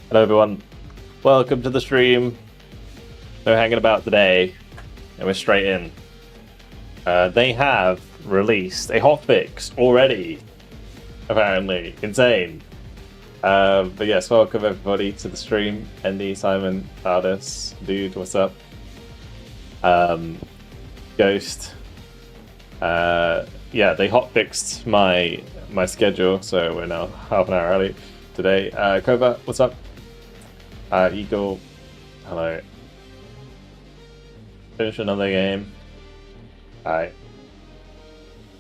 Hello everyone, welcome to the stream. No hanging about today, and we're straight in. They have released a hotfix already, apparently. Insane. But yes, welcome everybody to the stream. Andy, Simon, Aldous, Dude, what's up? Ghost. Yeah, they hotfixed my schedule, so we're now half an hour early today. Kova, what's up? Eagle, hello. Finish another game. Alright.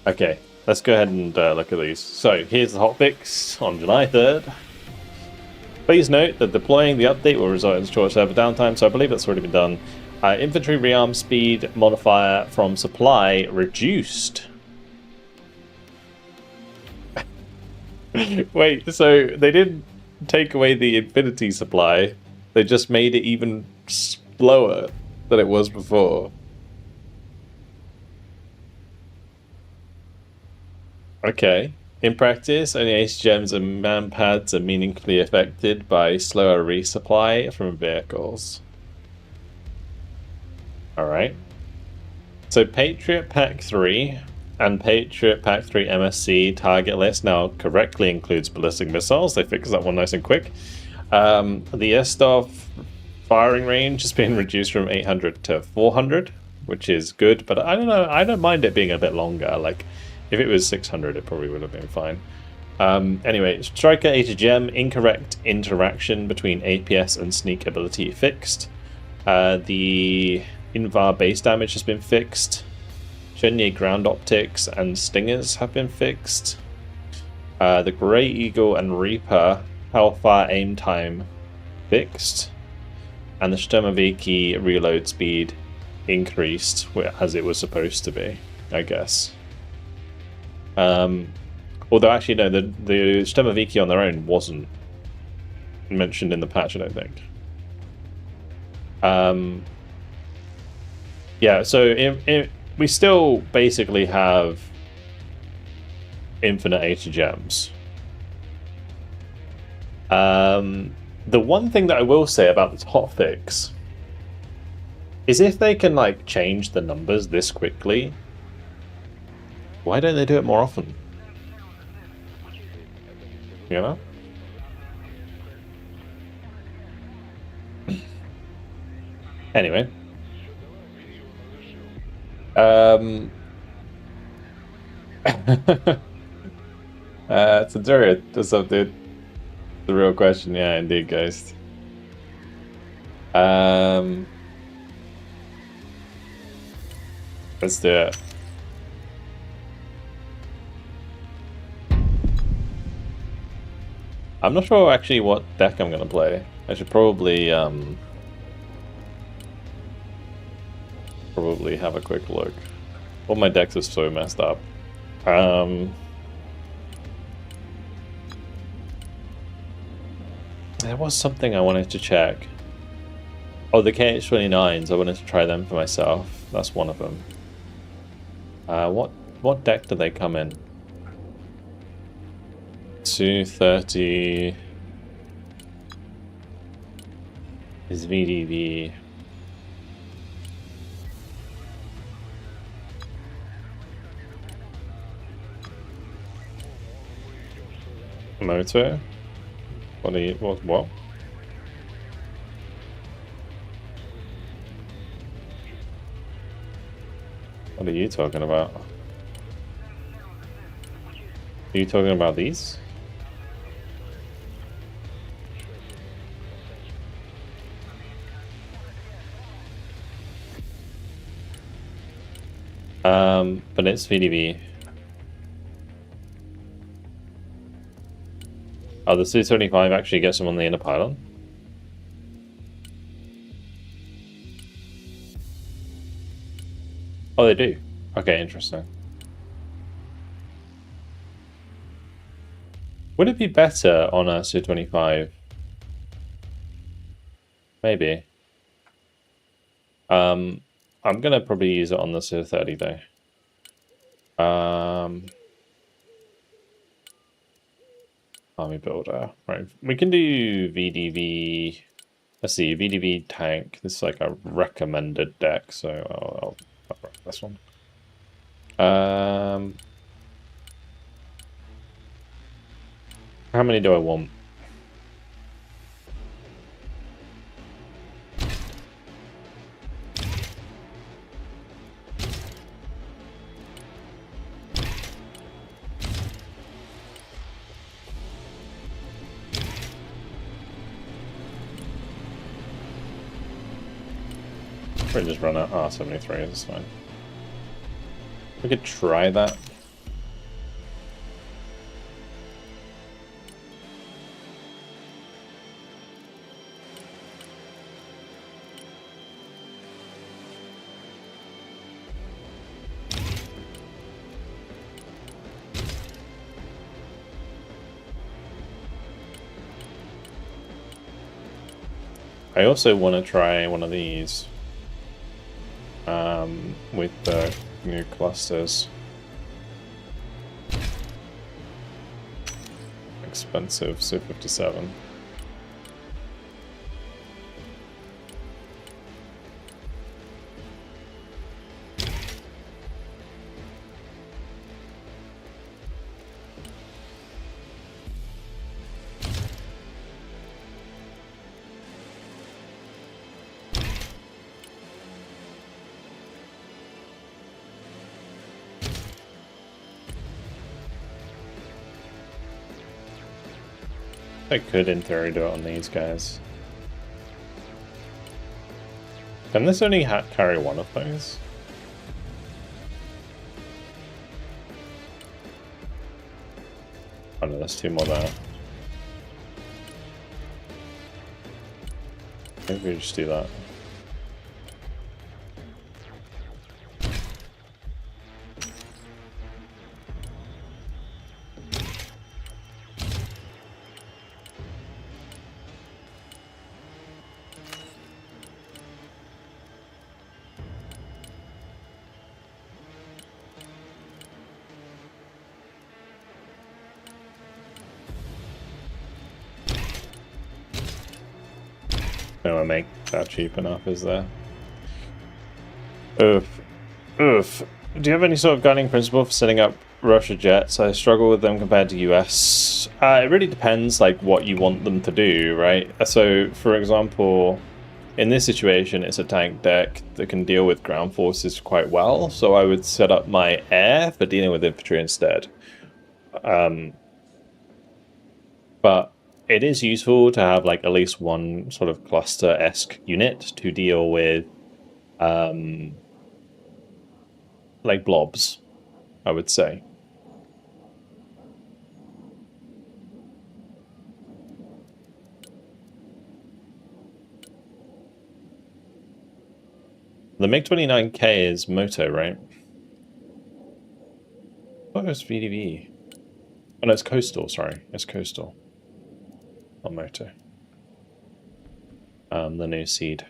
Okay, let's go ahead and look at these. So, here's the hotfix on July 3rd. Please note that deploying the update will result in short server downtime, so I believe that's already been done. Infantry rearm speed modifier from supply reduced. Wait, so they didn't take away the infinity supply, they just made it even slower than it was before. Okay. In practice, only HGMs and manpads are meaningfully affected by slower resupply from vehicles. Alright. So Patriot Pack 3 and Patriot Pack 3 MSC target list now correctly includes ballistic missiles. They fixed that one nice and quick. The Estov firing range has been reduced from 800 to 400, which is good, but I don't know, I don't mind it being a bit longer. Like, if it was 600, it probably would have been fine. Anyway, Striker HGM, incorrect interaction between APS and sneak ability fixed. The Invar base damage has been fixed. Chenier ground optics and stingers have been fixed. The Grey Eagle and Reaper Hellfire aim time fixed. And the Sturmoviki reload speed increased as it was supposed to be, I guess. Although actually no, the Sturmoviki on their own wasn't mentioned in the patch, I don't think. Yeah, so we still basically have infinite HGMs. The one thing that I will say about this hotfix is if they can like change the numbers this quickly, why don't they do it more often? You know? Anyway. Centurion, what's up, dude? The real question, yeah, indeed, Ghost. Let's do it. I'm not sure actually what deck I'm gonna play. I should probably have a quick look. All my decks are so messed up. There was something I wanted to check. Oh, the KH29s. I wanted to try them for myself. That's one of them. What deck do they come in? 230 is VDV. Motor? What are you, what? What are you talking about? Are you talking about these? But it's VDV. Oh, the Su-25 actually gets them on the inner pylon? Oh, they do? Okay, interesting. Would it be better on a Su-25? Maybe. I'm gonna probably use it on the Su-30 though. Army builder. Right, we can do VDV. Let's see, VDV tank. This is like a recommended deck, so I'll run this one. How many do I want? We just run out R73, it's fine. We could try that. I also want to try one of these with the new clusters. Expensive, so 57. I could, in theory, do it on these guys. Can this only carry one of those? Oh no, there's two more there. Maybe we just do that. No one make that cheap enough, is there? Oof. Oof. Do you have any sort of guiding principle for setting up Russia jets? I struggle with them compared to US. It really depends, like, what you want them to do, right? So, for example, in this situation, it's a tank deck that can deal with ground forces quite well, so I would set up my air for dealing with infantry instead. But it is useful to have like at least one sort of cluster-esque unit to deal with like blobs, I would say. The MiG-29K is Moto, right? Oh, it's VDV. Oh no, it's Coastal, sorry. It's Coastal. Not Moto. The new seed.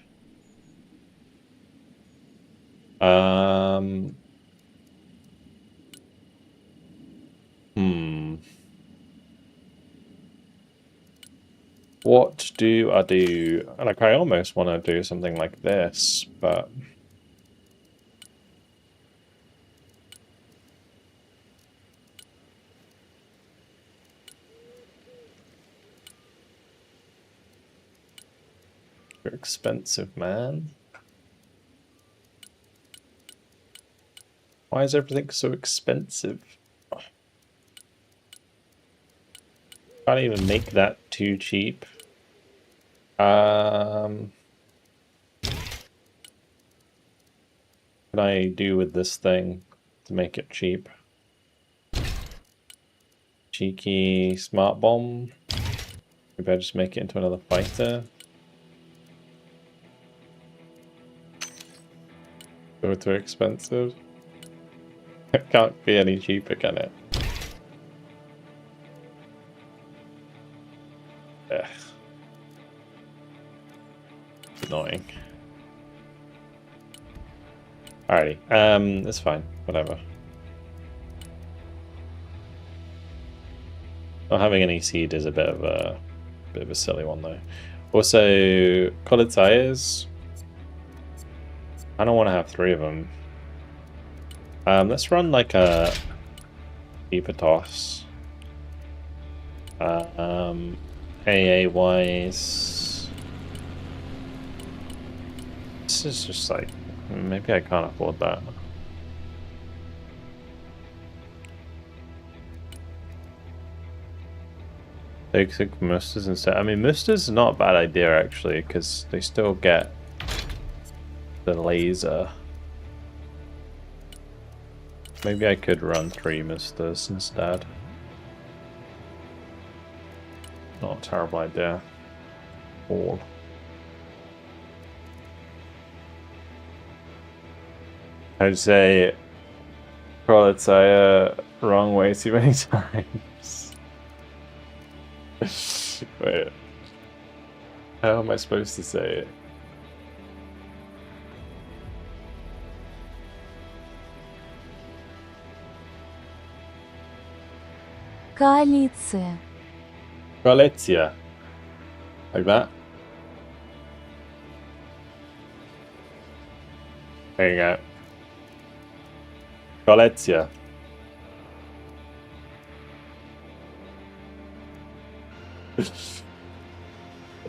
What do I do? Like, I almost want to do something like this, but... You're expensive, man. Why is everything so expensive? Can't even make that too cheap. What can I do with this thing to make it cheap? Cheeky smart bomb. Maybe I just make it into another fighter. Go too expensive. It can't be any cheaper, can it? Ugh. It's annoying. Alrighty, that's fine. Whatever. Not having any seed is a bit of a silly one though. Also, colored tires. I don't want to have 3 of them. Let's run like a deeper toss. AA wise, this is just like, maybe I can't afford that. Basic musters instead. I mean, musters is not a bad idea actually, because they still get the laser. Maybe I could run 3 musters instead. Not a terrible idea. All. I'd say proletariat wrong way too many times. Wait. How am I supposed to say it? Коалиция. Koalicja. Like that. There you go. Koalicja.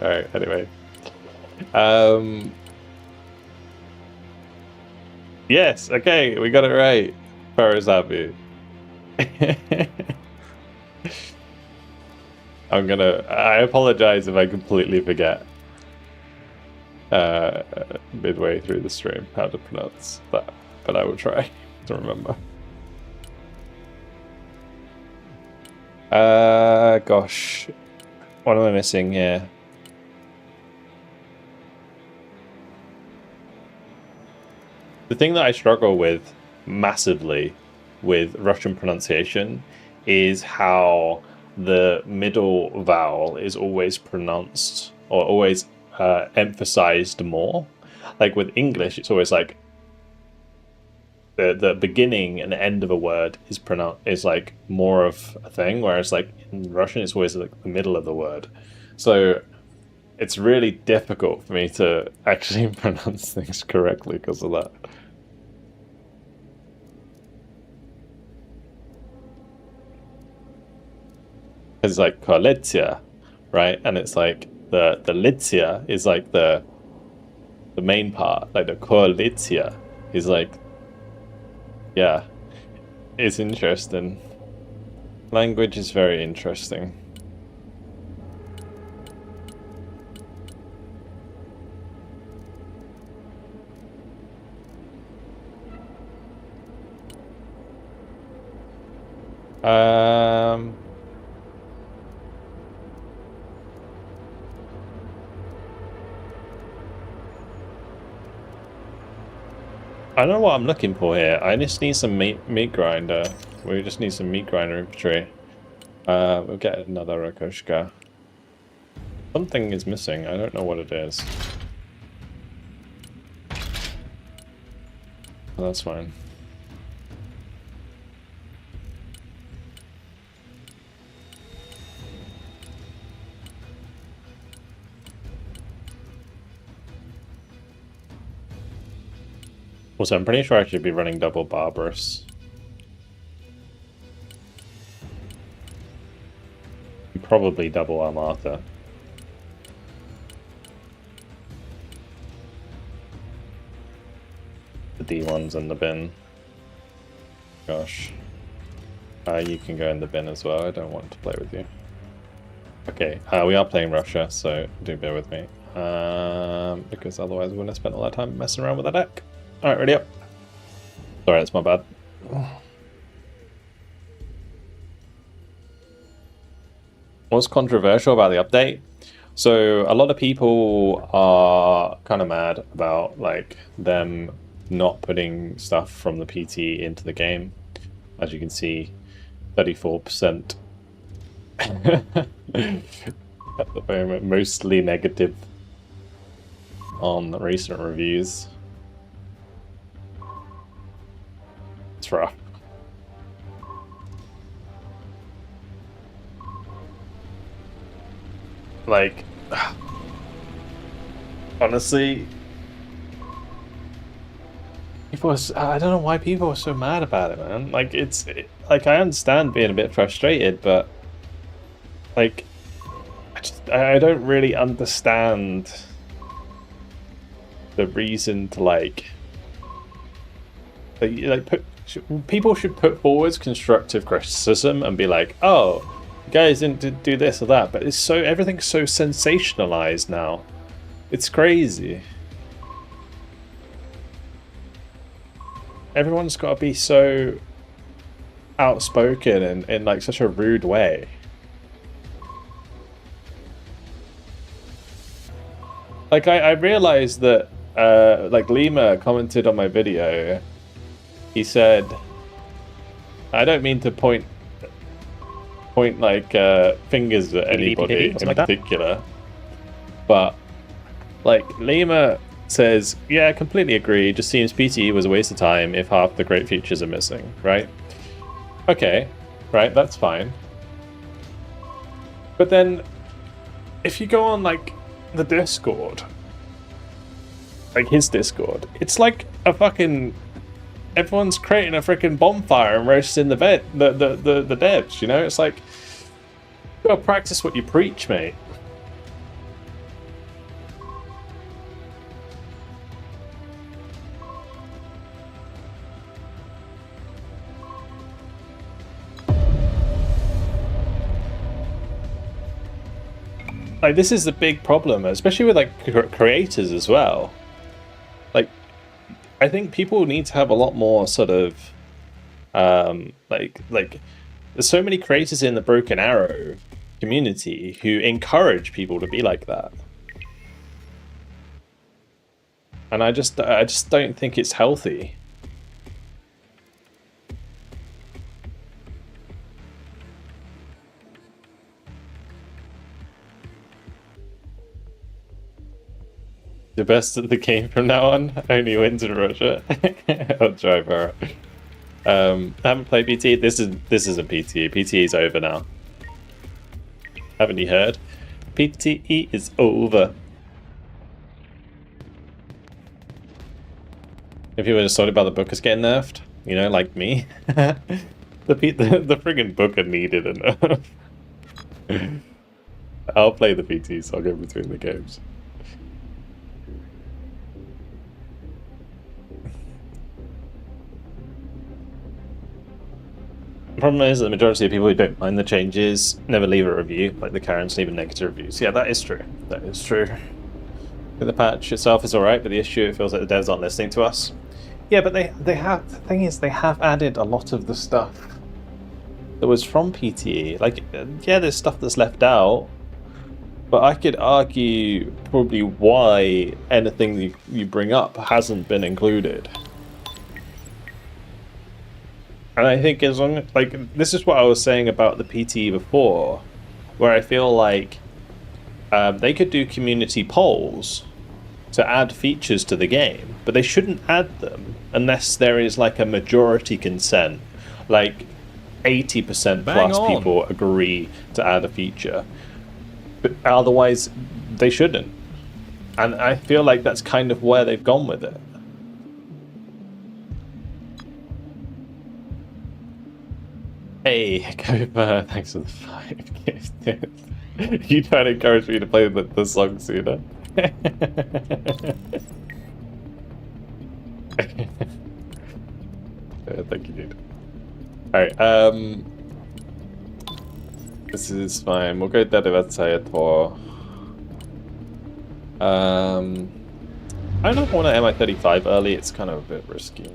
Alright, anyway. Yes, okay, we got it right. Parazabu. I apologize if I completely forget midway through the stream how to pronounce that, but I will try to remember. Gosh, what am I missing here? The thing that I struggle with massively with Russian pronunciation is how the middle vowel is always pronounced or always emphasized more. Like with English, it's always like the beginning and end of a word is like more of a thing, whereas like in Russian, it's always like the middle of the word. So it's really difficult for me to actually pronounce things correctly because of that. It's like koalicja, right? And it's like the litzia is like the main part. Like the koalicja is like, yeah, it's interesting. Language is very interesting. I don't know what I'm looking for here. I just need some meat grinder. We just need some meat grinder infantry. We'll get another Rakoshka. Something is missing. I don't know what it is. Oh, that's fine. Also, I'm pretty sure I should be running double Barbarous. Probably double Armata. The D1's in the bin. Gosh. You can go in the bin as well. I don't want to play with you. Okay, we are playing Russia, so do bear with me. Because otherwise I wouldn't have spent a lot of time messing around with that deck. Alright, ready up. Sorry, that's my bad. What's controversial about the update? So a lot of people are kind of mad about like them not putting stuff from the PT into the game. As you can see, 34% at the moment, mostly negative on the recent reviews. It's rough. like, honestly, I don't know why people are so mad about it, man. Like, like, I understand being a bit frustrated, but like, I don't really understand the reason to people should put forward constructive criticism and be like, oh, you guys didn't do this or that, but everything's so sensationalized now. It's crazy. Everyone's got to be so outspoken and in like such a rude way. Like, I realized that like Lima commented on my video. He said, I don't mean to point like fingers at anybody in particular, but like Lima says, yeah, I completely agree. It just seems PTE was a waste of time if half the great features are missing, right? Okay, right, that's fine. But then if you go on like the Discord, like his Discord, it's like a fucking, everyone's creating a freaking bonfire and roasting the devs, you know? It's like, you gotta practice what you preach, mate. Like, this is the big problem, especially with like creators as well. Like, I think people need to have a lot more sort of like there's so many creators in the Broken Arrow community who encourage people to be like that, and I just don't think it's healthy. The best of the game from now on. Only wins in Russia. I'll try for it. I haven't played PT. This isn't PTE. PTE is over now. Haven't you heard? PTE is over. If you were just sorry about the bookers getting nerfed, you know, like me, the friggin' booker needed a nerf. I'll play the PT, so I'll go between the games. The problem is that the majority of people who don't mind the changes never leave a review, like the Karens leaving negative reviews. Yeah, that is true. That is true. The patch itself is alright, but the issue, it feels like the devs aren't listening to us. Yeah, but they have, the thing is, they have added a lot of the stuff that was from PTE. Like, yeah, there's stuff that's left out, but I could argue probably why anything you bring up hasn't been included. And I think as long as, like, this is what I was saying about the PTE before, where I feel like they could do community polls to add features to the game, but they shouldn't add them unless there is like a majority consent, like 80% plus people agree to add a feature. But otherwise, they shouldn't. And I feel like that's kind of where they've gone with it. Hey, Cooper, thanks for the 5 gifted. You trying to encourage me to play the song sooner? Thank you, dude. Alright, this is fine. We'll go där det vet säga på. I don't want an MI-35 early, it's kind of a bit risky.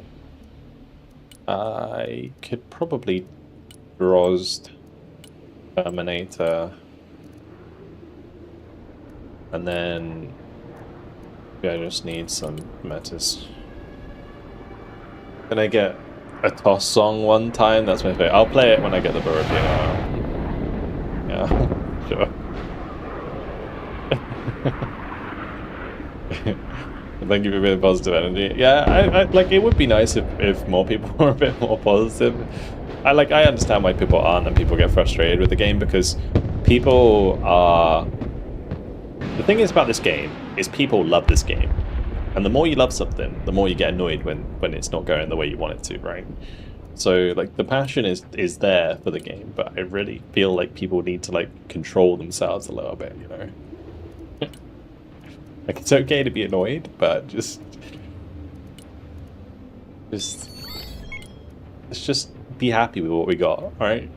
I could probably Grozd, Terminator, and then yeah, I just need some metas. Can I get a toss song one time? That's my favorite. I'll play it when I get the Burrito. Yeah, sure. Thank you for being positive energy. Yeah, I like, it would be nice if more people were a bit more positive. I understand why people aren't and people get frustrated with the game, because people are The thing is about this game is people love this game. And the more you love something, the more you get annoyed when it's not going the way you want it to, right? So, like, the passion is there for the game, but I really feel like people need to, like, control themselves a little bit, you know? Like, it's okay to be annoyed, but let's just be happy with what we got, alright?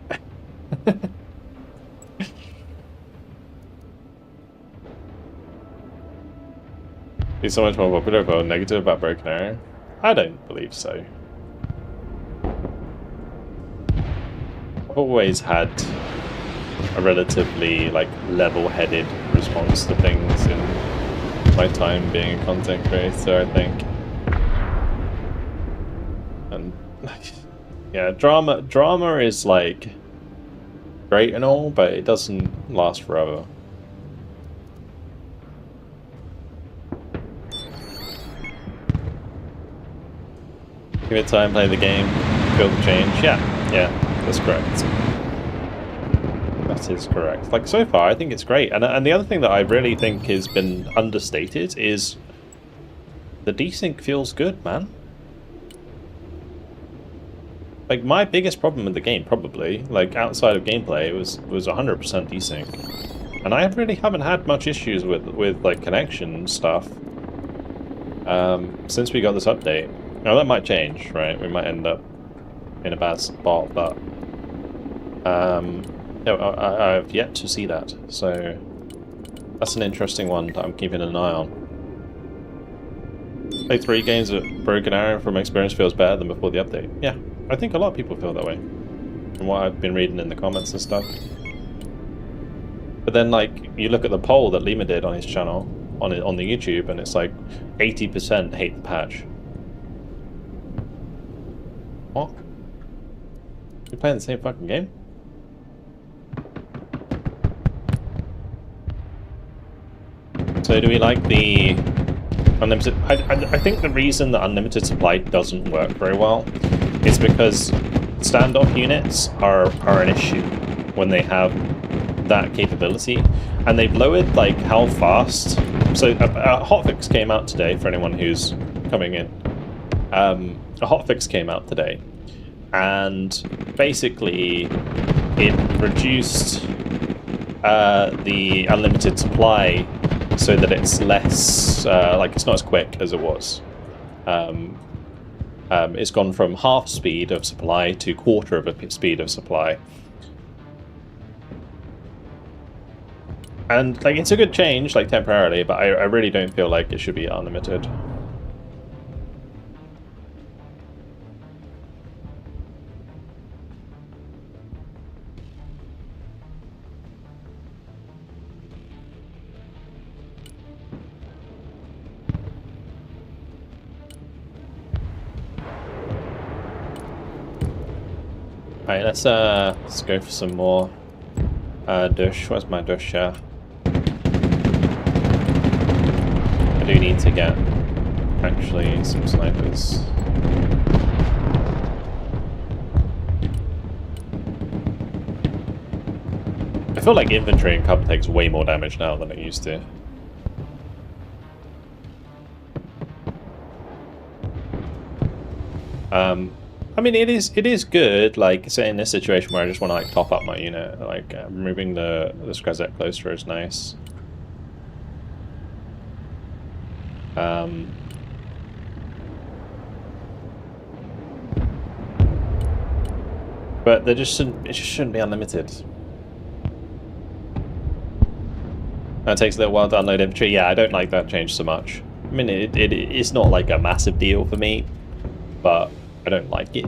He's so much more popular about negative about Broken Arrow? I don't believe so. I've always had a relatively, like, level-headed response to things in my time being a content creator, I think. And yeah, drama is, like, great and all, but it doesn't last forever. Give it time, play the game, feel the change. Yeah, that's correct. That is correct. Like, so far, I think it's great. And the other thing that I really think has been understated is the desync feels good, man. Like, my biggest problem with the game, probably, like, outside of gameplay, was 100% desync. And I really haven't had much issues with like, connection stuff since we got this update. Now, that might change, right? We might end up in a bad spot, but no, I've yet to see that. So that's an interesting one that I'm keeping an eye on. Play 3 games of Broken Arrow from experience feels better than before the update. Yeah, I think a lot of people feel that way, from what I've been reading in the comments and stuff. But then, like, you look at the poll that Lima did on his channel, on the YouTube, and it's like 80% hate the patch. What? We're playing the same fucking game? So do we like the unlimited? I think the reason that unlimited supply doesn't work very well is because standoff units are an issue when they have that capability, and they've lowered like how fast. So a hotfix came out today for anyone who's coming in. A hotfix came out today, and basically it reduced the unlimited supply so that it's less, like, it's not as quick as it was. It's gone from half speed of supply to quarter of a speed of supply. And, like, it's a good change, like, temporarily, but I really don't feel like it should be unlimited. Alright, let's go for some more dush. Where's my dush? I do need to get actually some snipers. I feel like infantry in Cup takes way more damage now than it used to. I mean, it is good, like, say in this situation where I just want to, like, top up my unit, like, removing the Skrazek Cloister is nice. But it just shouldn't be unlimited. And it takes a little while to unload infantry. Yeah, I don't like that change so much. I mean, it's not like a massive deal for me, but I don't like it.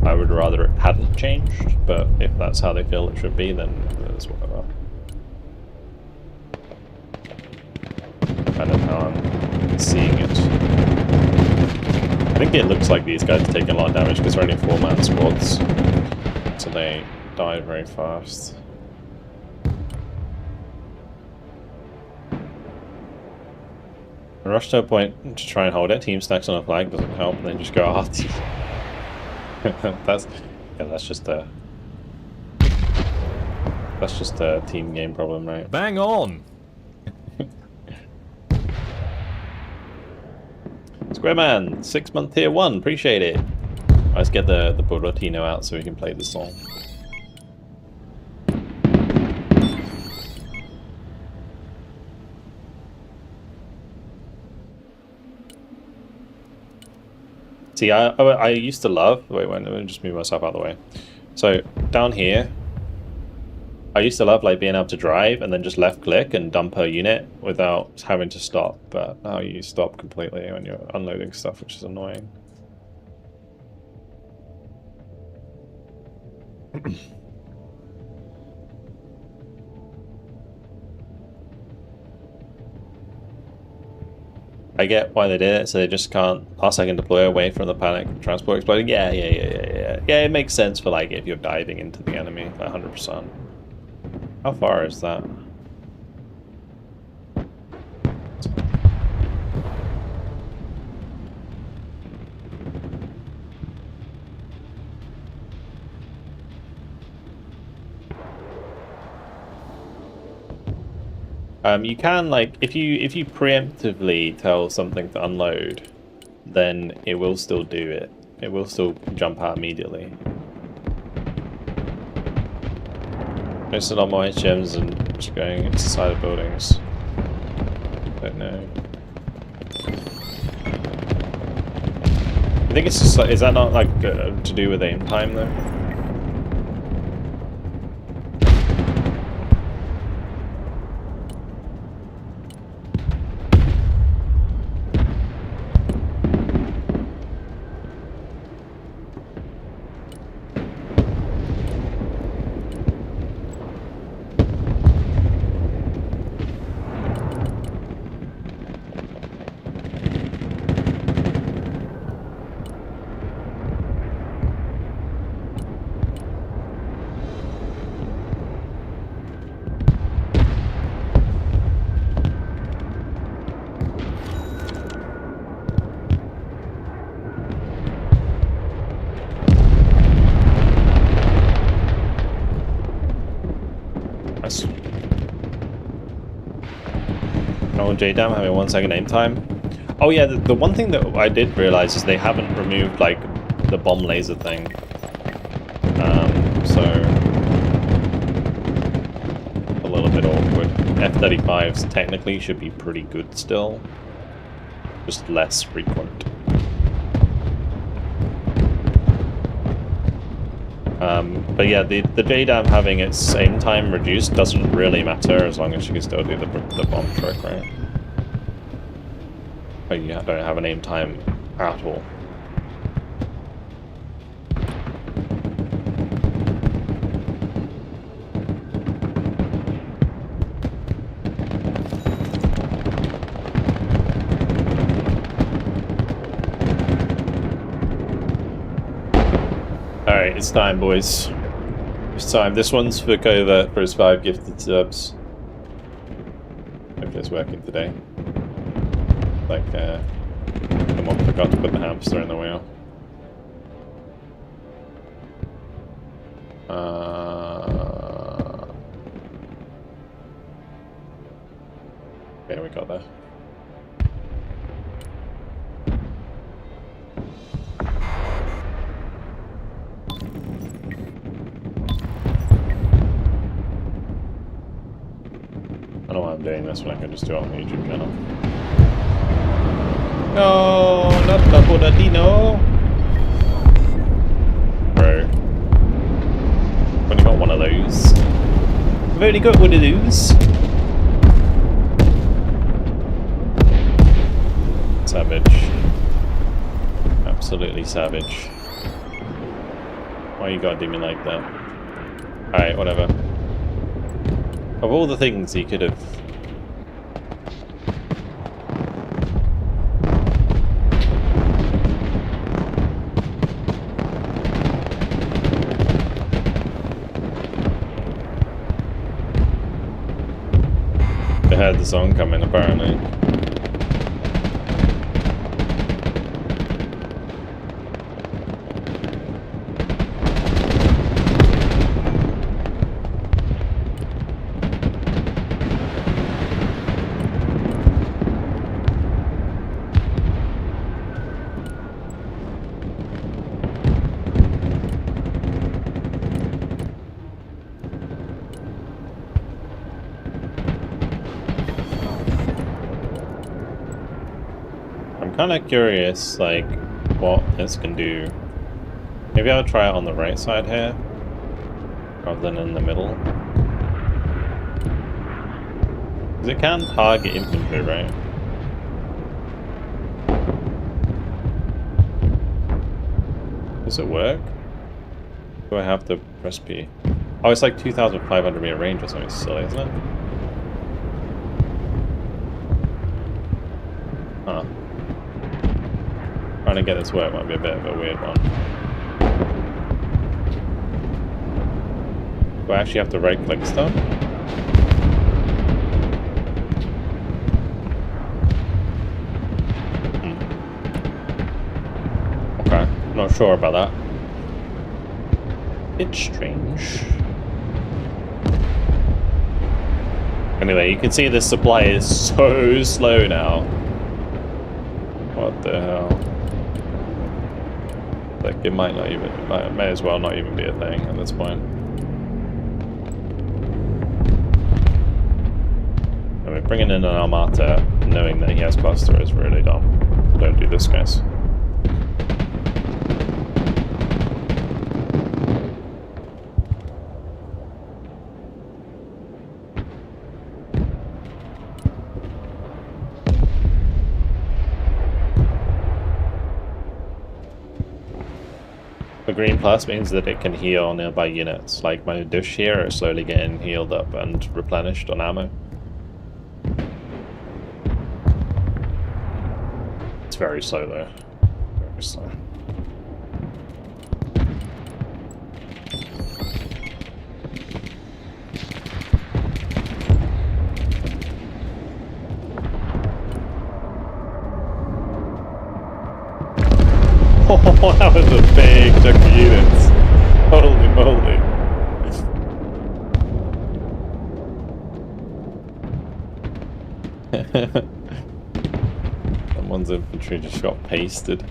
I would rather it hadn't changed, but if that's how they feel it should be, then it's whatever. Kind of how I'm seeing it. I think it looks like these guys are taking a lot of damage because they're only 4-man squads, so they die very fast. Rush to a point to try and hold it. Team stacks on a flag doesn't help, and then just go RT. that's just a team game problem, right? Bang on. Squareman, 6-month tier 1, appreciate it. Let's get the Buratino out so we can play the song. See, I used to love... Wait, let me just move myself out of the way. So, down here, I used to love like being able to drive and then just left click and dump a unit without having to stop, but now you stop completely when you're unloading stuff, which is annoying. I get why they did it, so they just can't last second deploy away from the panic transport exploding. Yeah, it makes sense for like if you're diving into the enemy, 100%. How far is that? You can, like, if you preemptively tell something to unload, then it will still do it. It will still jump out immediately. There's a lot more HMs and just going inside of buildings. Don't know. I think it's just like, is that not like to do with aim time though? JDAM having 1 second aim time. Oh yeah, the one thing that I did realize is they haven't removed like the bomb laser thing. So a little bit awkward. F-35s technically should be pretty good still, just less frequent. But yeah, the JDAM having its aim time reduced doesn't really matter as long as you can still do the bomb trick, right? But you don't have an aim time at all. Alright, it's time, boys. It's time. This one's for Covert for his 5 gifted subs. Hopefully it's working today. Like, someone forgot to put the hamster in the wheel. Okay, we got that. I don't know why I'm doing this when I can just do it on the YouTube channel. No, not the Buratino. Bro. I've only got one of those. I've only got one of those. Savage. Absolutely savage. Why you gotta do me like that? Alright, whatever. Of all the things he could have... They had the song coming, apparently. kind of curious, like, what this can do. Maybe I'll try it on the right side here, rather than in the middle. Because it can target infantry, right? Does it work? Do I have to press P? Oh, it's like 2,500 meter range or something silly, isn't it? Huh. Trying to get this work might be a bit of a weird one. Do I actually have to right click stuff? Okay, not sure about that. It's strange. Anyway, you can see this supply is so slow now. What the hell? Like, it might not even, it may as well not even be a thing at this point. I mean, bringing in an Armata, knowing that he has cluster is really dumb. Don't do this, guys. The green plus means that it can heal nearby units, like my dish here is slowly getting healed up and replenished on ammo. It's very slow though, very slow. Oh, that was a big chunk of units. Holy moly. Someone's infantry just got pasted.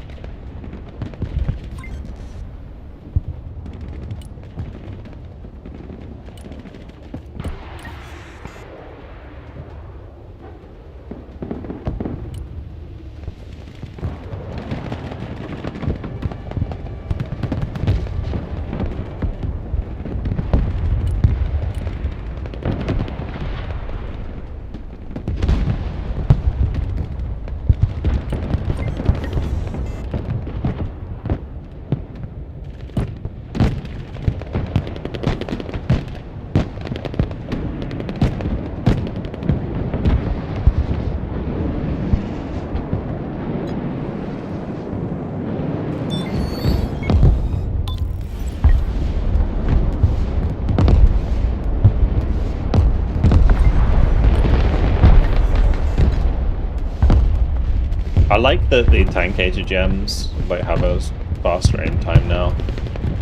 I like that the tank HOTFIX like have a faster aim time now.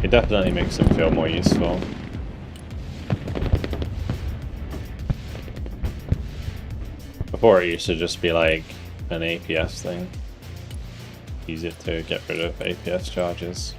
It definitely makes them feel more useful. Before it used to just be like an APS thing. Easier to get rid of APS charges.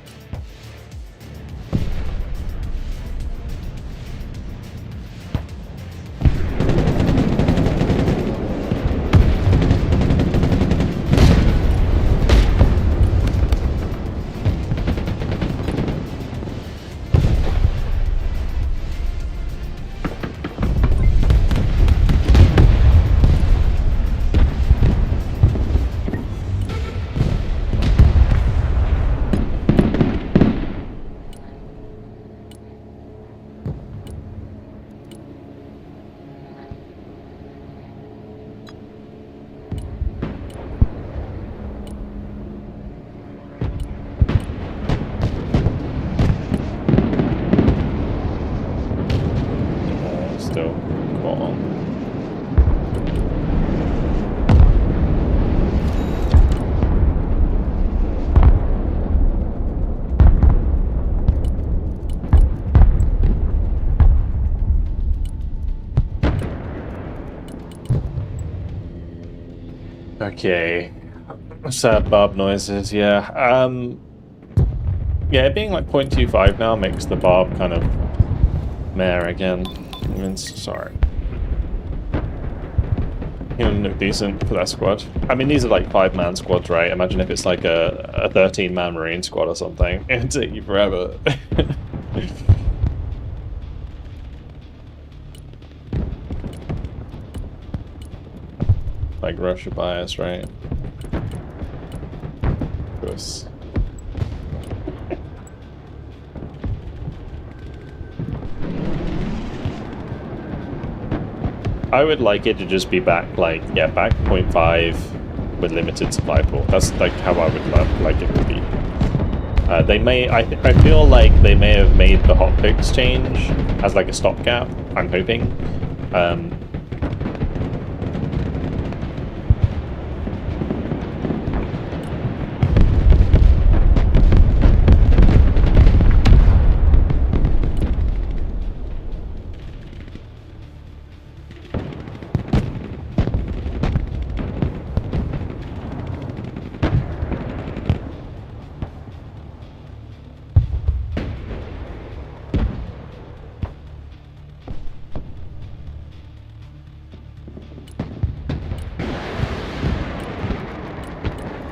Okay. Sad barb noises, yeah. Yeah, it being like 0.25 now makes the barb kind of meh again. I mean, sorry. He'll look decent for that squad. I mean, these are like 5-man squads, right? Imagine if it's like a 13-man Marine squad or something. It'd take you forever. Like Russia bias, right? Of course. I would like it to just be back, like, yeah, back 0.5 with limited supply pool. That's like how I would like it to be. They may, I feel like they may have made the HOTFIX change as like a stopgap, I'm hoping.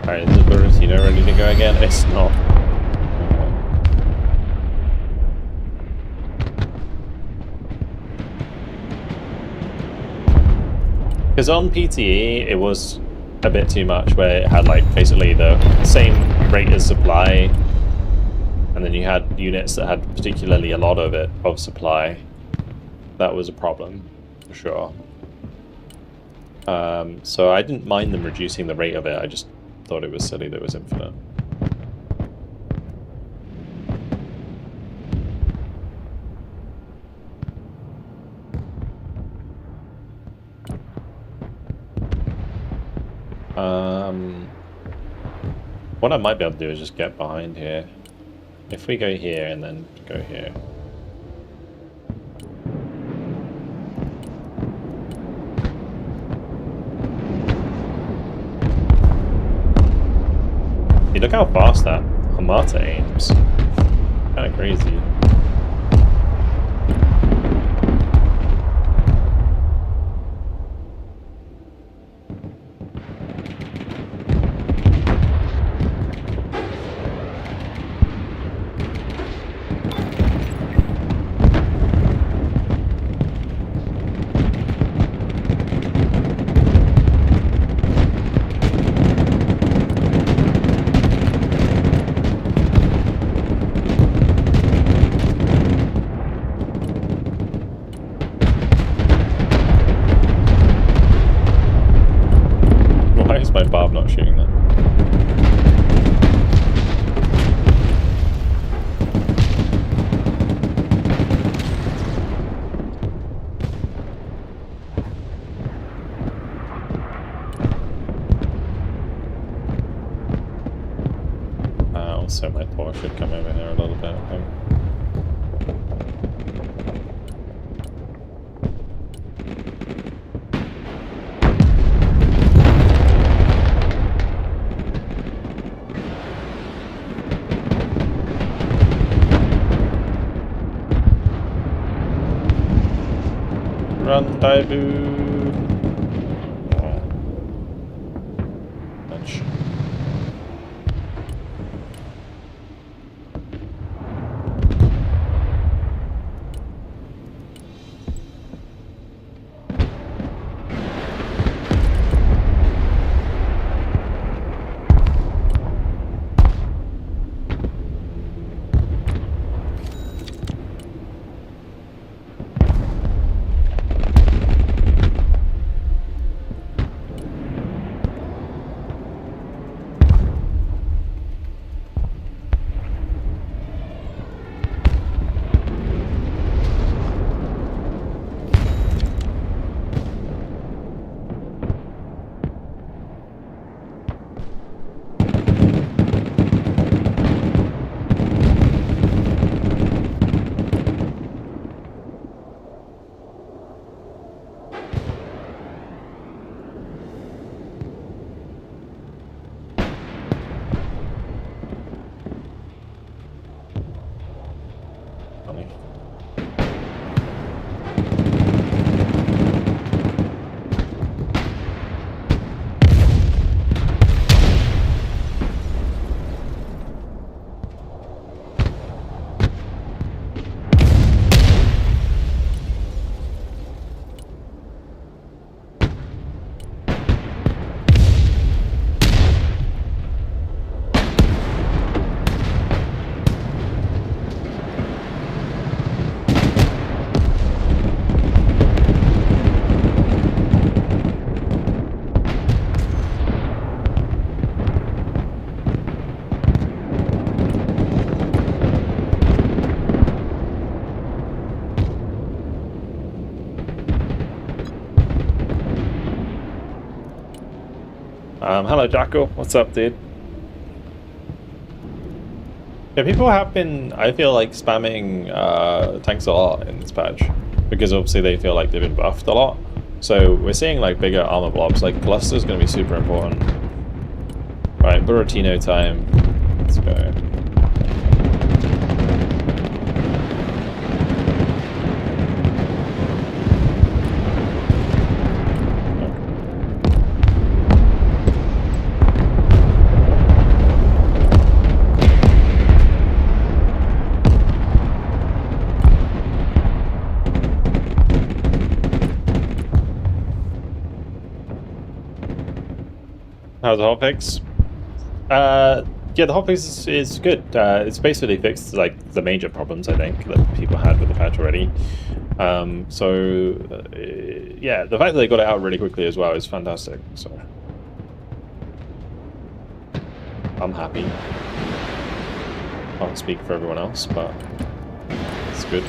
Alright, is the Buratino ready to go again? It's not. Because on PTE, it was a bit too much, where it had like basically the same rate as supply, and then you had units that had particularly a lot of it, of supply. That was a problem, for sure. So I didn't mind them reducing the rate of it, I just thought it was silly that it was infinite. What I might be able to do is just get behind here. If we go here and then go here. See, look how fast that Hamata aims. Kinda crazy. Why is my barb not shooting that? Also, my Thor should come over here a little bit, I think. Run, Daibu! Bunch. Hello, Jackal. What's up, dude? Yeah, people have been, I feel like, spamming tanks a lot in this patch. Because obviously they feel like they've been buffed a lot. So we're seeing like bigger armor blobs. Like Cluster's going to be super important. Right, Buratino time. Let's go. How's the HOTFIX? Yeah, the HOTFIX is good. It's basically fixed like the major problems I think that people had with the patch already. Yeah, the fact that they got it out really quickly as well is fantastic. So I'm happy. Can't speak for everyone else, but it's good.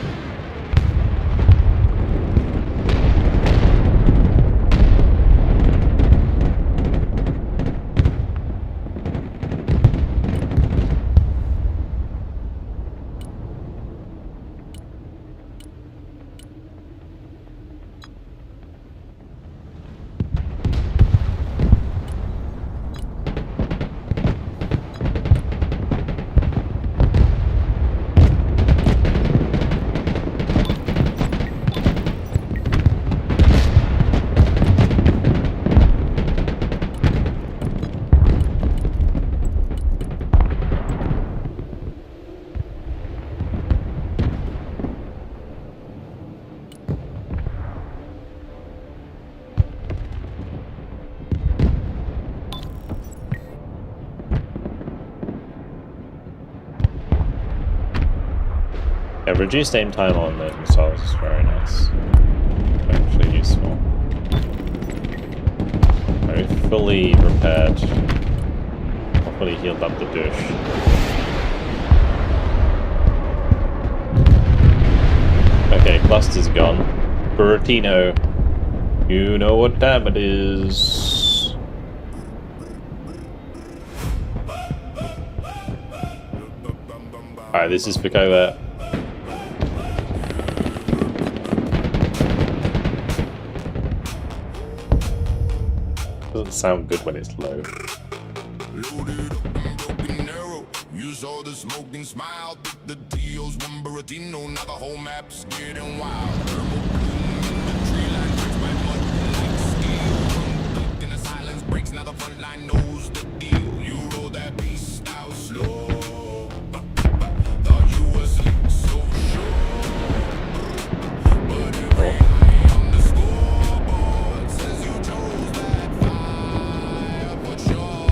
Yeah, reduced aim time on the missiles is very nice. Actually useful. Very fully repaired. Fully healed up the douche. Okay, cluster's gone. Buratino, you know what time it is. Alright, this is for covert. Doesn't sound good when it's low. You saw the smoke and smile. The deals, one Buratino, now the whole map's getting wild. The tree line breaks my mud like steel. In the silence breaks, now the front line knows the deal. You roll that beast out slow. Thought you were slick, so sure. But it rained on the scoreboard. Says you chose that fire, but sure.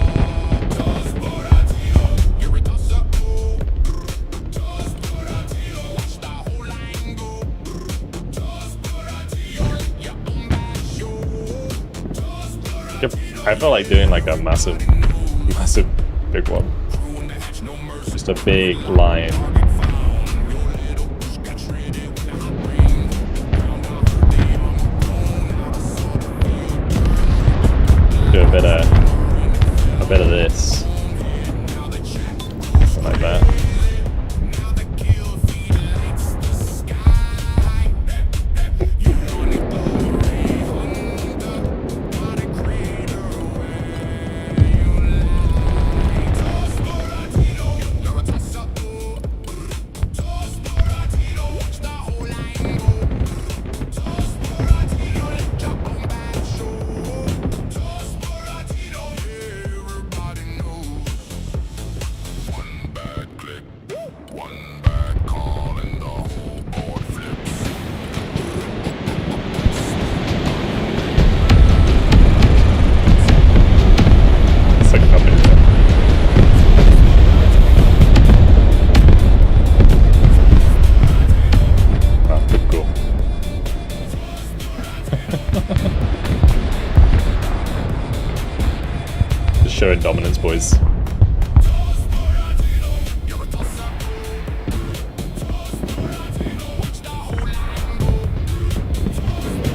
Just Buratino, you're a tosser. Just Buratino, watch the whole line go. Just Buratino, your own bad show. Just Buratino. Yep, I felt like doing like a massive big one. Just a big line. Do a bit of this. Something like that. Showing dominance, boys.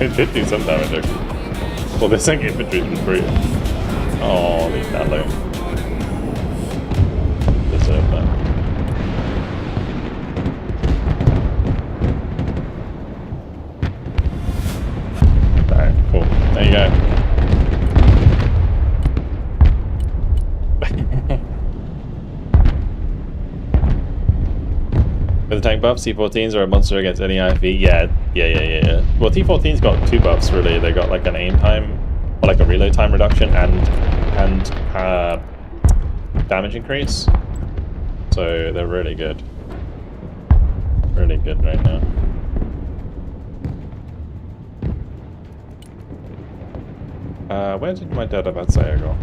It did do some damage, actually. Well, this thing infantry's been free. Oh, leave that alone. Deserve that. Alright, cool. There you go. With the tank buff, T14s are a monster against any IFV. Yeah. Well, T14's got 2 buffs really. They got like an aim time, or like a reload time reduction, and damage increase. So they're really good. Really good right now. Where did my data Vatsaya go?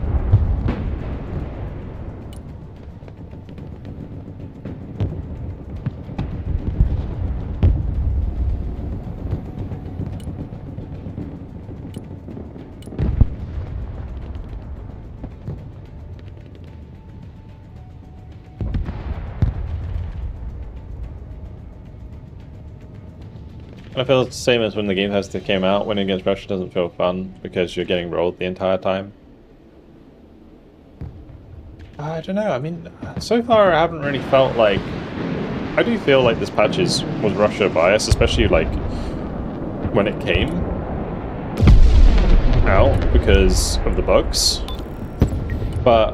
I feel it's the same as when the game has came out. Winning against Russia doesn't feel fun because you're getting rolled the entire time. I don't know. I mean, so far I haven't really felt like... I do feel like this patch was Russia biased, especially like when it came out because of the bugs. But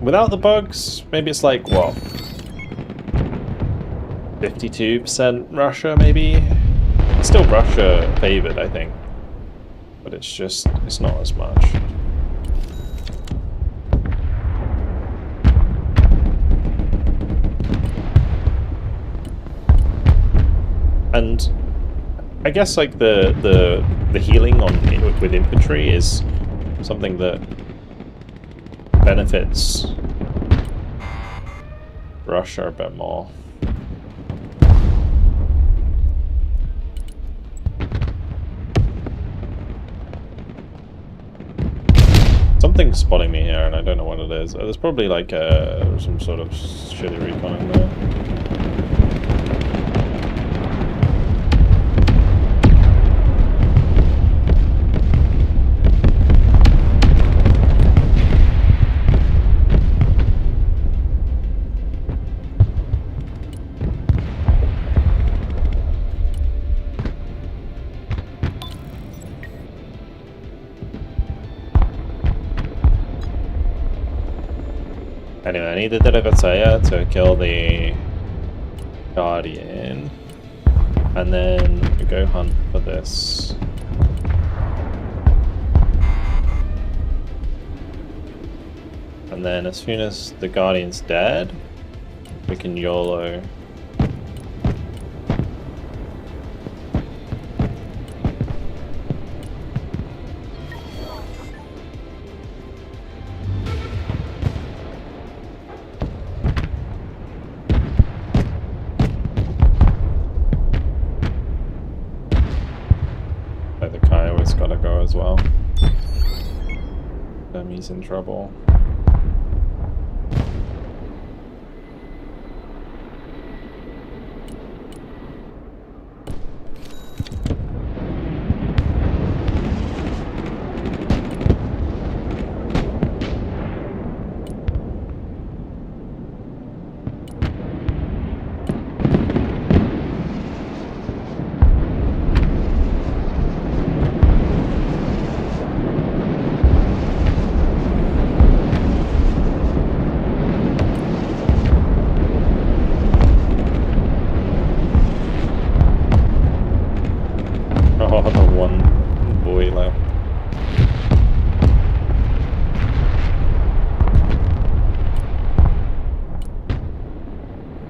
without the bugs, maybe it's like, what? 52% Russia, maybe? It's still Russia favored, I think. But it's not as much. And I guess like the healing with infantry is something that benefits Russia a bit more. Something's spotting me here, and I don't know what it is. There's probably like some sort of shitty recon in there. Anyway, I need the Delegatsaya to kill the Guardian, and then we go hunt for this. And then as soon as the Guardian's dead, we can YOLO. Gotta go as well. He's in trouble.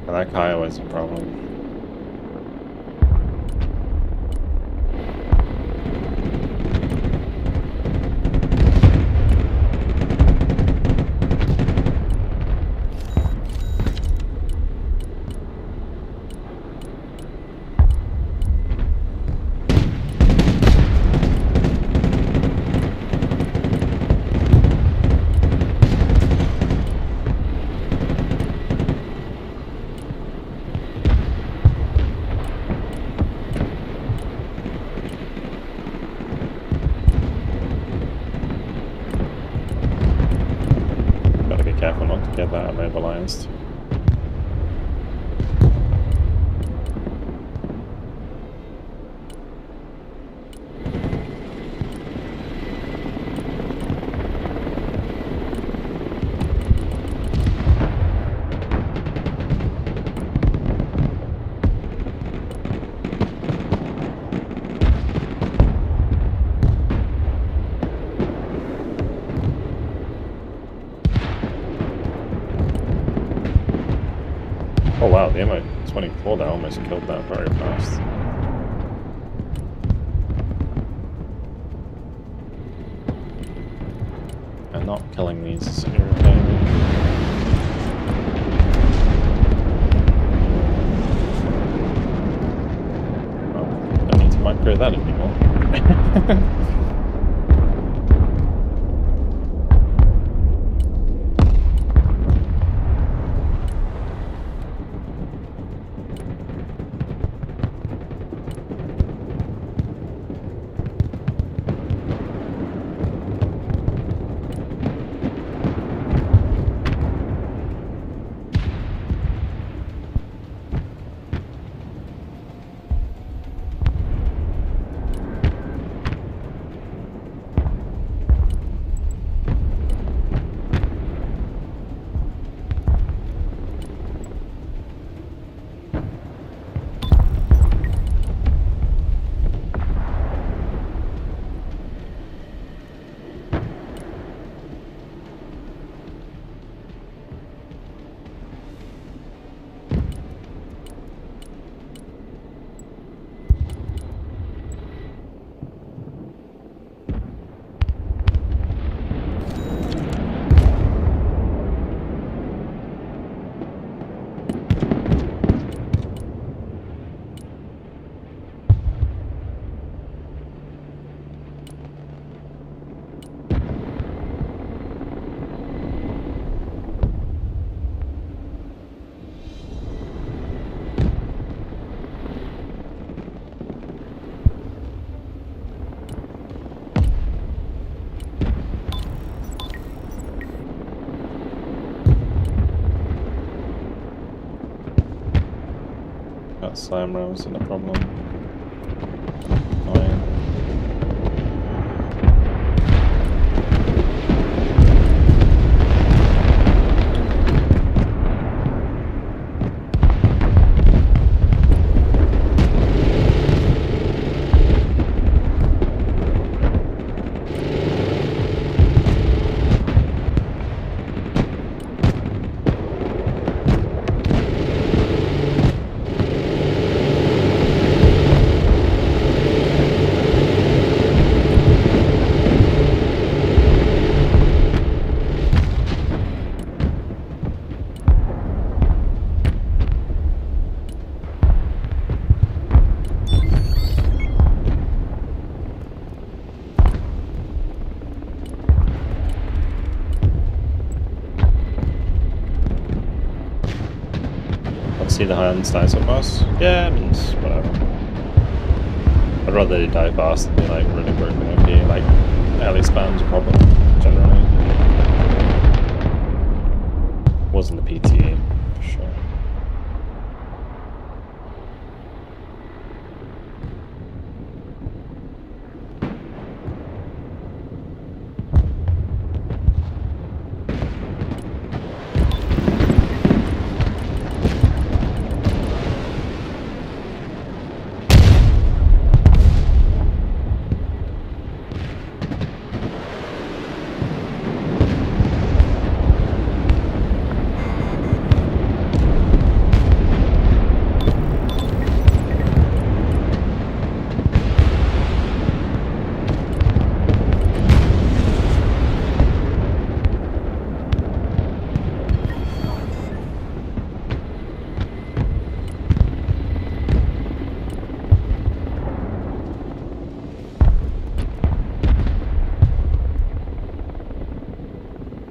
That Kyle is a problem. careful not to get that immobilized. Oh wow, the MO-24 there almost killed that very fast. And not killing these is irritating. Well, don't need to micro that anymore. That slam rail isn't a problem. Fine. See the hand slice up us? Yeah, I mean, whatever. I'd rather they die fast than be like really broken OP, like early spam's a problem, generally. Wasn't the PTE, for sure.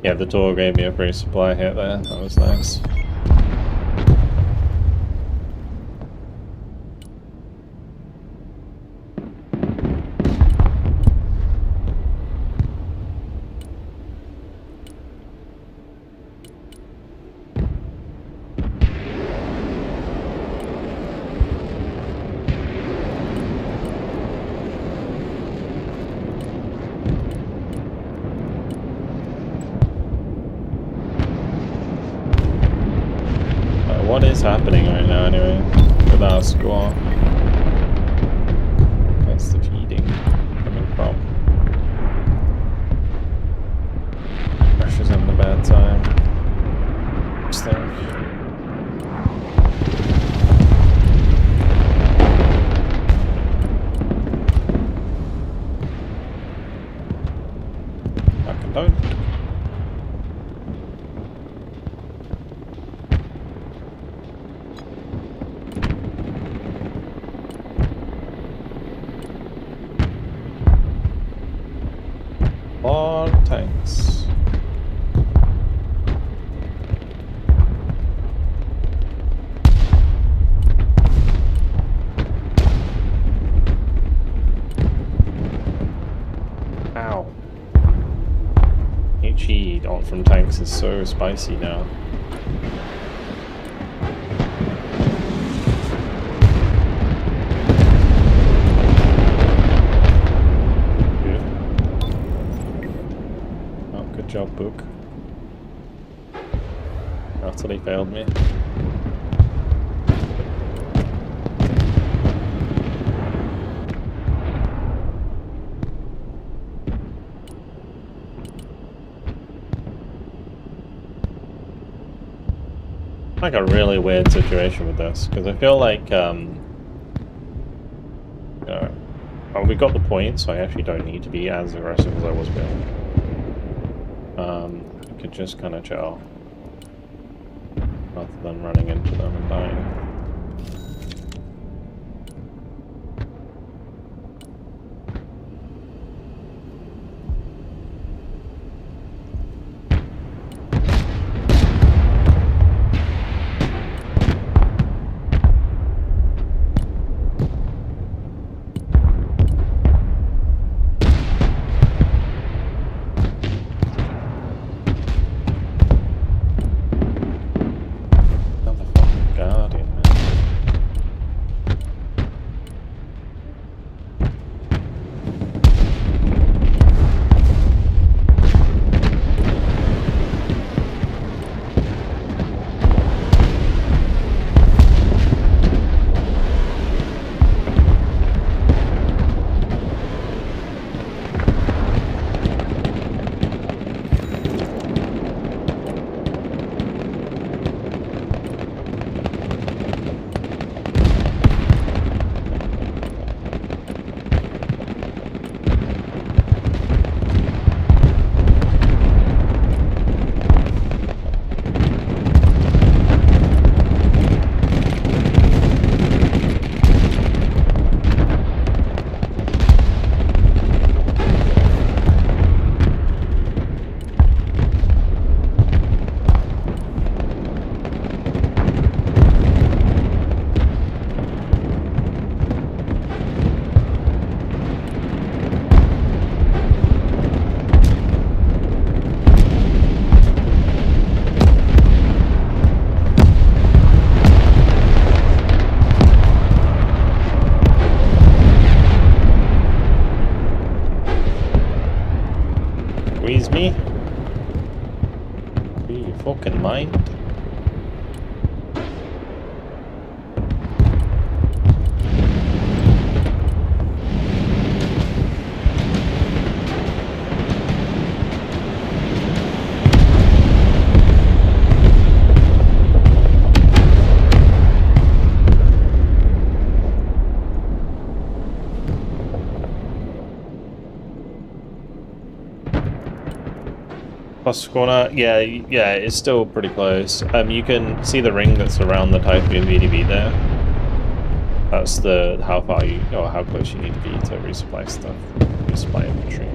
Yeah, the door gave me a free supply hit there, that was nice. what is happening right now anyway with our score? Where's the feeding coming from? Pressure's having a bad time. This thing. I can don't. More tanks. Ow. HE ult from tanks is so spicy now. Good job, Book. Utterly failed me. Like a really weird situation with this, because I feel like, you know, well, we got the point, so I actually don't need to be as aggressive as I was being. I could just kind of chill, rather than running into them and dying. Squeeze me? Do you fucking mind? Plus corner, yeah, it's still pretty close. You can see the ring that's around the Typhoon VDB there. That's the how far you or how close you need to be to resupply stuff, resupply infantry.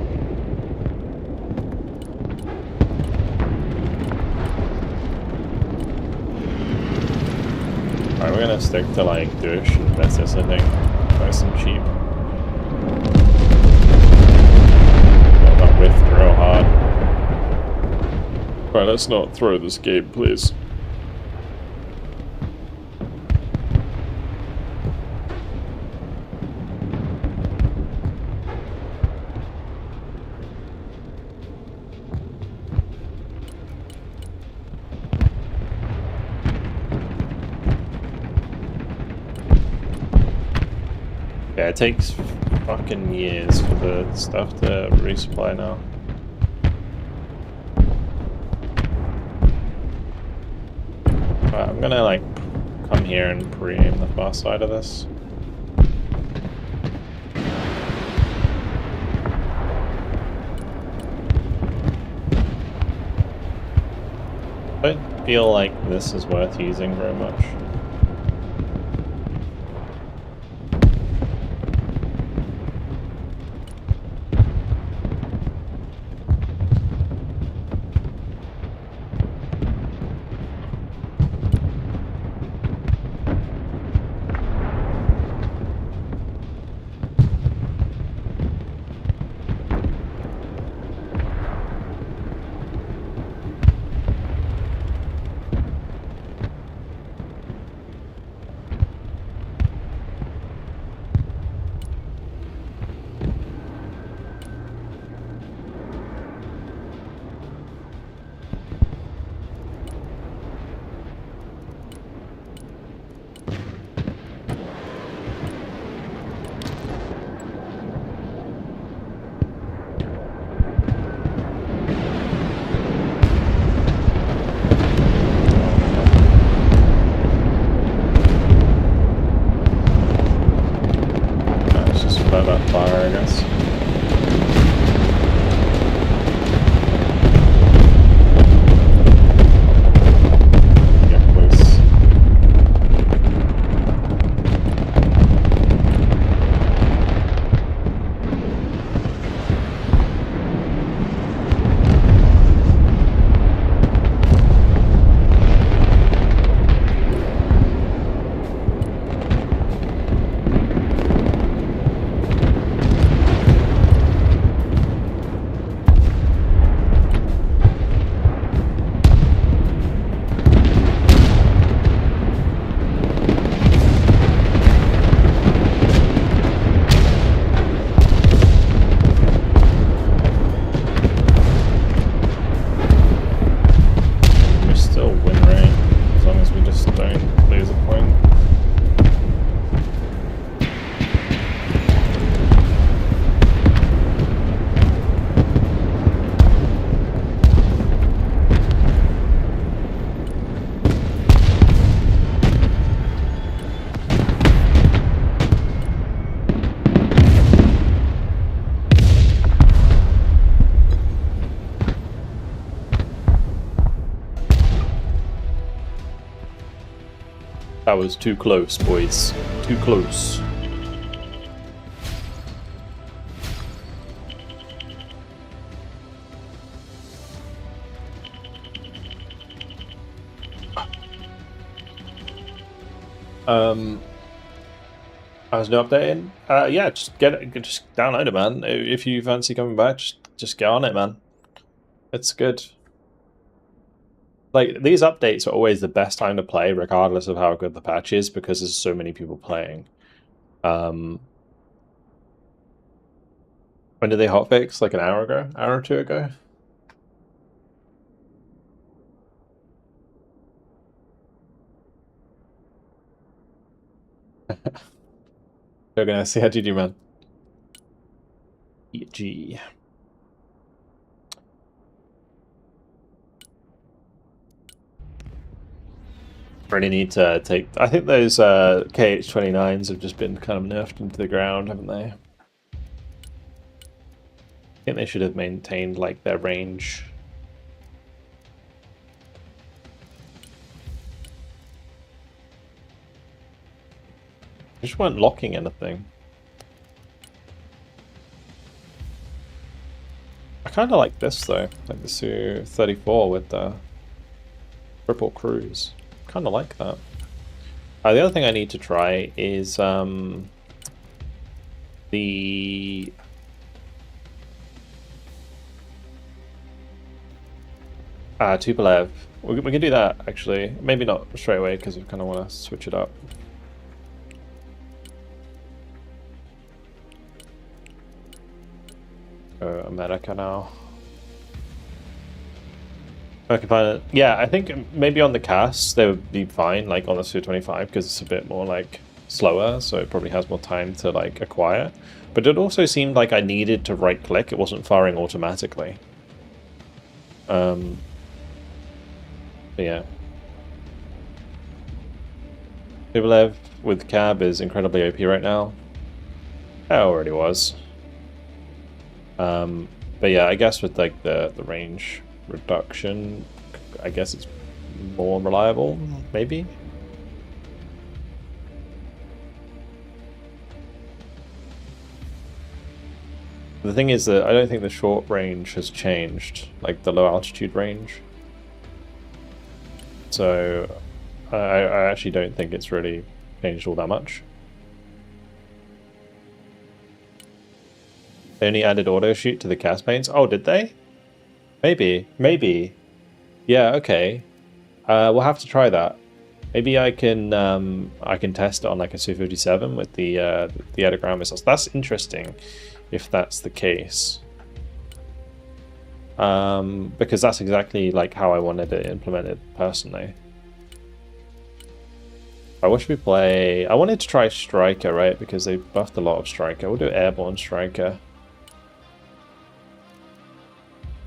Alright, we're gonna stick to like Dush and Bessis, I think. Nice and cheap. Got that whiff real hard. Right, let's not throw this game, please. Yeah, it takes fucking years for the stuff to resupply now. Right, I'm gonna like come here and pre-aim the far side of this. I don't feel like this is worth using very much. Fire, I guess. Yeah, close. That was too close, boys. Too close. I was no updating. Yeah, just just download it, man. If you fancy coming back, just get on it, man. It's good. Like, these updates are always the best time to play, regardless of how good the patch is, because there's so many people playing. When did they hotfix? Like an hour ago? Hour or two ago? They're gonna see how you do, man. EG. Really need to take... I think those KH-29s have just been kind of nerfed into the ground, haven't they? I think they should have maintained, like, their range. They just weren't locking anything. I kind of like this, though. Like the Su-34 with the triple cruise. Kind of like that. The other thing I need to try is the Tupolev. We can do that actually. Maybe not straight away because we kind of want to switch it up. America now. I can find it. Yeah, I think maybe on the cast they would be fine, like on the Su-25, because it's a bit more like slower, so it probably has more time to like acquire. But it also seemed like I needed to right click, it wasn't firing automatically. But yeah. Tupolev with cab is incredibly OP right now. It already was. But yeah, I guess with like the range reduction, I guess it's more reliable, maybe? The thing is that I don't think the short range has changed, like the low altitude range. So I actually don't think it's really changed all that much. They only added auto shoot to the cast paints. Oh, did they? Maybe. Yeah, okay. We'll have to try that. Maybe I can test it on like a Su-57 with the underground missiles. That's interesting, if that's the case. Because that's exactly like how I wanted it implemented personally. I wish we play. I wanted to try Striker, right? Because they buffed a lot of Striker. We'll do Airborne Striker.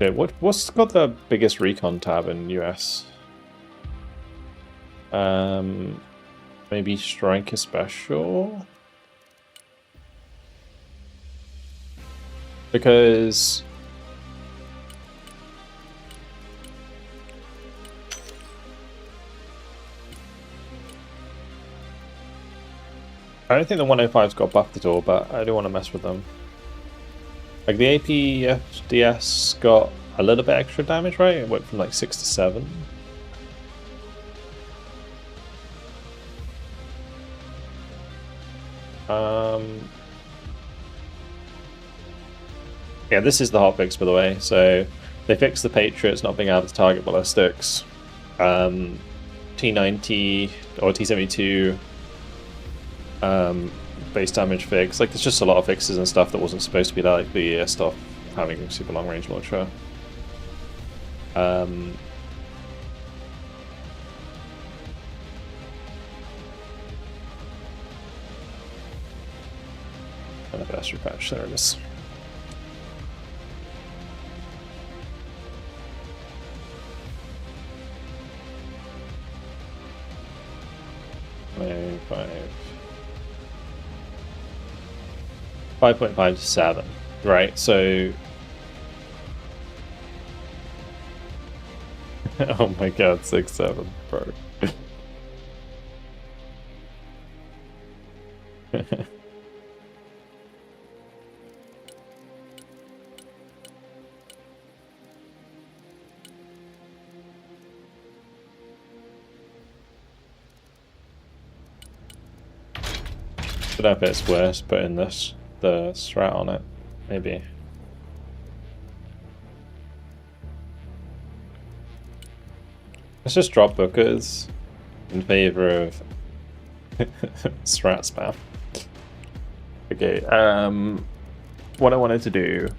Okay, what's got the biggest recon tab in US? Maybe Striker Special? Because I don't think the 105's got buffed at all, but I don't want to mess with them. Like the APFDS got a little bit extra damage, right? It went from like 6 to 7. Yeah, this is the hotfix, by the way. So they fixed the Patriots not being able to target ballistics. T90 or T72 base damage fix. Like, there's just a lot of fixes and stuff that wasn't supposed to be there, like the stuff having super long range launcher. And a faster patch, there it is. Five 5.5 to 7, right? So, oh my god, 6-7, bro. But I bet it's worse putting the strat on it, maybe. Let's just drop bookers in favor of strat spam. Okay, what I wanted to do,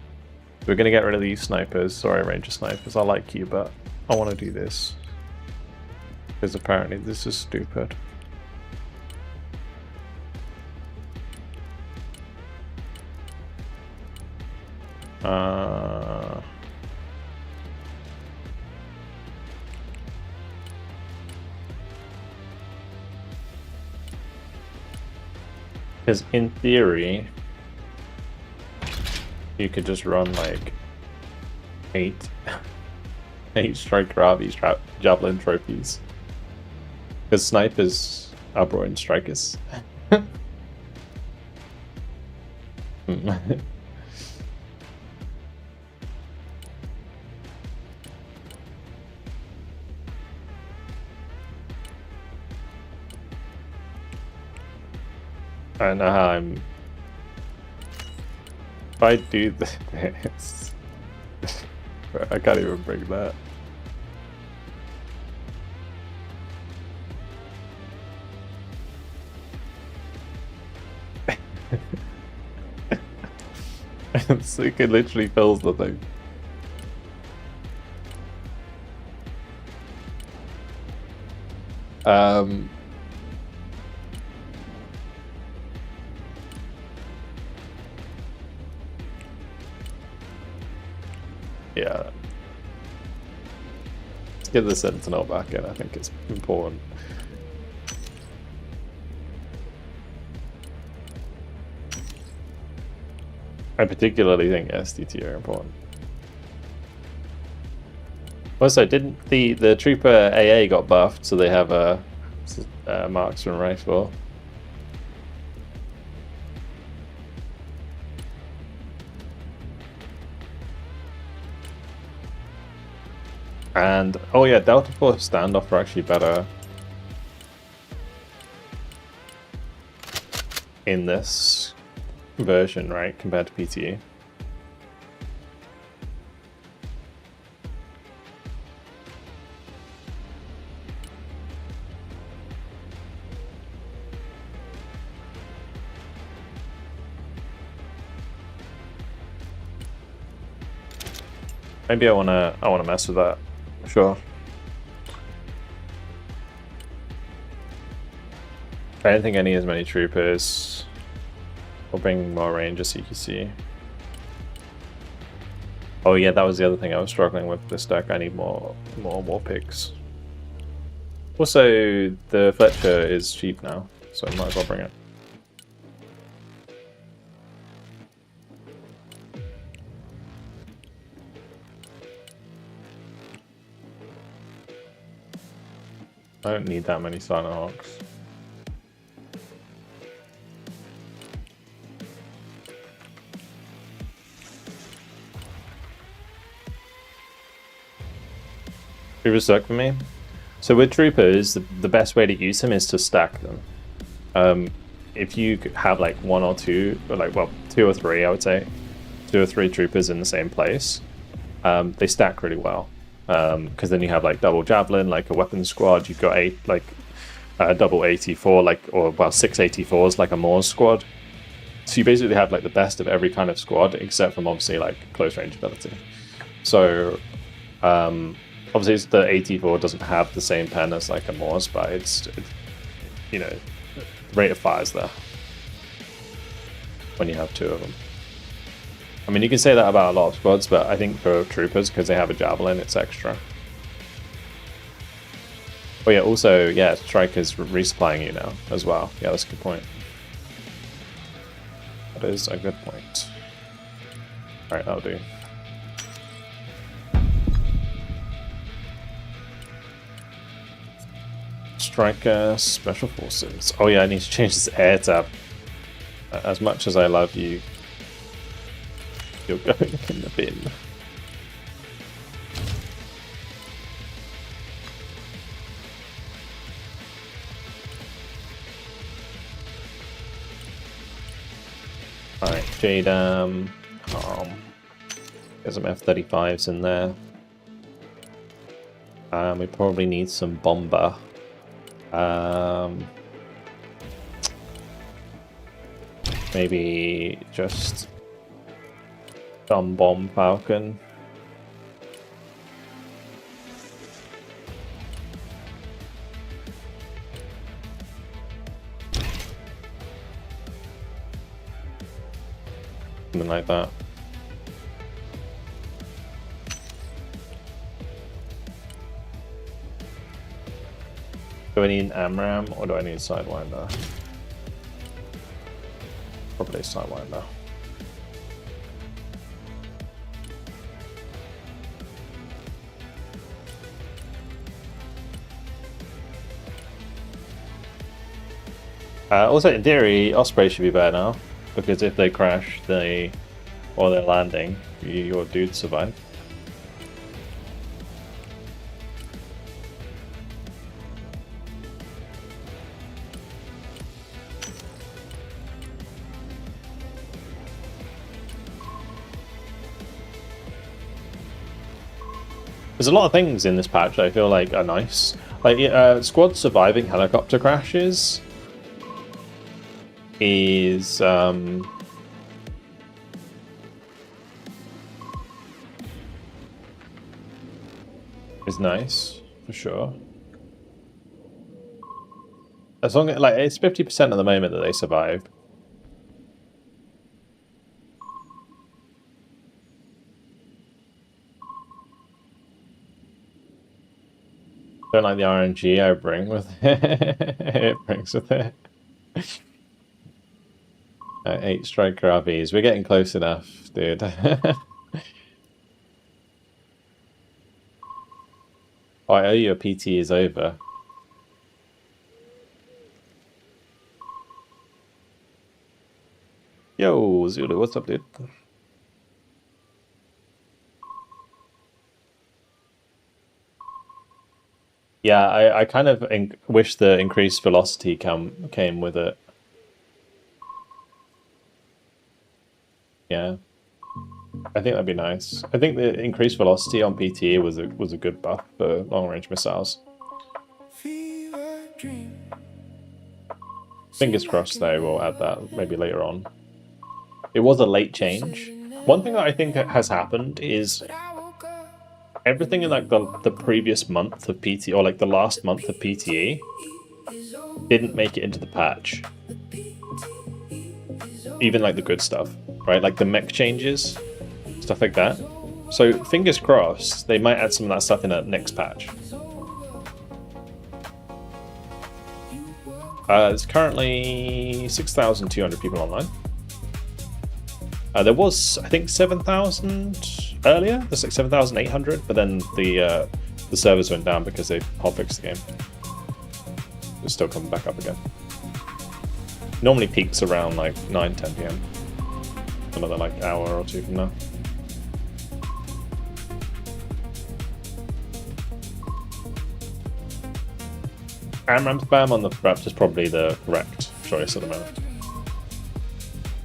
we're gonna get rid of these snipers. Sorry, ranger snipers, I like you, but I want to do this. Because apparently this is stupid. Because in theory, you could just run like 8 Striker Arby's Javelin trophies. Because snipers are brought in strikers. I know how I'm. If I do this, I can't even bring that. So it literally fills the thing. Yeah. Let's get the Sentinel back in. I think it's important. I particularly think SDT are important. Also, didn't the Trooper AA got buffed, so they have a marksman rifle. And oh yeah, Delta Force standoff are actually better in this version, right, compared to PTE. Maybe I wanna mess with that. Sure. I don't think I need as many troopers. We'll bring more Rangers CQC. Oh yeah, that was the other thing I was struggling with this deck. I need more war pigs. Also, the Fletcher is cheap now, so I might as well bring it. I don't need that many Silent Hawks. Troopers suck for me. So with troopers, the best way to use them is to stack them. If you have like one or two, or like, well, two or three, I would say, 2 or 3 troopers in the same place, they stack really well. Because then you have like double javelin, like a weapons squad. You've got double AT4, like, or well, 6 AT4s, like a Moors squad. So you basically have like the best of every kind of squad, except from obviously like close range ability. So obviously the AT4 doesn't have the same pen as like a Moors, but it's you know, the rate of fire is there when you have 2 of them. I mean, you can say that about a lot of squads, but I think for troopers, because they have a javelin, it's extra. Oh yeah, also, yeah, Striker's resupplying you now as well. Yeah, that's a good point. That is a good point. Alright, that'll do. Striker, Special Forces. Oh yeah, I need to change this air tab. As much as I love you, you're going in the bin. Alright, JDAM, there's some F-35s in there. We probably need some bomber. Maybe just dumb bomb Falcon. Something like that. Do I need an AMRAM or do I need a Sidewinder? Probably a Sidewinder. Also, in theory, Osprey should be better now, because if they crash, or they're landing, your dudes survive. There's a lot of things in this patch I feel like are nice. Like squad surviving helicopter crashes is nice for sure. As long as, like, it's 50% at the moment that they survive. Don't like the RNG I bring with it. It brings with it. 8 striker RVs. We're getting close enough, dude. Oh, I owe you a PT is over. Yo, Zulu, what's up, dude? Yeah, I kind of wish the increased velocity came with it. Yeah, I think that'd be nice. I think the increased velocity on PT was a good buff for long range missiles. Fingers crossed though, we'll add that maybe later on. It was a late change. One thing that I think has happened is everything in like the previous month of PT, or like the last month of PTE, didn't make it into the patch. Even like the good stuff, right? Like the mech changes, stuff like that. So fingers crossed, they might add some of that stuff in a next patch. There's currently 6,200 people online. There was, I think, 7,000 earlier. There's like 7,800, but then the servers went down because they HOTFIXed the game. It's still coming back up again. Normally peaks around like 9-10 PM. Another like hour or two from now. AMRAM spam on the Raptor is probably the correct choice at the moment.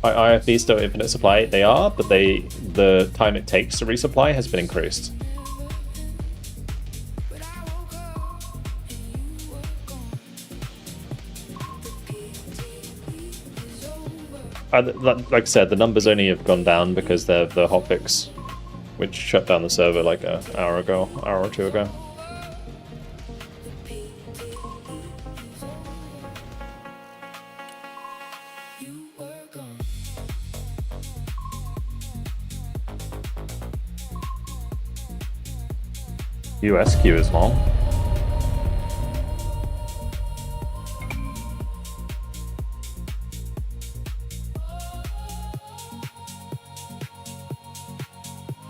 IFV still infinite supply? They are, but the time it takes to resupply has been increased. Like I said, the numbers only have gone down because they're the HOTFIX, which shut down the server like an hour or two ago. US queue is long.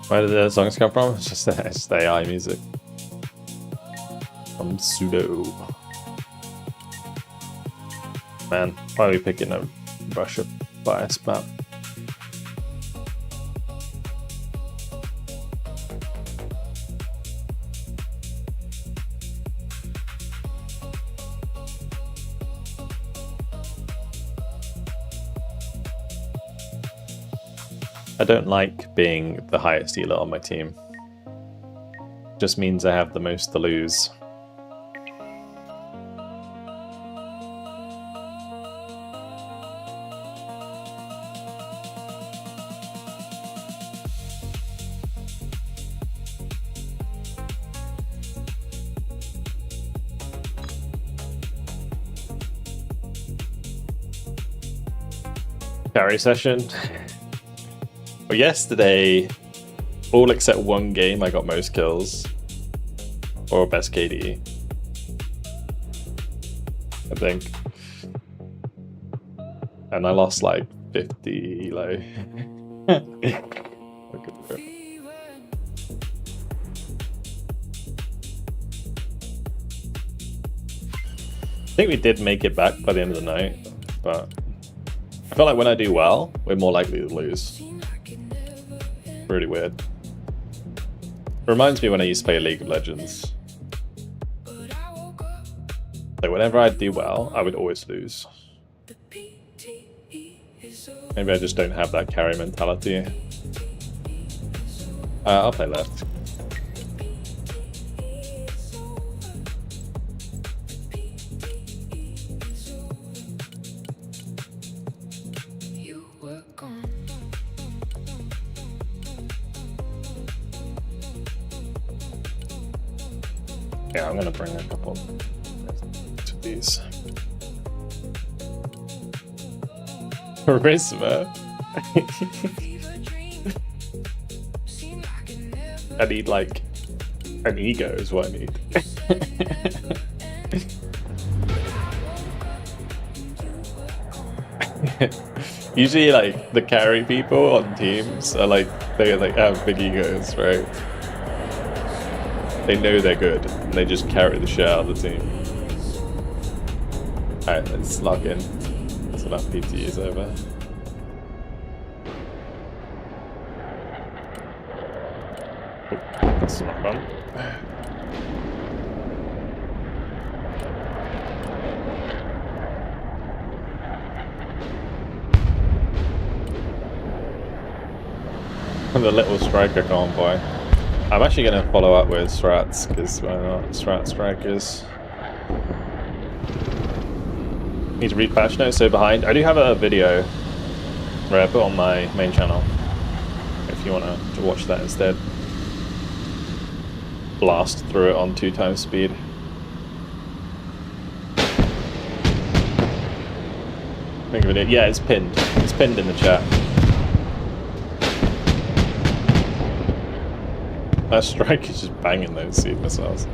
Where did the songs come from? It's just AI music. From Pseudo. Man, why are we picking a Russia bias map? I don't like being the highest healer on my team. Just means I have the most to lose. Carry session. Well, yesterday, all except one game, I got most kills. Or best KD. I think. And I lost like 50 elo. I think we did make it back by the end of the night, but I feel like when I do well, we're more likely to lose. Really weird. It reminds me when I used to play League of Legends. Like whenever I'd do well, I would always lose. Maybe I just don't have that carry mentality. I'll play left. Yeah, I'm gonna bring a couple to these. Charisma. I need like an ego is what I need. Usually, like, the carry people on teams are like, they like have big egos, right? They know they're good, and they just carry the shit out of the team. Alright, let's lock in. So that PT is over. Oh, that's not fun. The little striker convoy. I'm actually going to follow up with strats, because why not? Strat strikers. Need to read patch notes, so behind. I do have a video where I put on my main channel, if you want to watch that instead. Blast through it on 2x speed. Make a video. Yeah, it's pinned. It's pinned in the chat. That strike is just banging those seed missiles.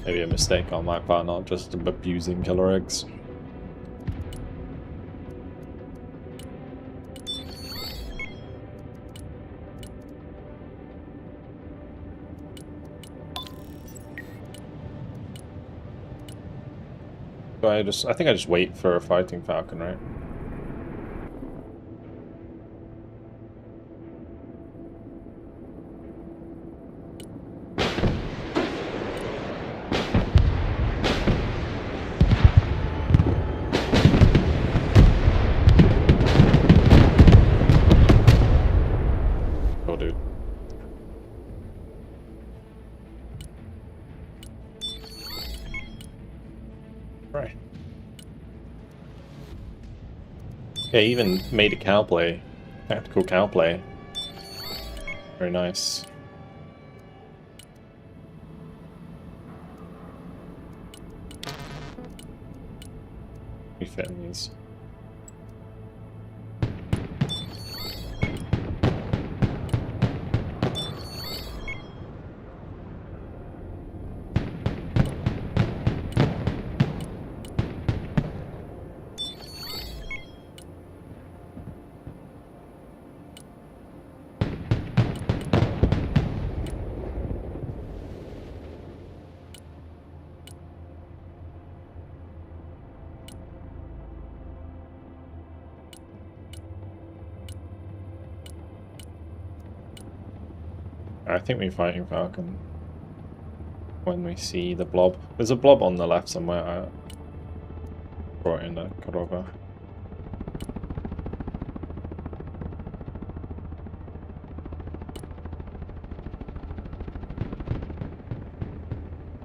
Maybe a mistake on my part, not just abusing killer eggs. So I think I just wait for a fighting falcon, right? Oh, dude. Right. Yeah, he even made a cow play. Tactical cow play. Very nice. Refitting these. I think we're fighting falcon when we see the blob. There's a blob on the left somewhere. I brought in a cut over.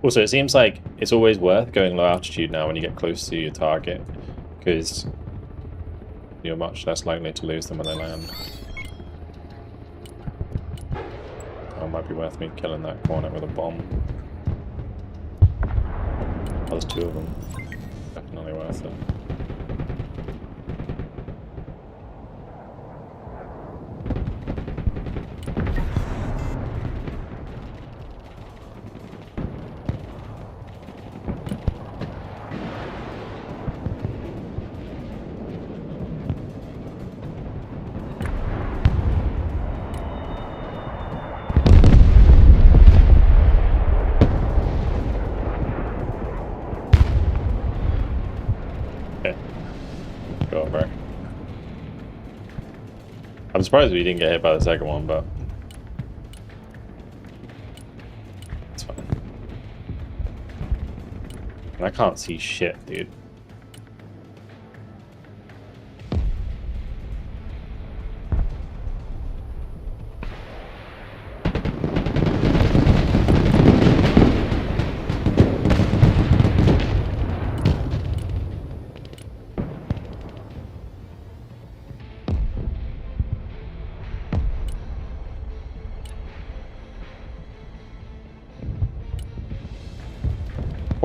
Also, it seems like it's always worth going low altitude now when you get close to your target, because you're much less likely to lose them when they land. It might be worth me killing that cornet with a bomb. Oh, there's two of them. Definitely worth it. I'm surprised we didn't get hit by the second one, but it's fine. And I can't see shit, dude.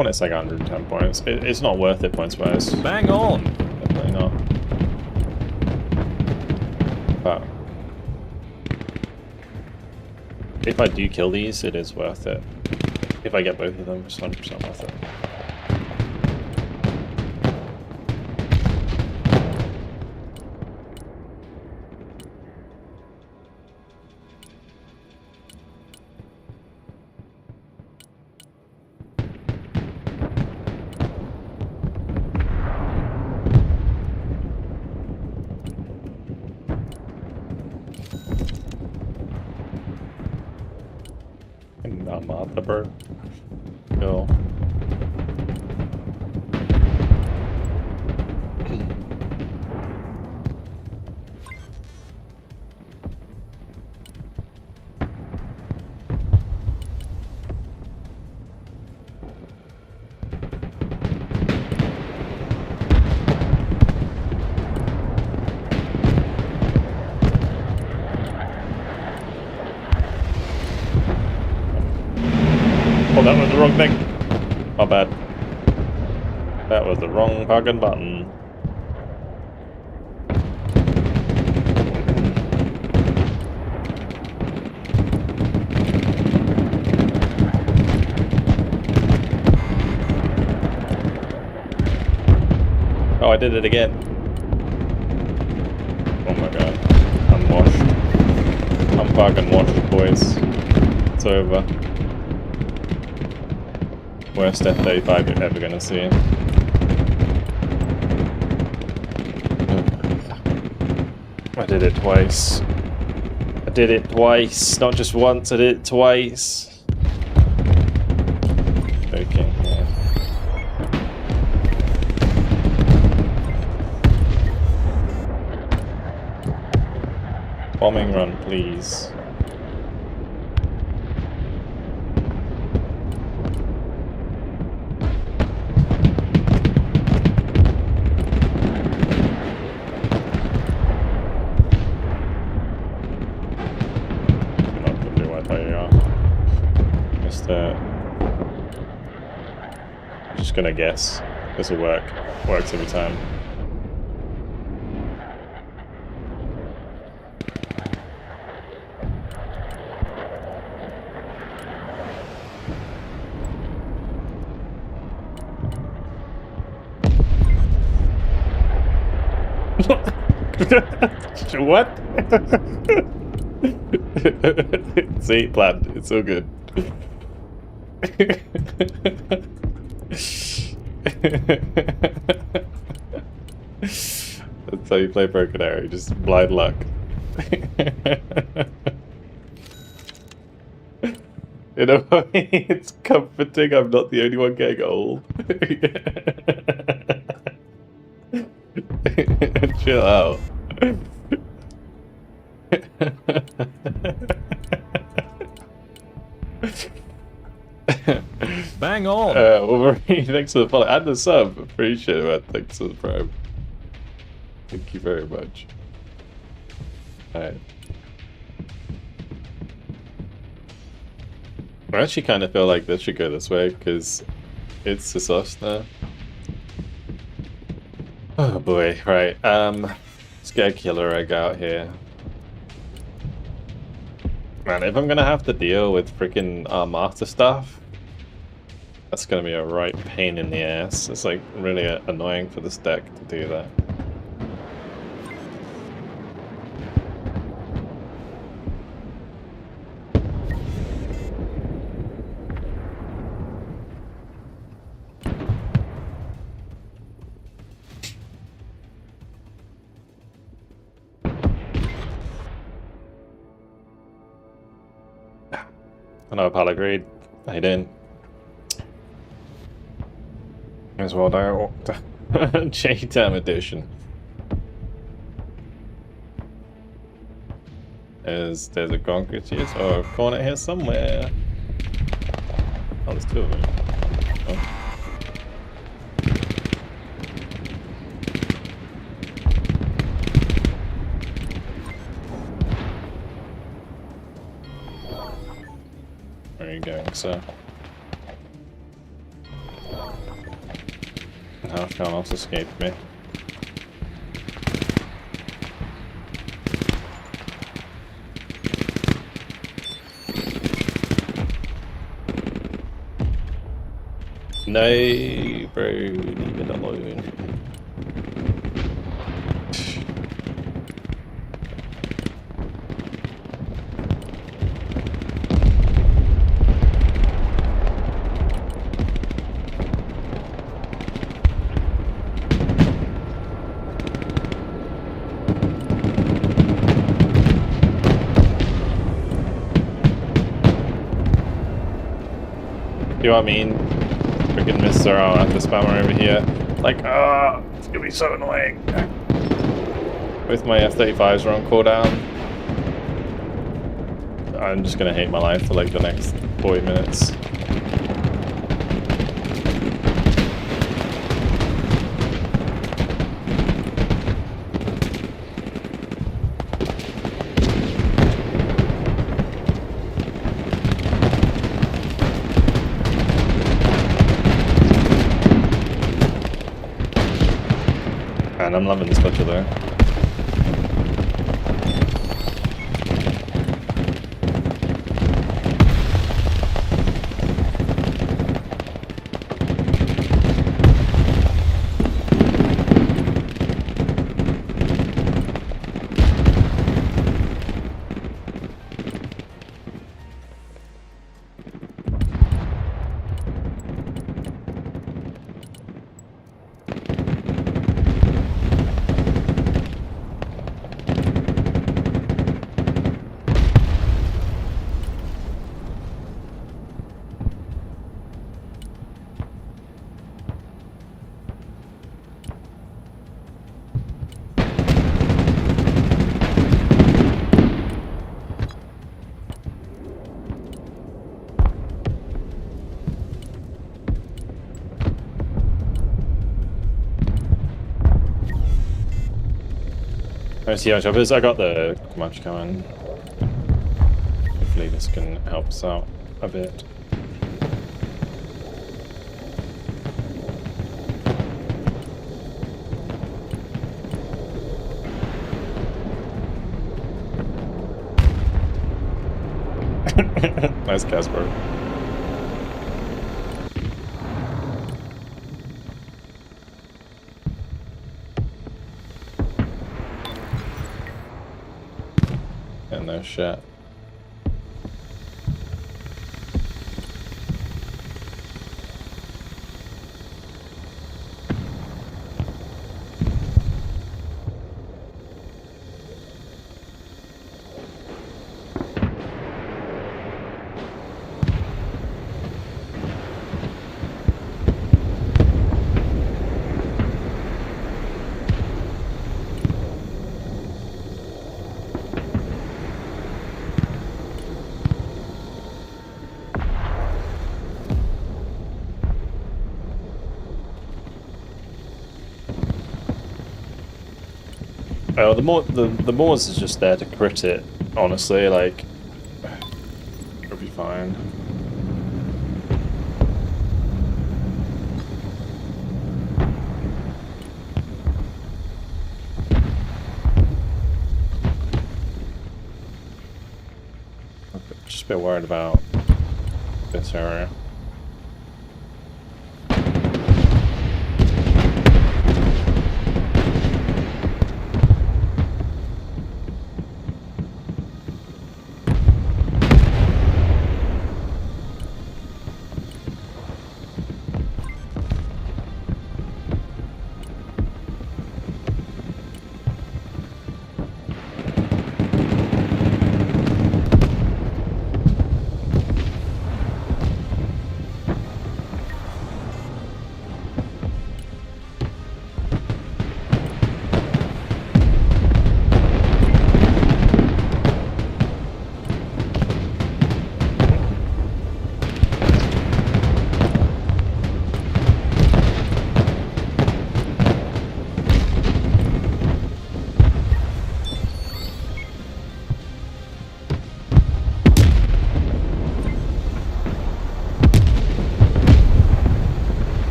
It's like 110 points. It's not worth it points wise. Bang on! Definitely not. But if I do kill these, it is worth it. If I get both of them, it's 100% worth it. The bird. Go. Oh, that was the wrong thing. My bad. That was the wrong fucking button. Oh, I did it again. Oh my god. I'm washed. I'm fucking washed, boys. It's over. Worst F-35 you're ever gonna see. I did it twice. I did it twice. Not just once, I did it twice. Okay, yeah. Bombing run, please. Just gonna guess. This will work. Works every time. What? See, planned. It's so good. That's how you play Broken Arrow, just blind luck. In a way, it's comforting I'm not the only one getting old. Chill out. Bang on! Wolverine, thanks for the follow and the sub. Appreciate it, man. Thanks for the prime. Thank you very much. Alright. I actually kind of feel like this should go this way because it's the sauce now. Oh boy, right. Let's get a killer egg out here. Man, if I'm gonna have to deal with freaking master stuff, that's gonna be a right pain in the ass. It's like really annoying for this deck to do that. I know, pal, agreed. I didn't. As well, J-Tam edition. There's a concrete here, or a corner here somewhere. Oh, there's two of them. Oh. Where are you going, sir? How can else escape me? No, bro, leave it alone. You know what I mean? Freaking Mr. After Spammer over here. Like, it's gonna be so annoying. Both my F-35s are on cooldown. I'm just gonna hate my life for like the next 40 minutes. And I'm loving this butcher though. Let's see how choppers. I got the Comanche coming. Hopefully this can help us out a bit. Nice Casper. And no shit. Oh, the Moors is just there to crit it, honestly, like, it'll be fine. Just a bit worried about this area.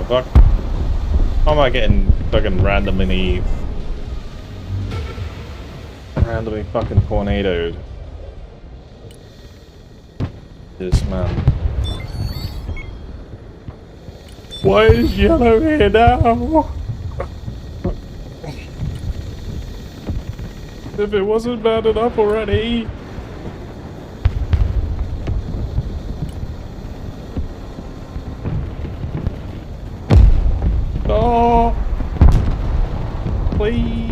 Fuck. How am I getting fucking randomly fucking tornadoed? This man. Why is yellow here now? If it wasn't bad enough already. No! Please!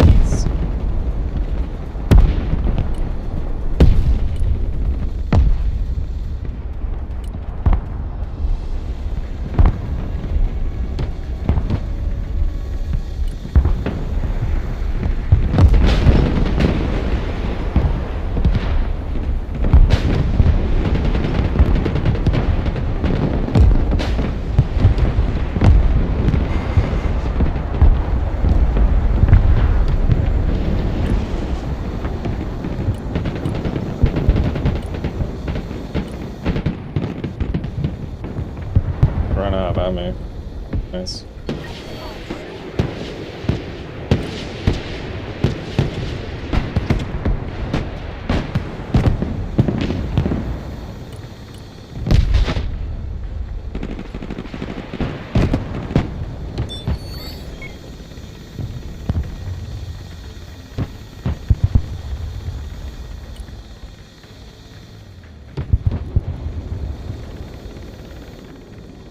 Run out of ammo. Nice.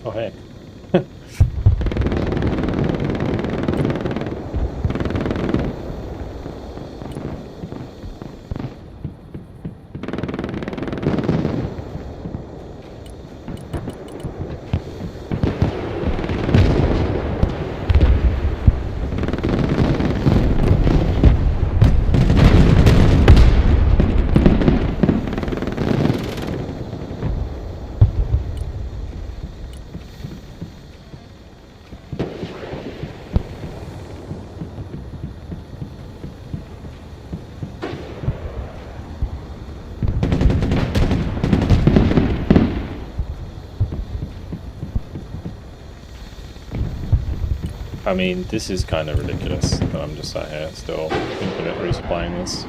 Oh, hey. I mean, this is kind of ridiculous that I'm just sat here still thinking about resupplying this.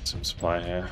Some supply here.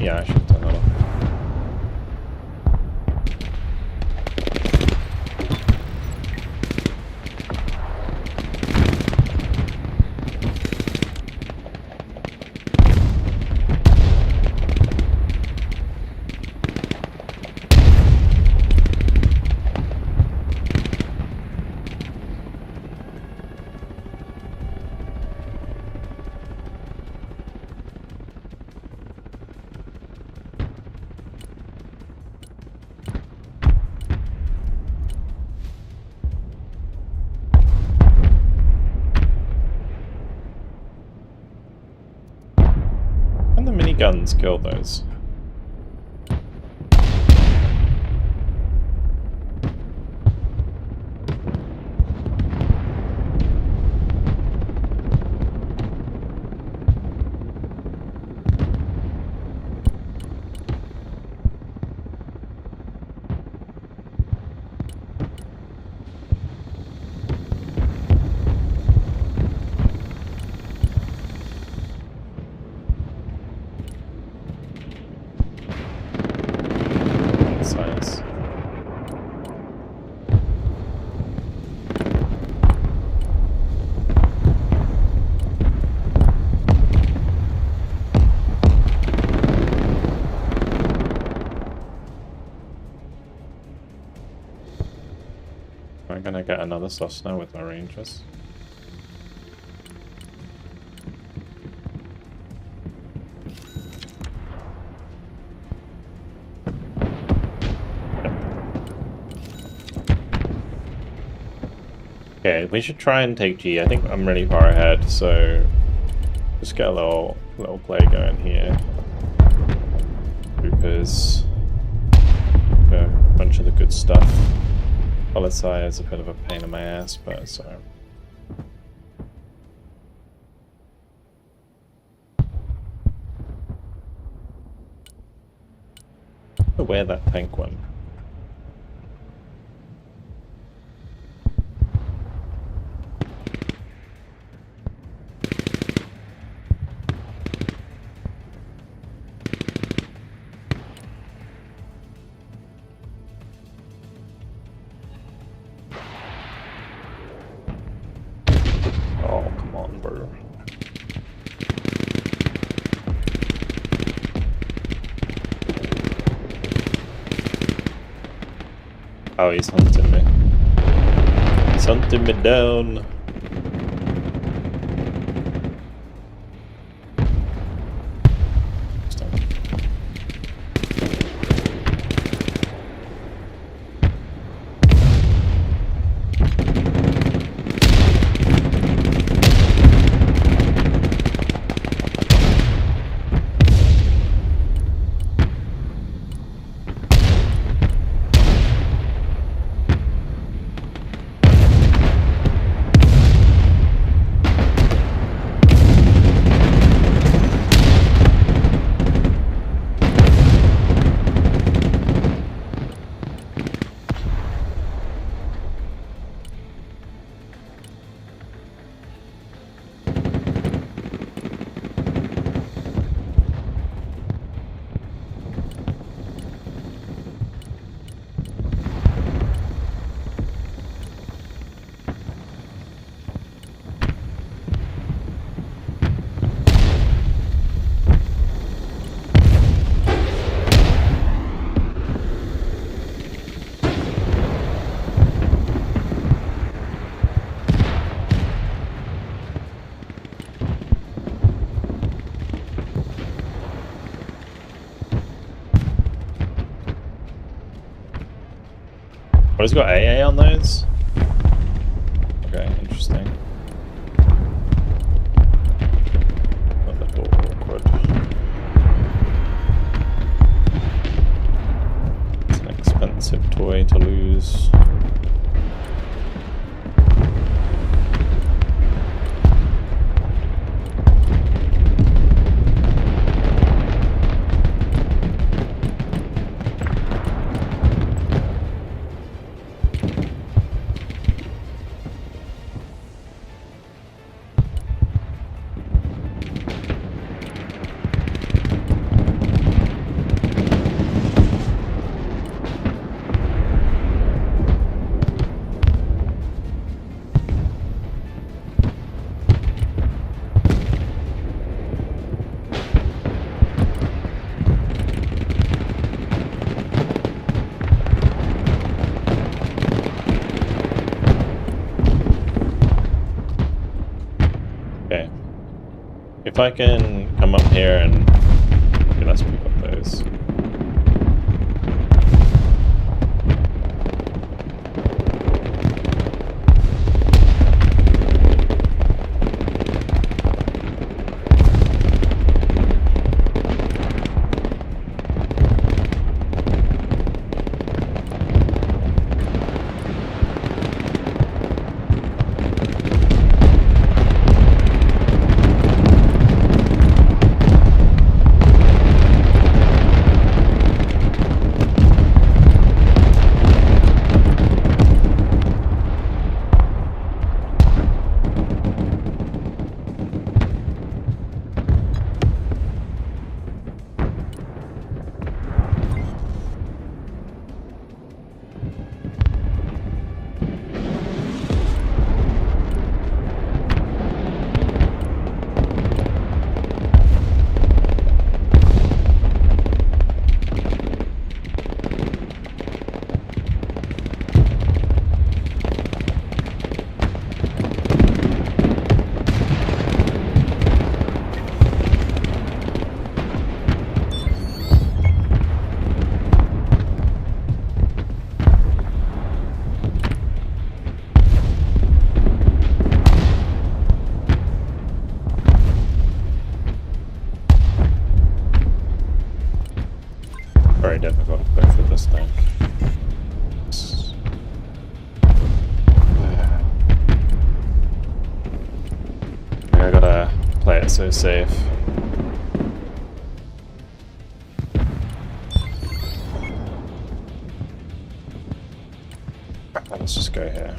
Yeah, I should turn that off. And the miniguns kill those. I'm gonna get another sauce now with my rangers. Okay, we should try and take G. I think I'm really far ahead, so just get a little play going here. Troopers, a bunch of the good stuff. Polisai is a bit of a pain in my ass, but so. Where that tank went. Oh, he's hunting me. He's hunting me down. Oh, he's got AA on those? Okay, interesting. A little awkward. It's an expensive toy to lose. Okay. If I can come up here and... Okay, let's pick up those. so safe. Let's just go here.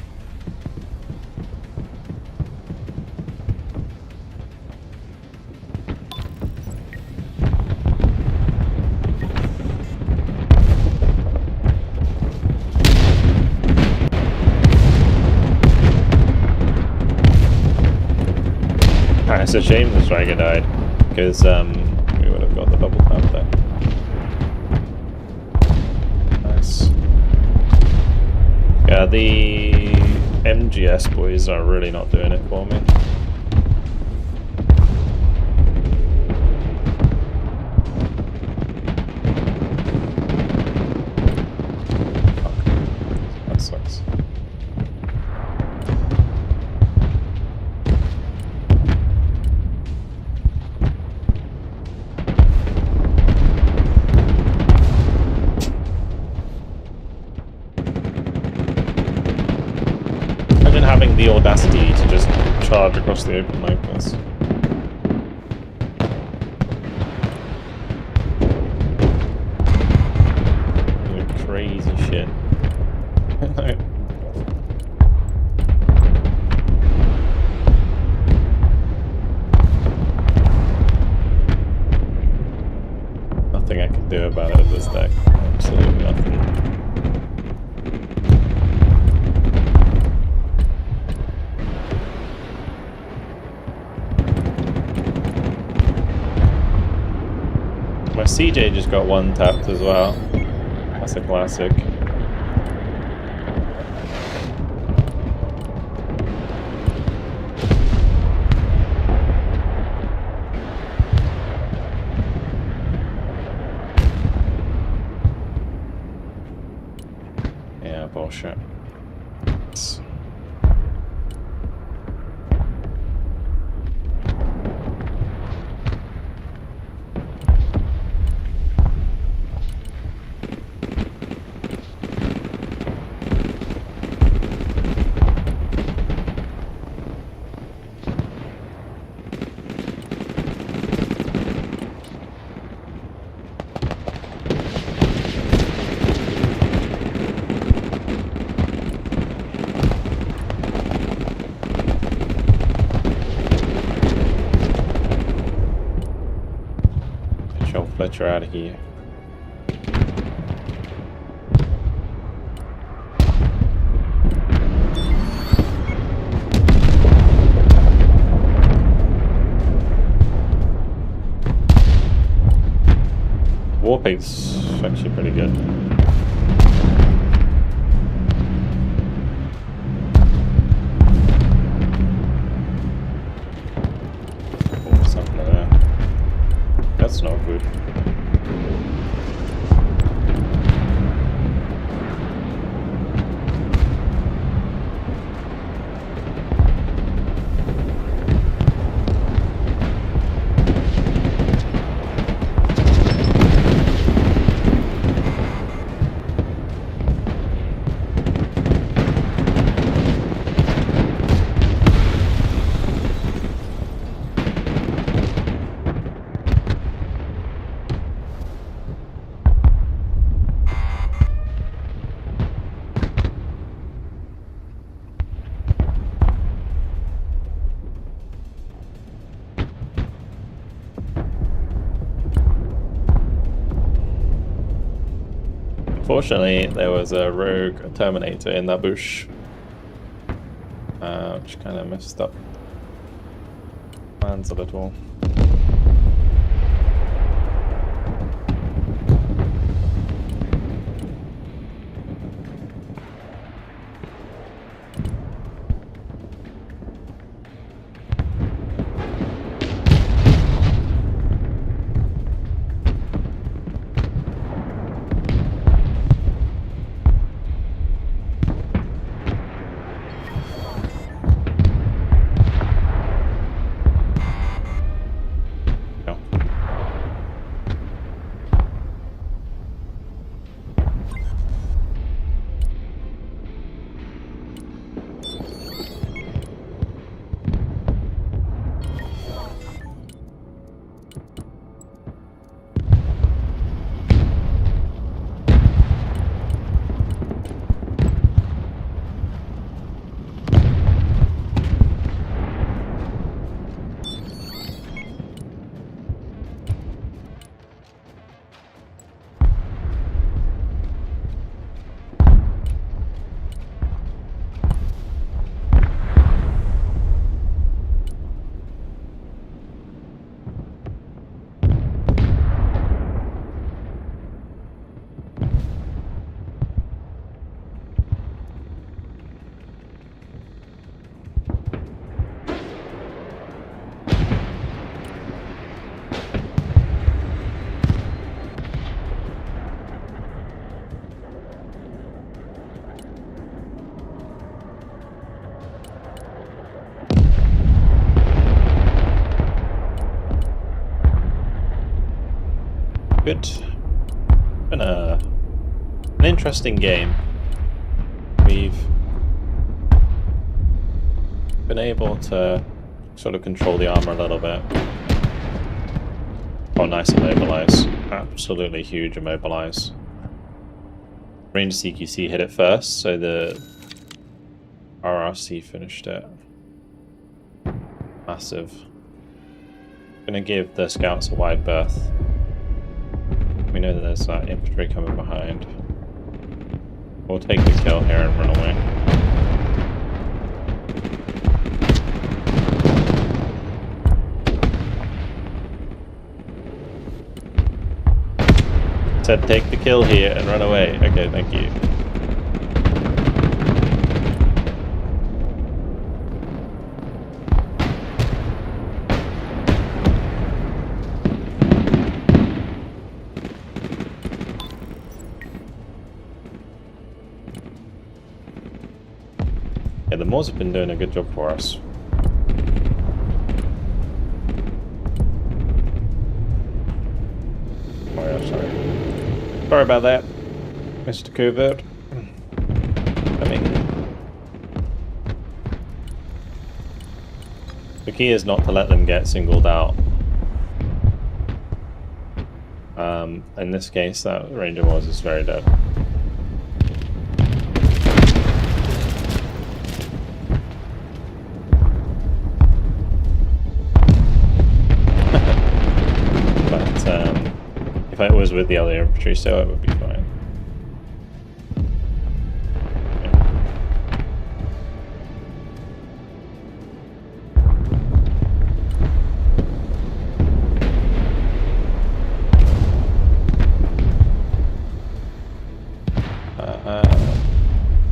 It's a shame the striker died, because we would have got the double tap there. Nice. Yeah, the MGS boys are really not doing it for me. That sucks. Having the audacity to just charge across the open like this. Crazy shit. Nothing I can do about it with this deck. Absolutely nothing. My CJ just got one tapped as well. That's a classic. Yeah, bullshit. Fletcher out of here. Warpaint's actually pretty good. Oh, something there. That's not good. Unfortunately, there was a rogue Terminator in that bush, which kind of messed up plans a little. good. Been an interesting game. We've been able to sort of control the armor a little bit. Oh, nice immobilize. Absolutely huge immobilize. Range CQC hit it first, so the RRC finished it. Massive. Gonna give the scouts a wide berth. We know that there's that infantry coming behind. We'll take the kill here and run away. Said take the kill here and run away. Okay, thank you. Yeah, the Moors have been doing a good job for us. Oh yeah, sorry. Sorry about that, Mr. Covert. I mean, the key is not to let them get singled out. In this case, that Ranger Moors is very dead. If it was with the other infantry, so it would be fine.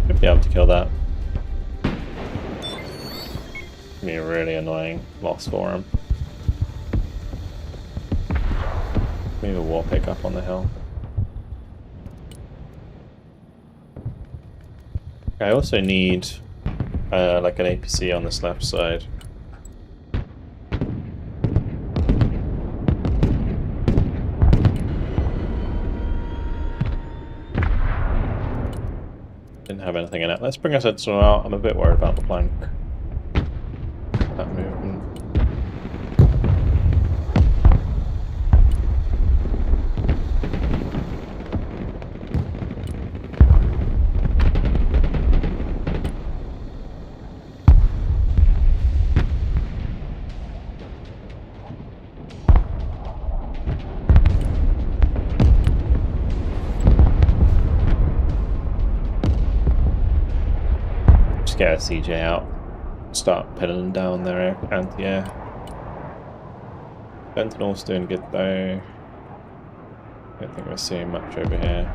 Should be able to kill that. Be a really annoying loss for him. Maybe a war pickup on the hill. I also need like an APC on this left side. Didn't have anything in it. Let's bring our sentinel out. I'm a bit worried about the flank. That movement. Get a CJ out, start pinning them down their anti-air. Sentinel's doing good though. I don't think we're seeing much over here.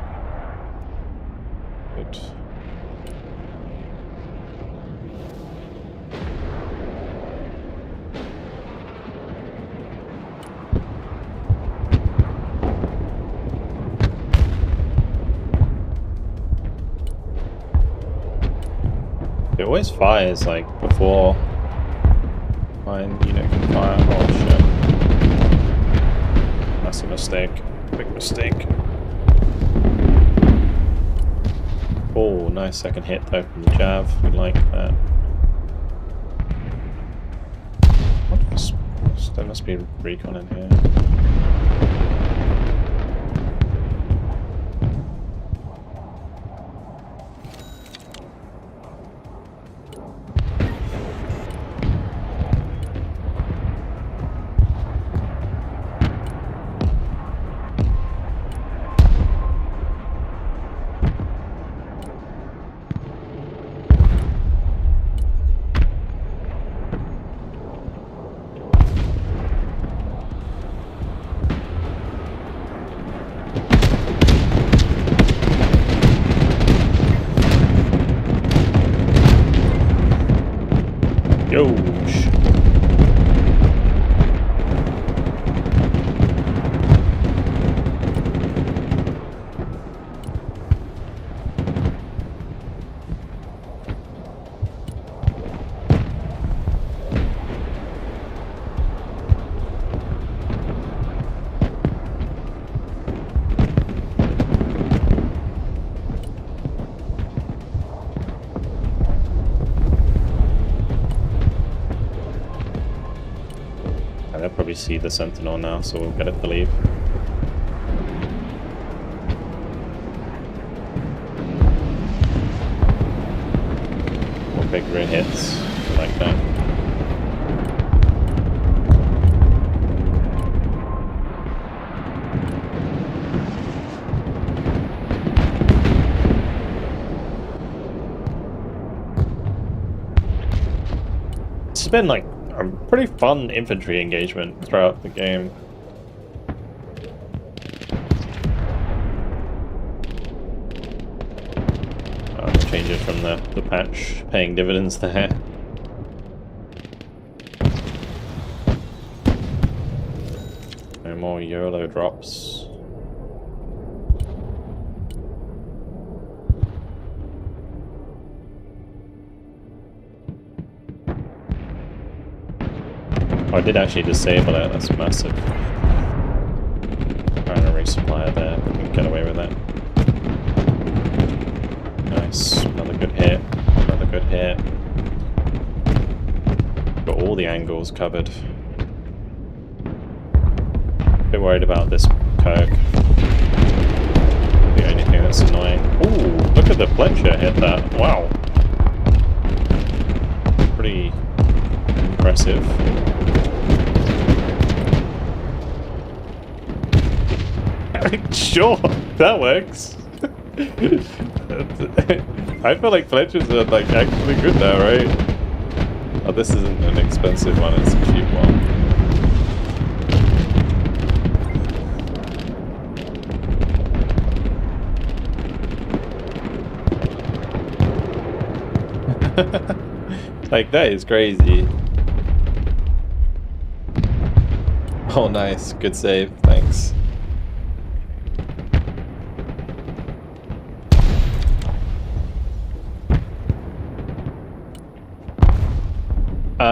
Good. It always fires like before mine unit can fire. Oh shit. That's a mistake. Big mistake. Oh, nice second hit though from the Jav. We like that. What is, there must be recon in here. Yosh. we see the Sentinel now, so we'll get it to leave. More bigger hits, like that. It's been like a pretty fun infantry engagement throughout the game. Changes from the patch paying dividends there. No more YOLO drops. Oh, I did actually disable it, that's massive. Trying to resupply there, we can get away with that. Nice, another good hit, another good hit. Got all the angles covered. A bit worried about this perk. The only thing that's annoying. Ooh, look at the Fletcher hit that, wow. Pretty impressive. Sure, that works. I feel like Fletchers are like actually good now, right? Oh, this isn't an expensive one, it's a cheap one. Like, that is crazy. Oh, nice. Good save. Thanks.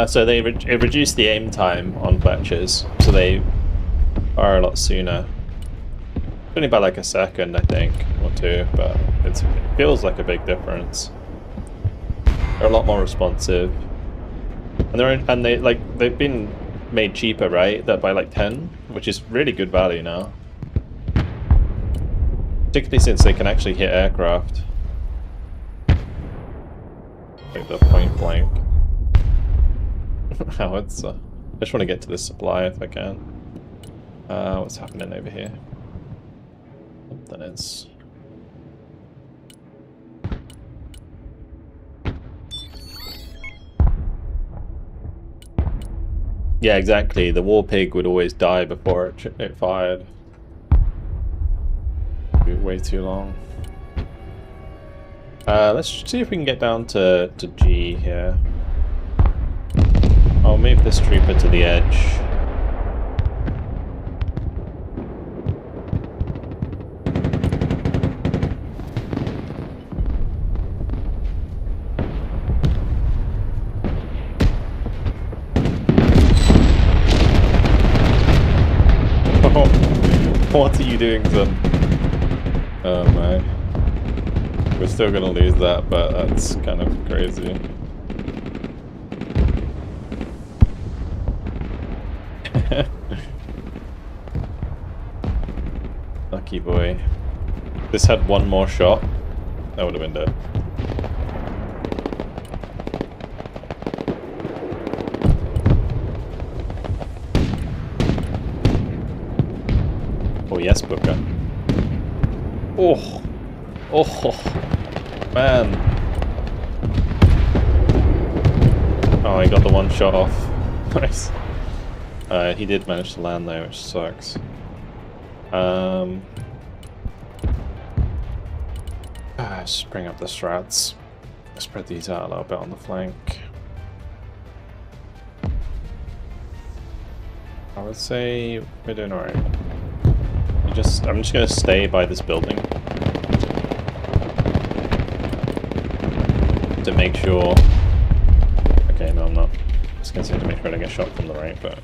So they it reduced the aim time on Fletchers, so they are a lot sooner. Only by like a second, I think, or two, but it feels like a big difference. They're a lot more responsive, and they've been made cheaper, right? That by like 10, which is really good value now. Particularly since they can actually hit aircraft, like the point blank. I just want to get to this supply if I can. What's happening over here? Something is. Yeah, exactly. The war pig would always die before it fired. Way too long. Let's see if we can get down to G here. I'll move this trooper to the edge. Oh, what are you doing, son? Oh my. We're still gonna lose that, but that's kind of crazy. Lucky boy. This had one more shot, that would have been dead. Oh yes, Booker. Oh, oh, man. Oh, I got the one shot off. Nice. He did manage to land there, which sucks. Just bring up the strats. Spread these out a little bit on the flank. I would say we're doing alright. I'm just gonna stay by this building to make sure. Okay, no, I'm not. Just gonna say to make sure I don't get shot from the right, but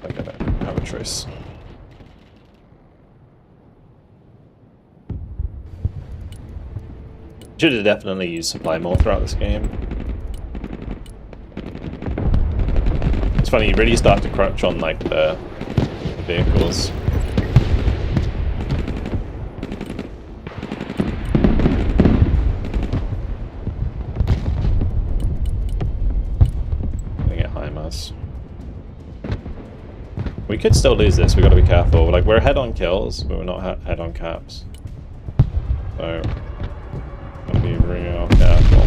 I don't have a choice. Should have definitely used supply more throughout this game. It's funny, you really start to crunch on like the vehicles. Gonna get HIMARS. We could still lose this, we've got to be careful. Like, we're head on kills, but we're not head on caps. So, gotta be real careful.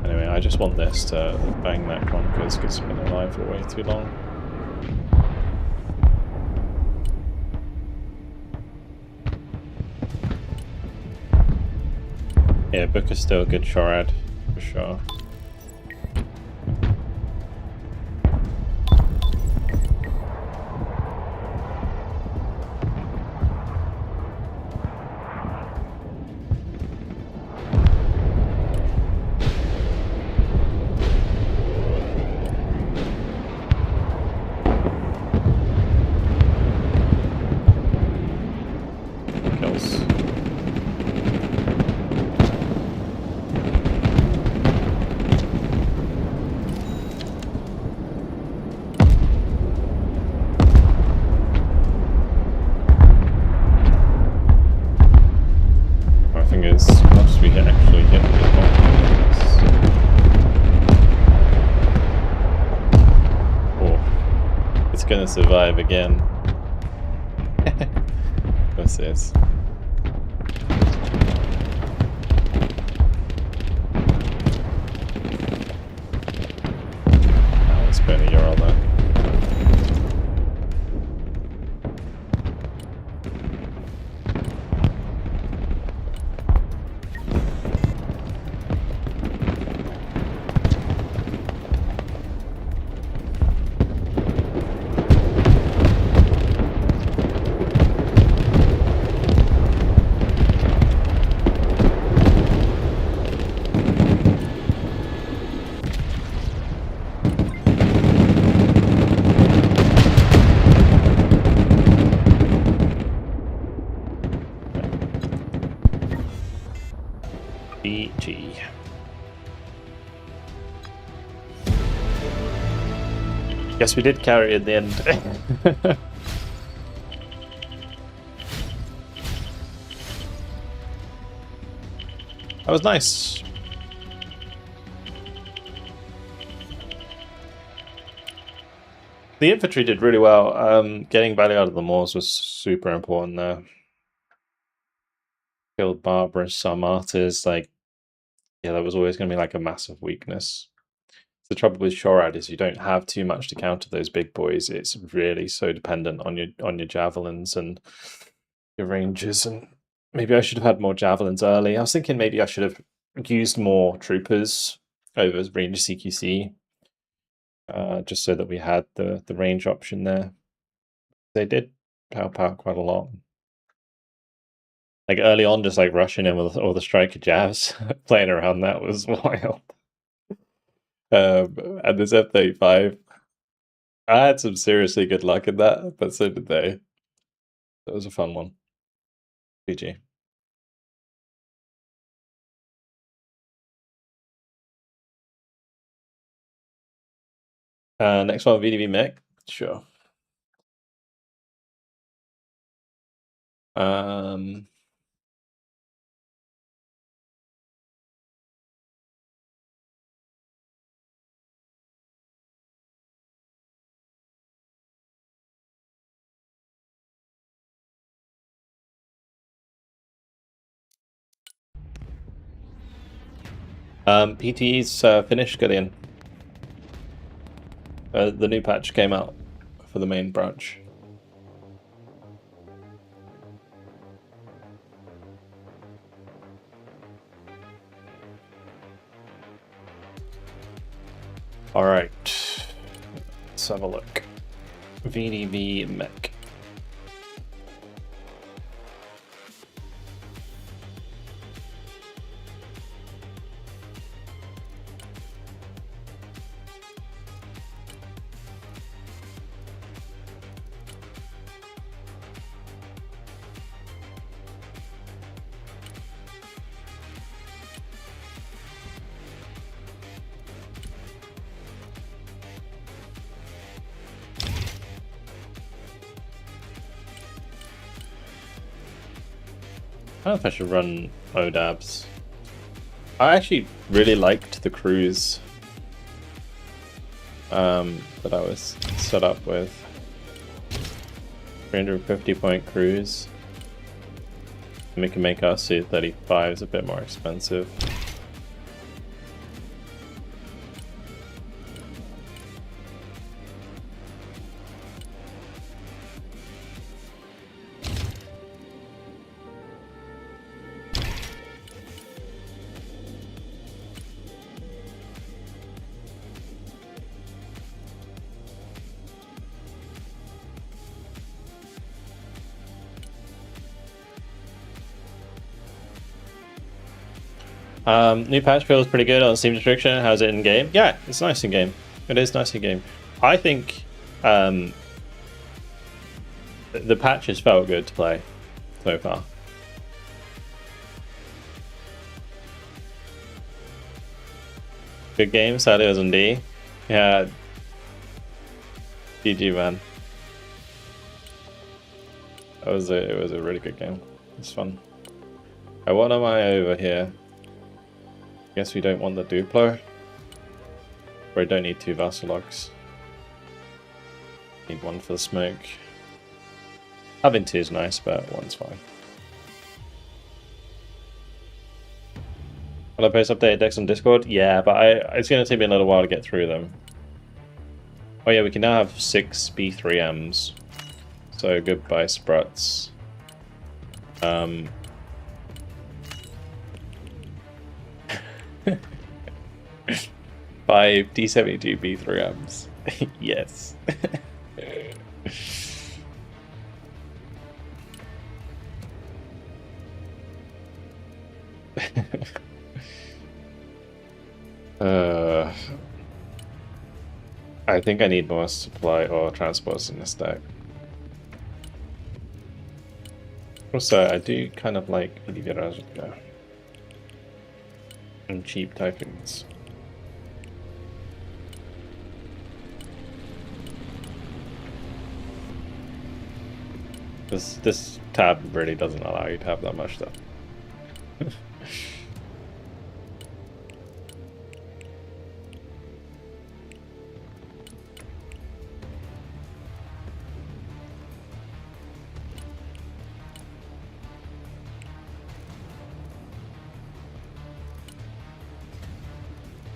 Anyway, I just want this to bang that Cronkers because it's been alive for way too long. Yeah, Booker's still a good Shorad, for sure. Survive again. This is. Oh, it's been a year on that. GG. Guess we did carry in the end. That was nice. The infantry did really well. Getting value out of the Moors was super important there. Killed Barbarous, some martyrs, like, yeah, that was always going to be like a massive weakness. The trouble with Shorad is you don't have too much to counter those big boys. It's really so dependent on your javelins and your ranges. And maybe I should have had more javelins early. I was thinking maybe I should have used more troopers over range CQC, just so that we had the range option there. They did help out quite a lot. Like early on, just like rushing in with all the striker jabs, playing around that was wild. And this F-35, I had some seriously good luck in that, but so did they. That was a fun one. GG. Next one, VDV mech. Sure. PTE's finished, get in. The new patch came out for the main branch. All right, let's have a look. VDV mech. I don't know if I should run ODABs. I actually really liked the cruise that I was set up with. 350 point cruise. And we can make our Su-35s a bit more expensive. New patch feels pretty good on Steam restriction. How's it in game? Yeah, it's nice in game. It is nice in game. I think the patches felt good to play so far. Good game. Sadly, it was on D. Yeah. GG, man. It was a really good game. It's fun. What am I over here? Guess we don't want the Duplo. We don't need 2 Vassalogs. Need 1 for the smoke. Having 2 is nice, but 1's fine. Will I post updated decks on Discord? Yeah, but it's going to take me a little while to get through them. Oh yeah, we can now have 6 B3Ms. So goodbye Spruts. 5 D72 B3Ms. Yes. I think I need more supply or transports in this deck. Also, I do kind of like Idiviraja and cheap typings. This tab really doesn't allow you to have that much stuff.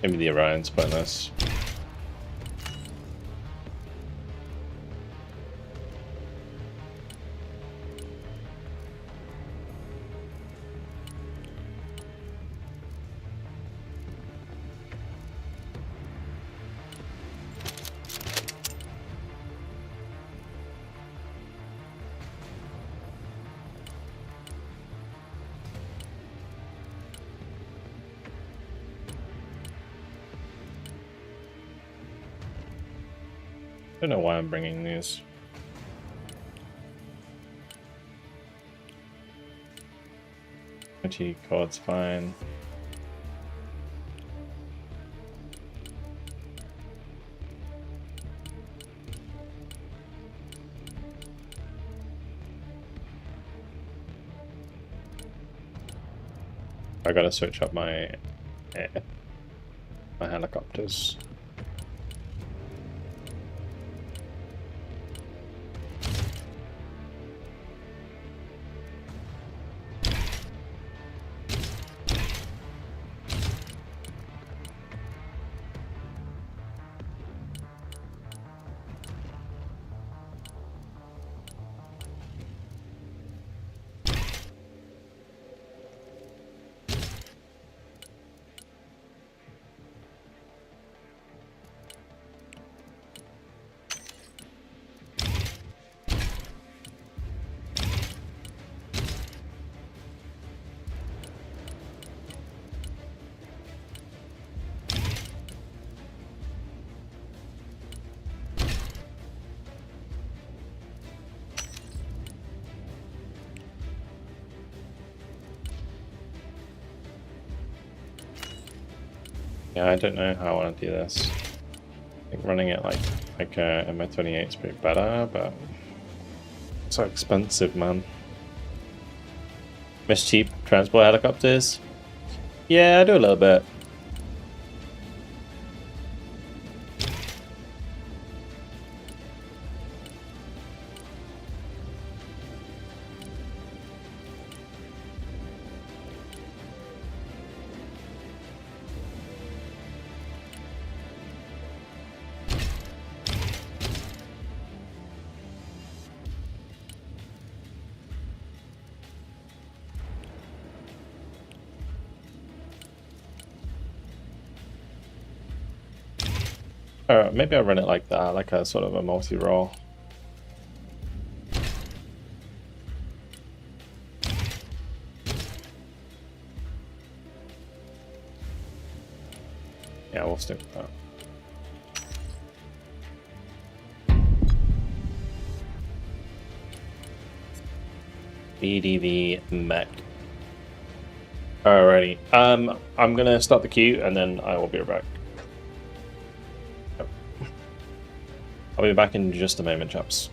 Maybe the Orion's quite nice. I don't know why I'm bringing these. Card's fine. I gotta switch up my helicopters. Yeah, I don't know how I want to do this. I think running it like MI28 is pretty better, but it's so expensive, man. Miss cheap transport helicopters? Yeah, I do a little bit. Alright, maybe I'll run it like that, like a sort of a multi-roll. Yeah, we'll stick with that. BDV mech. Alrighty. I'm gonna start the queue and then I will be right back. I'll be back in just a moment, chaps.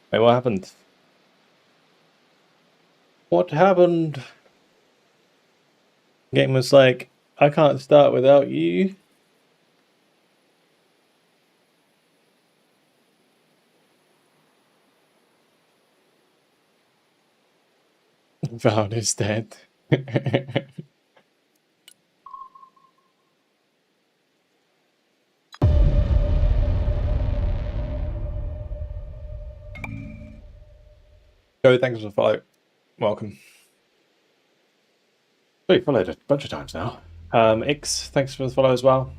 Wait, what happened? What happened? Game was like, I can't start without you. Vaughn is dead. Joe, thanks for the follow. Welcome. Oh, you followed a bunch of times now. Ix, thanks for the follow as well.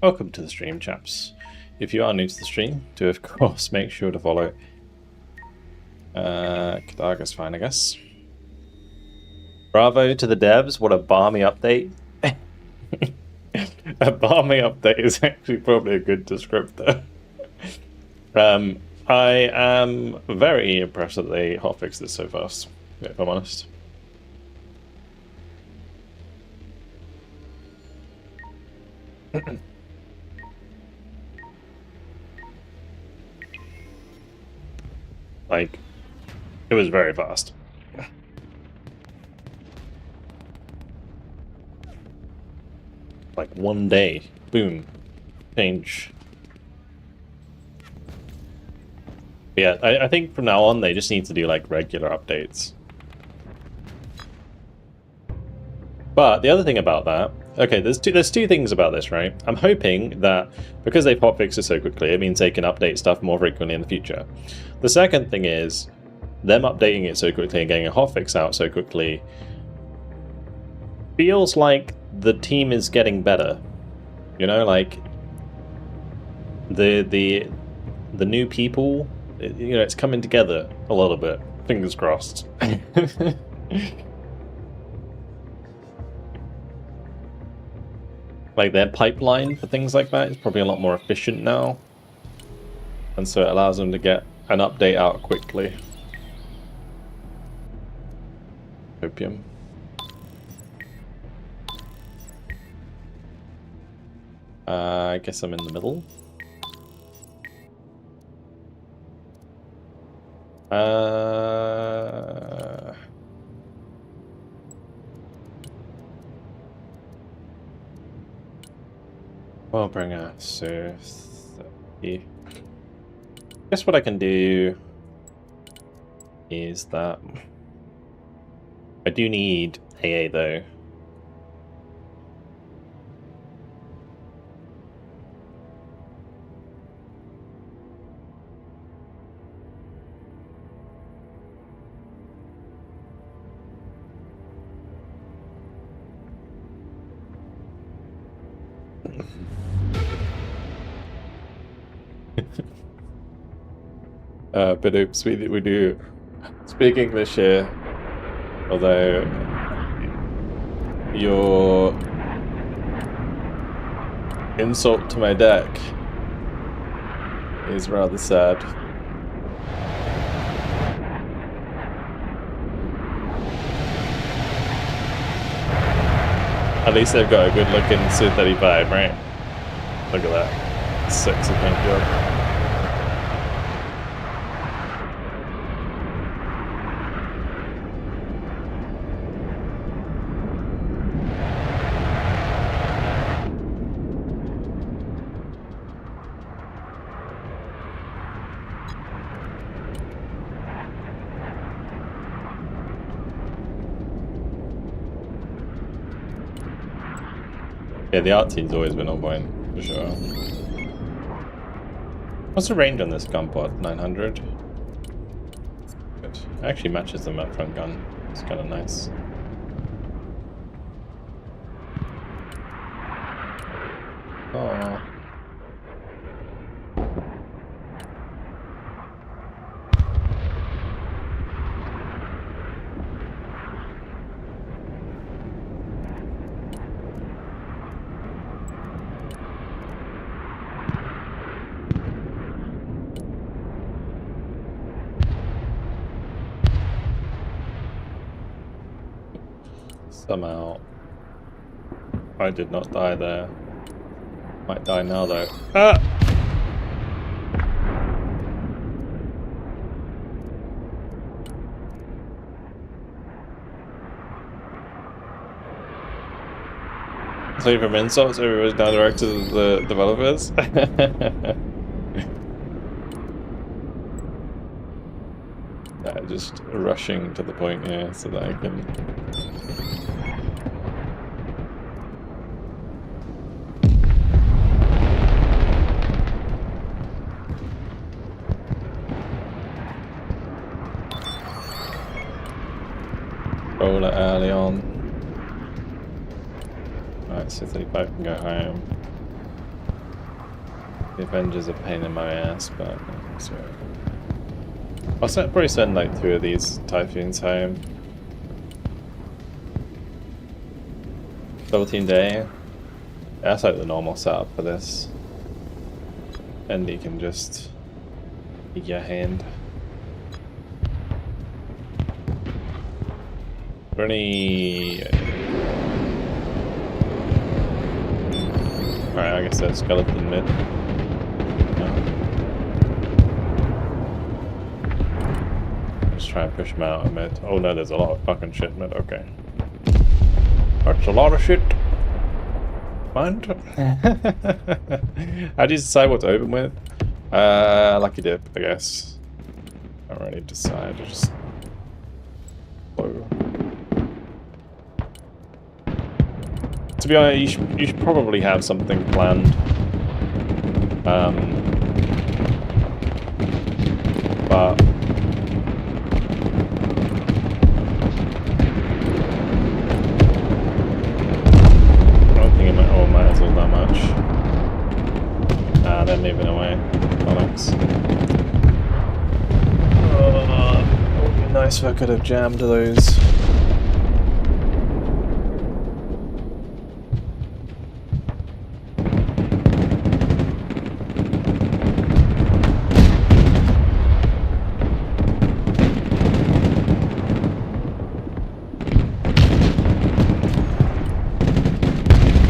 Welcome to the stream, chaps. If you are new to the stream, do of course make sure to follow. Kadaga's fine, I guess. Bravo to the devs, what a balmy update. A balmy update is actually probably a good descriptor. I am very impressed that they hotfixed this so fast, if I'm honest. Like, it was very fast. Like one day, boom, change. But yeah, I think from now on they just need to do like regular updates. But the other thing about that, okay, there's two things about this, right? I'm hoping that because they've hotfixed it so quickly, it means they can update stuff more frequently in the future. The second thing is, them updating it so quickly and getting a hotfix out so quickly feels like the team is getting better. You know, like the the new people, you know, it's coming together a little bit. Fingers crossed. Like their pipeline for things like that is probably a lot more efficient now. And so it allows them to get an update out quickly. Opium. I guess I'm in the middle. Well, bring us so 30. Guess what I can do is that I do need AA though. But oops, we do speak English here, although your insult to my deck is rather sad. At least they've got a good looking Su-35, right? Look at that. Sexy paint job. Yeah, the art team's always been on point, for sure. What's the range on this gun pod? 900? Good. It actually matches the map front gun. It's kind of nice. Oh. Somehow, I did not die there. Might die now though. Ah! So from insults, everyone's now directed to the developers. Yeah, just rushing to the point here so that I can. Roll it early on. Alright, so 35 can go home. The Avengers are a pain in my ass, but so. I'll probably send like 2 of these Typhoons home. Double team day. That's like the normal setup for this. And you can just eat your hand. Any... Alright, I guess that's skeleton mid. No. Just try and push him out of mid. Oh no, there's a lot of fucking shit mid, okay. That's a lot of shit. Mind? How do you decide what to open with? Lucky dip, I guess. I don't really decide, I just... Blow. To be honest, you should probably have something planned. But I don't think it might as well that much. They're even away. Bollocks. It would be nice if I could have jammed those.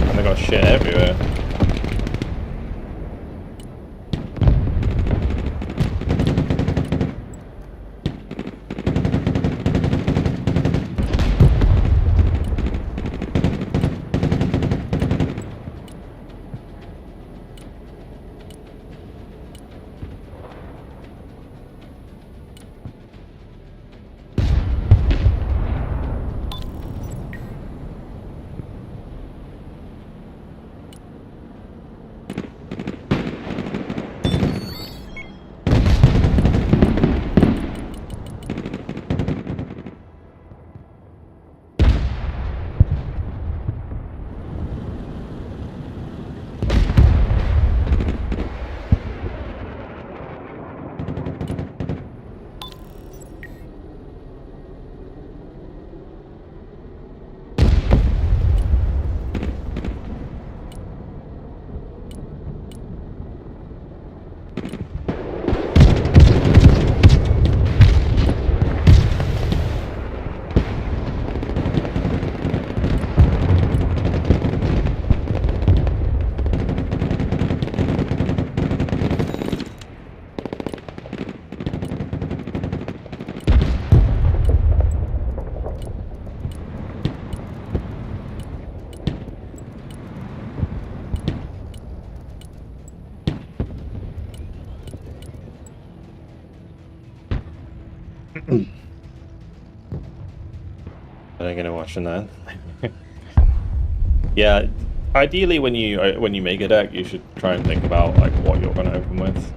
And they got shit everywhere. I'm gonna watch that. Yeah, ideally when you make a deck, you should try and think about like what you're gonna open with.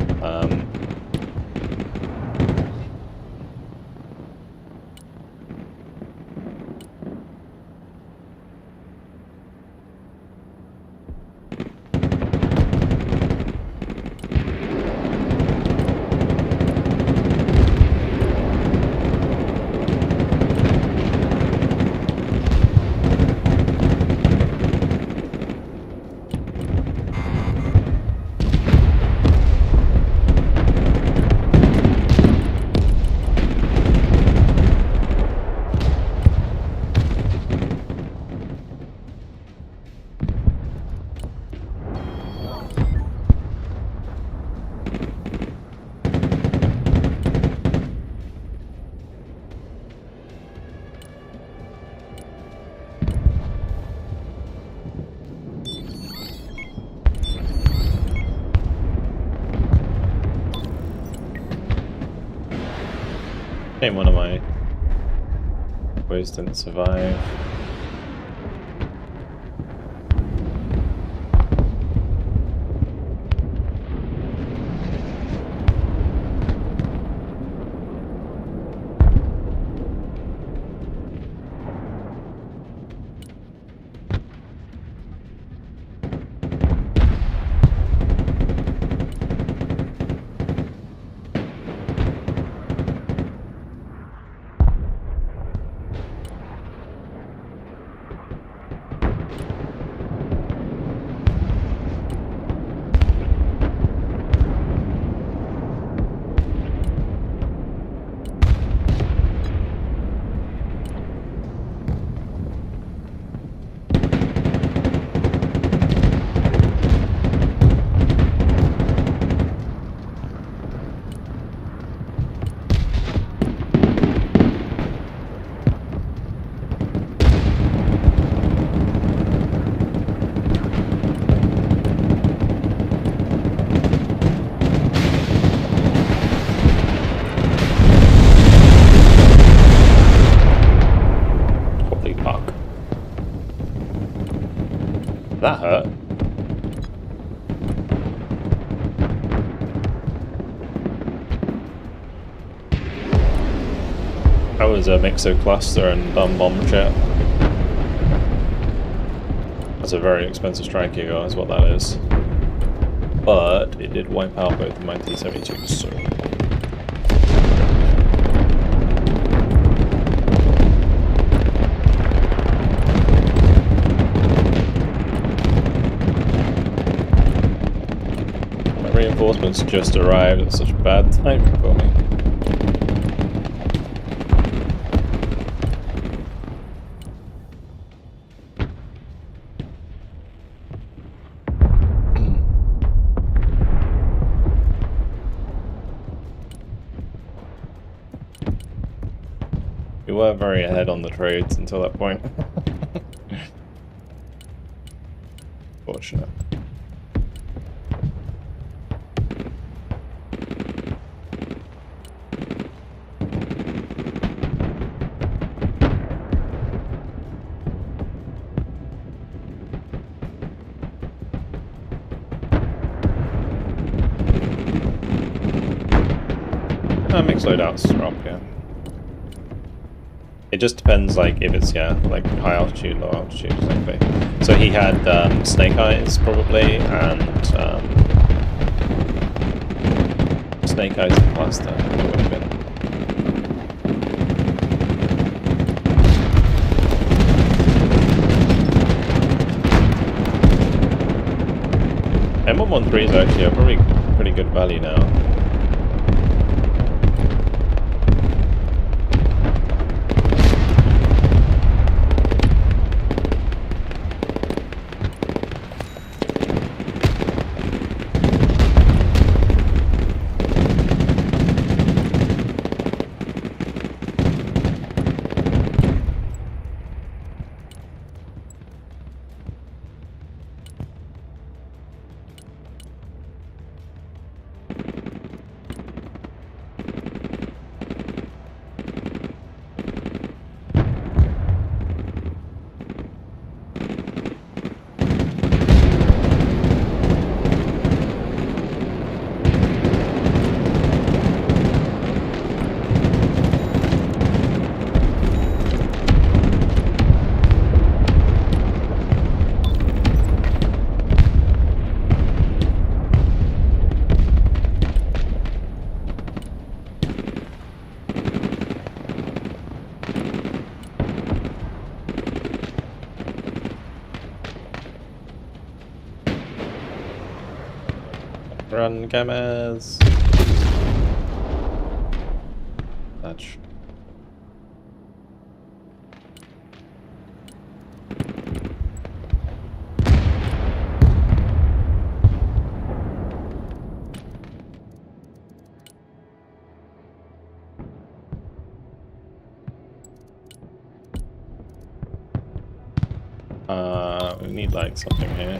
Name one of my boys didn't survive. That hurt. That was a Mixo-cluster and bomb chip. That's a very expensive strike you got, is what that is. but it did wipe out both of my T-72s, so... My reinforcements just arrived at such bad timing for me. We were very ahead on the trades until that point. Fortunate. Mixed loadouts are up, yeah. It just depends, like, if it's, yeah, like high altitude, low altitude, exactly. So he had Snake Eyes, probably, and Snake Eyes and Cluster, it would have been. M113s actually are probably pretty good value now. Run, gammas. Touch. We need like something here.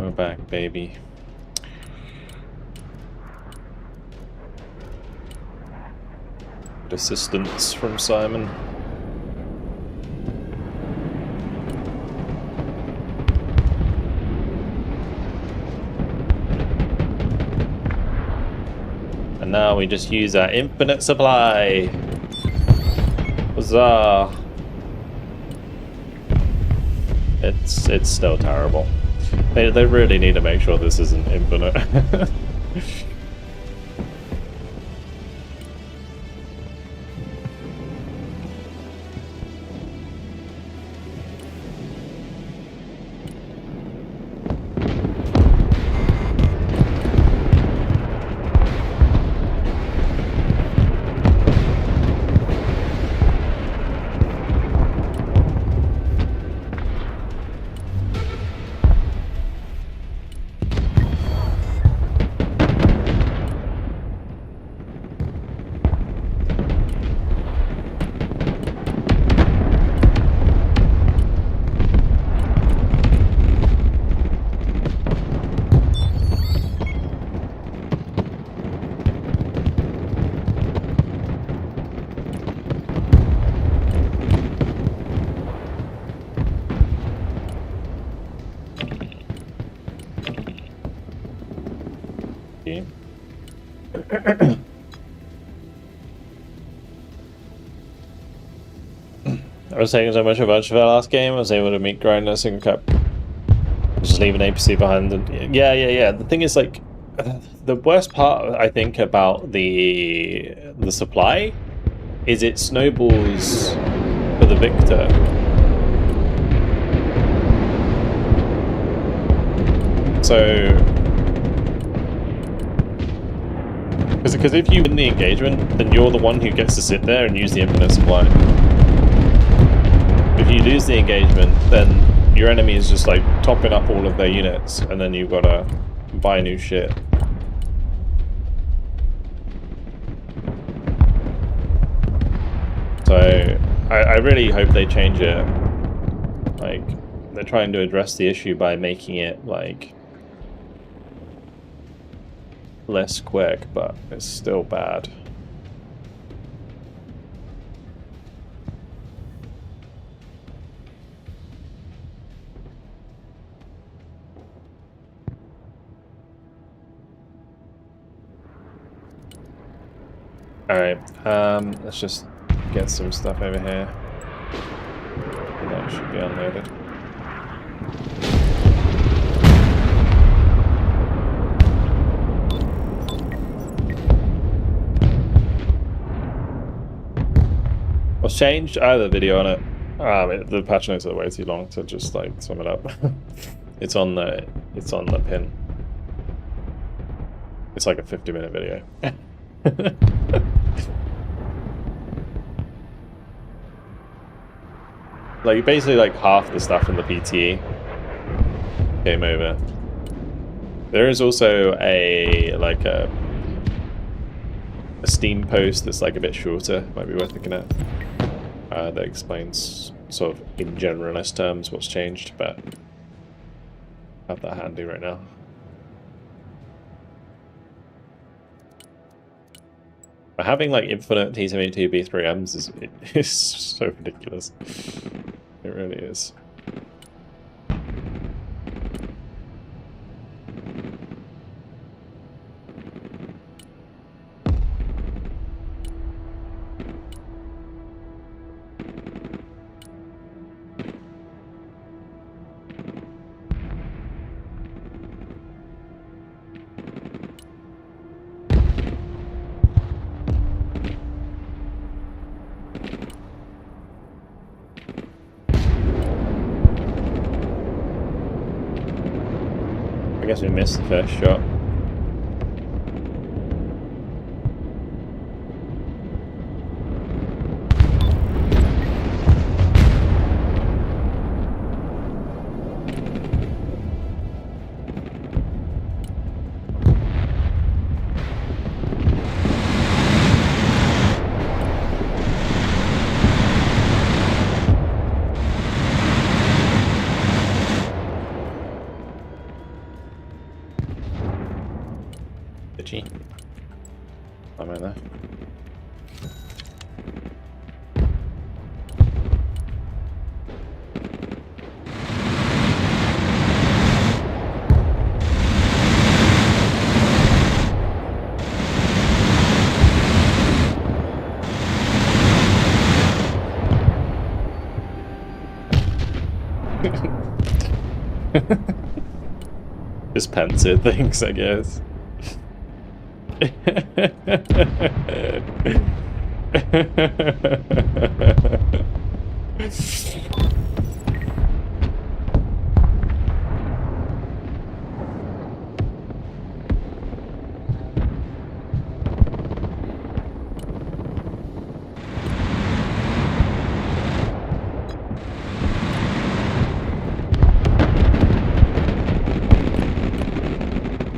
We're back, baby. Assistance from Simon. And now we just use our infinite supply. Huzzah! It's still terrible. They really need to make sure this isn't infinite. I was taking so much advantage of our last game, I was able to meet grind in a single cup. Just leave an APC behind and yeah. The thing is, like, the worst part I think about the supply is it snowballs for the victor. So because if you win the engagement, then you're the one who gets to sit there and use the infinite supply. If you lose the engagement, then your enemy is just like topping up all of their units, and then you've got to buy new shit. So I really hope they change it. Like, they're trying to address the issue by making it like less quick, but it's still bad. Alright, let's just get some stuff over here. And that should be unloaded. What's changed? I have a video on it. The patch notes are way too long to just like sum it up. It's on the pin. It's like a 50-minute video. Like basically like half the stuff in the PTE came over. There is also a Steam post that's like a bit shorter, might be worth looking at. That explains sort of in generalist terms what's changed, but I have that handy right now. But having like infinite T72 B3Ms is so ridiculous. It really is. I guess we missed the first shot. Itchy. I'm in there. Just panzer things, I guess.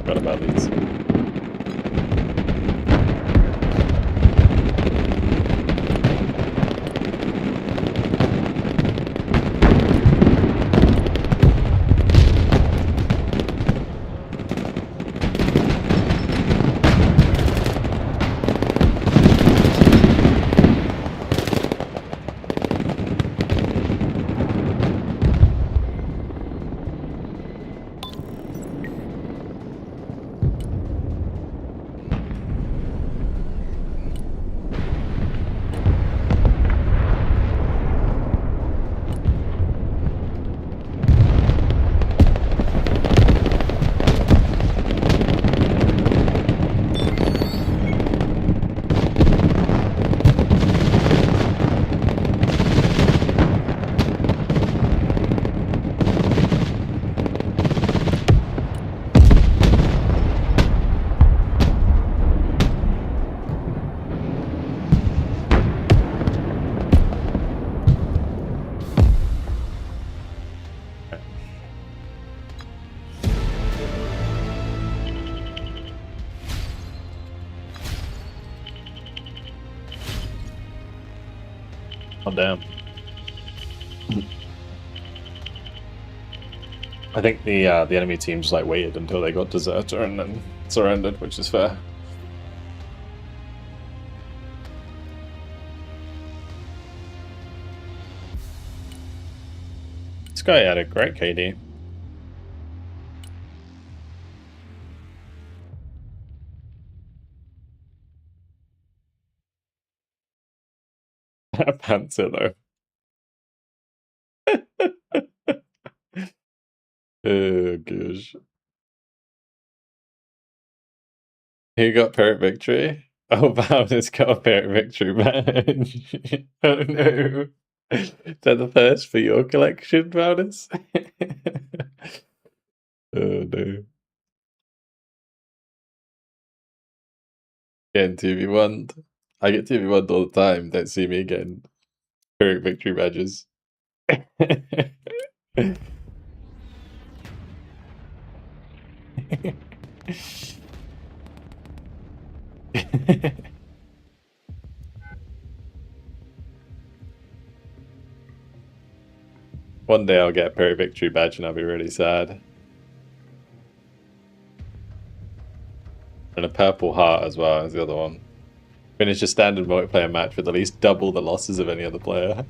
Forgot about these. Oh damn. I think the enemy team just like waited until they got deserter and then surrendered, which is fair. This guy had a great KD. Panzer though. Oh gosh. Who got Pyrrhic victory? Oh, Valda's got a Pyrrhic victory badge. Oh no. Is that the first for your collection, Valdis? Oh no. Getting 2v1'd. I get 2v1'd all the time. Don't see me getting Pyrrhic victory badges. One day I'll get a Pyrrhic victory badge and I'll be really sad. And a purple heart as well as the other one. Finish a standard multiplayer match with at least double the losses of any other player.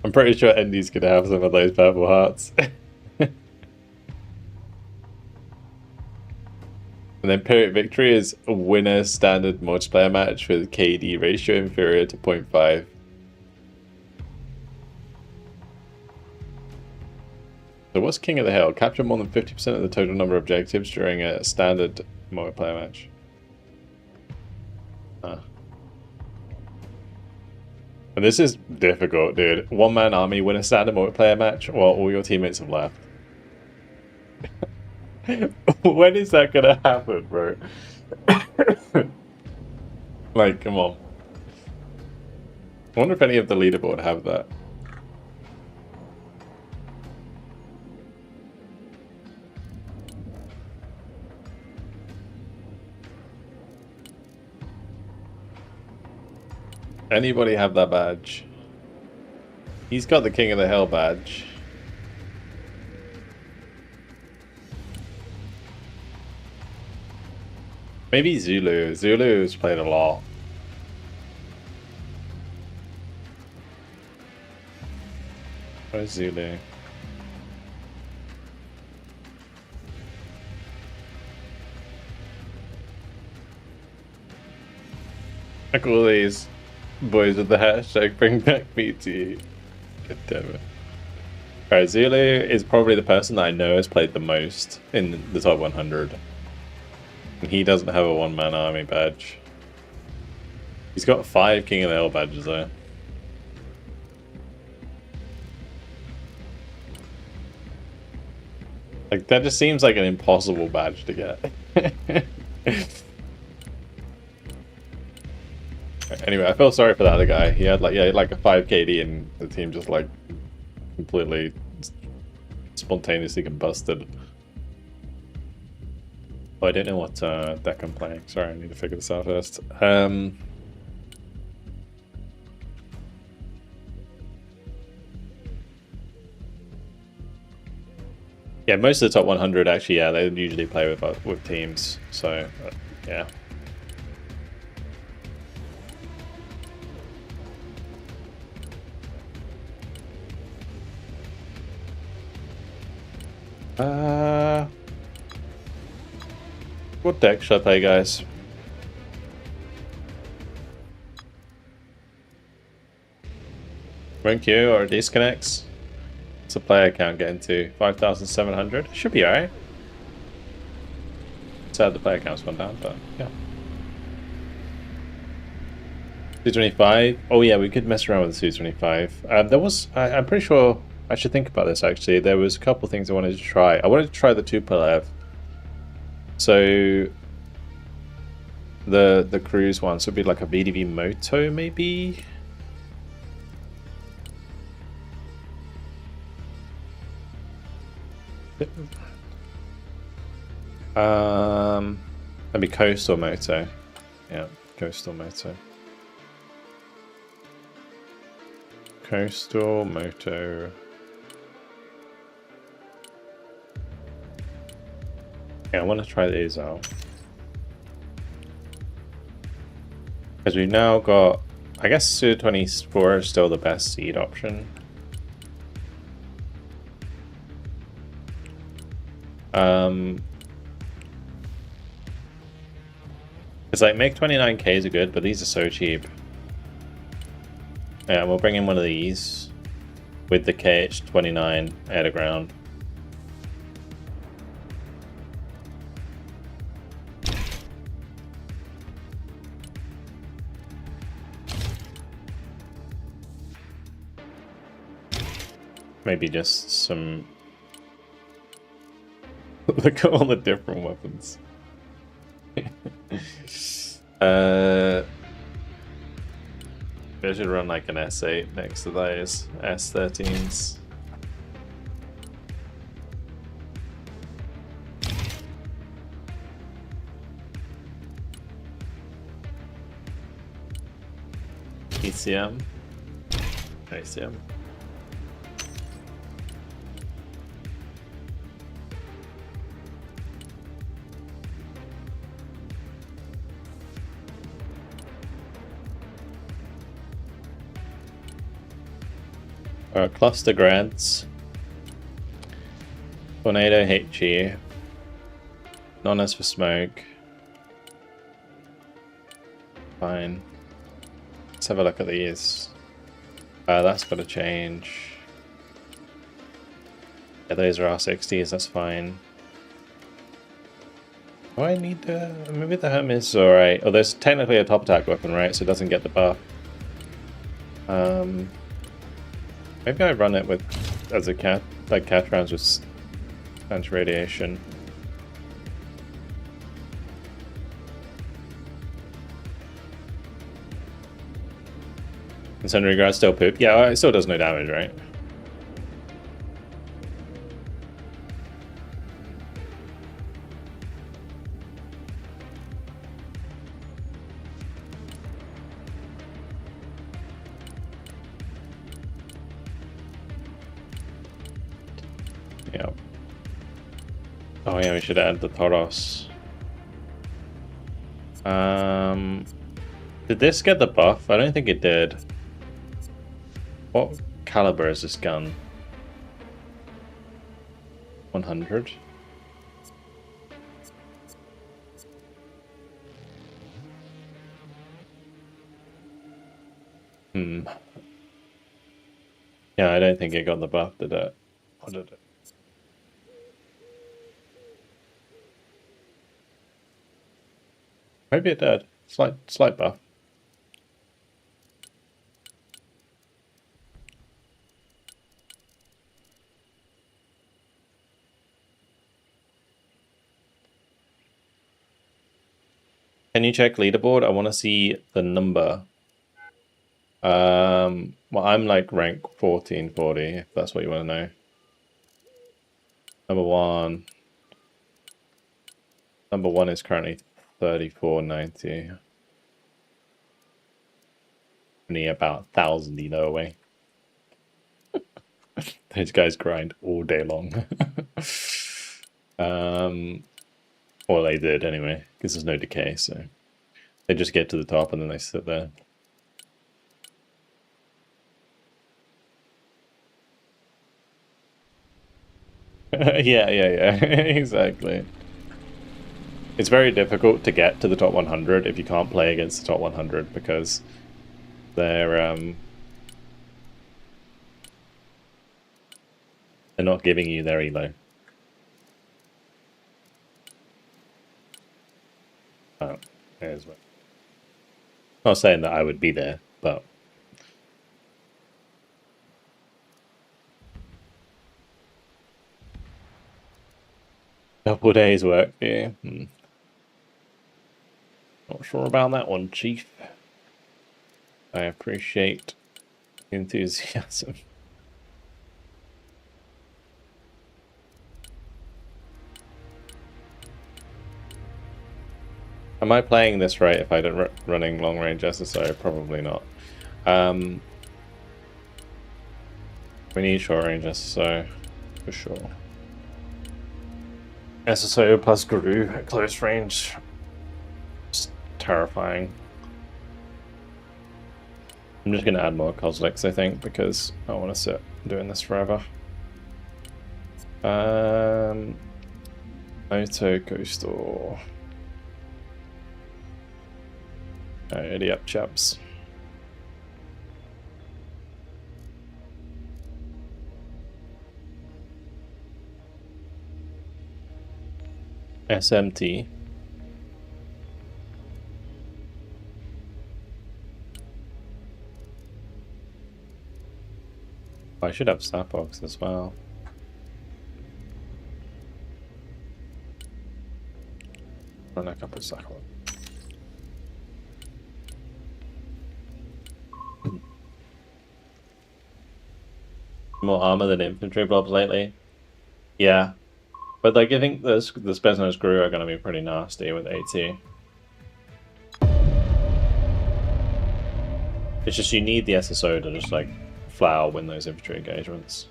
I'm pretty sure Endy's gonna have some of those purple hearts. And then Pyrrhic victory is a winner standard multiplayer match with KD ratio inferior to 0.5. So what's King of the Hill? Capture more than 50% of the total number of objectives during a standard multiplayer match. And this is difficult, dude. One-man army win a standard multiplayer match while all your teammates have left. When is that gonna happen, bro? Like, come on. I wonder if any of the leaderboard have that. Anybody have that badge? He's got the King of the Hill badge. Maybe Zulu. Zulu's played a lot. Where's Zulu? Like all these boys with the hashtag bring back BT. God damn it. Alright, Zulu is probably the person that I know has played the most in the top 100. And he doesn't have a one-man army badge. He's got 5 King of the Hill badges though. Like, that just seems like an impossible badge to get. Anyway, I feel sorry for that other guy. He had like, yeah, like a 5 KD and the team just like completely spontaneously combusted. Oh, I don't know what deck I'm playing. Sorry, I need to figure this out first. Yeah, most of the top 100 actually, yeah, they usually play with teams. So, yeah. What deck should I play, guys? Rank Q or disconnects? It's a player count getting to 5,700. Should be alright. Sad the player count's gone down, but yeah. 225. Oh yeah, we could mess around with the 225. There was, I'm pretty sure I should think about this actually. There was a couple things I wanted to try. I wanted to try the 2-Pilev. So the cruise one, so it'd be like a VDV Moto maybe. That'd be Coastal Moto. Yeah, Coastal Moto. Coastal Moto. Yeah, I want to try these out. Because we've now got, I guess Su-24 is still the best seed option. It's like make 29Ks are good, but these are so cheap. Yeah, we'll bring in one of these with the KH-29 air to ground. Maybe just some... Look at all the different weapons. I should run like an S8 next to those S13s. ECM. ACM. Cluster grants. Tornado HE. Non-S for smoke. Fine. Let's have a look at these. That's got to change. Yeah, those are R60s, that's fine. Do I need to... Maybe the Hermes is alright. Oh, there's technically a top attack weapon, right? So it doesn't get the buff. Maybe I run it with as a cat, like cat rounds with anti-radiation. Incendiary guard still poop. Yeah, it still does no damage, right? Yeah. Oh yeah, we should add the Tauros. Did this get the buff? I don't think it did. What caliber is this gun? 100? Yeah, I don't think it got the buff, did it? Or did it? Maybe it did. Slight buff. Can you check leaderboard? I want to see the number. Well, I'm like rank 1440, if that's what you want to know. Number one is currently 3490. Only about 1,000, you know, away. Those guys grind all day long. Or they did anyway, because there's no decay, so they just get to the top and then they sit there. Yeah, exactly. It's very difficult to get to the top 100 if you can't play against the top 100 because they're not giving you their elo. Oh, there's one. Not saying that I would be there, but couple days work for you. Not sure about that one, Chief. I appreciate the enthusiasm. Am I playing this right if I don't running long range SSO? Probably not. We need short range SSO for sure. SSO plus Guru at close range. It's terrifying. I'm just going to add more Kozliks, I think, because I want to sit doing this forever. Auto Coastal. Alrighty up, chaps. SMT. I should have Snapbox as well. Run a couple of Snapbox. More armor than infantry blobs lately. Yeah. But like I think the Spetsnaz Gru are gonna be pretty nasty with AT. It's just you need the SSO to just like flower win those infantry engagements.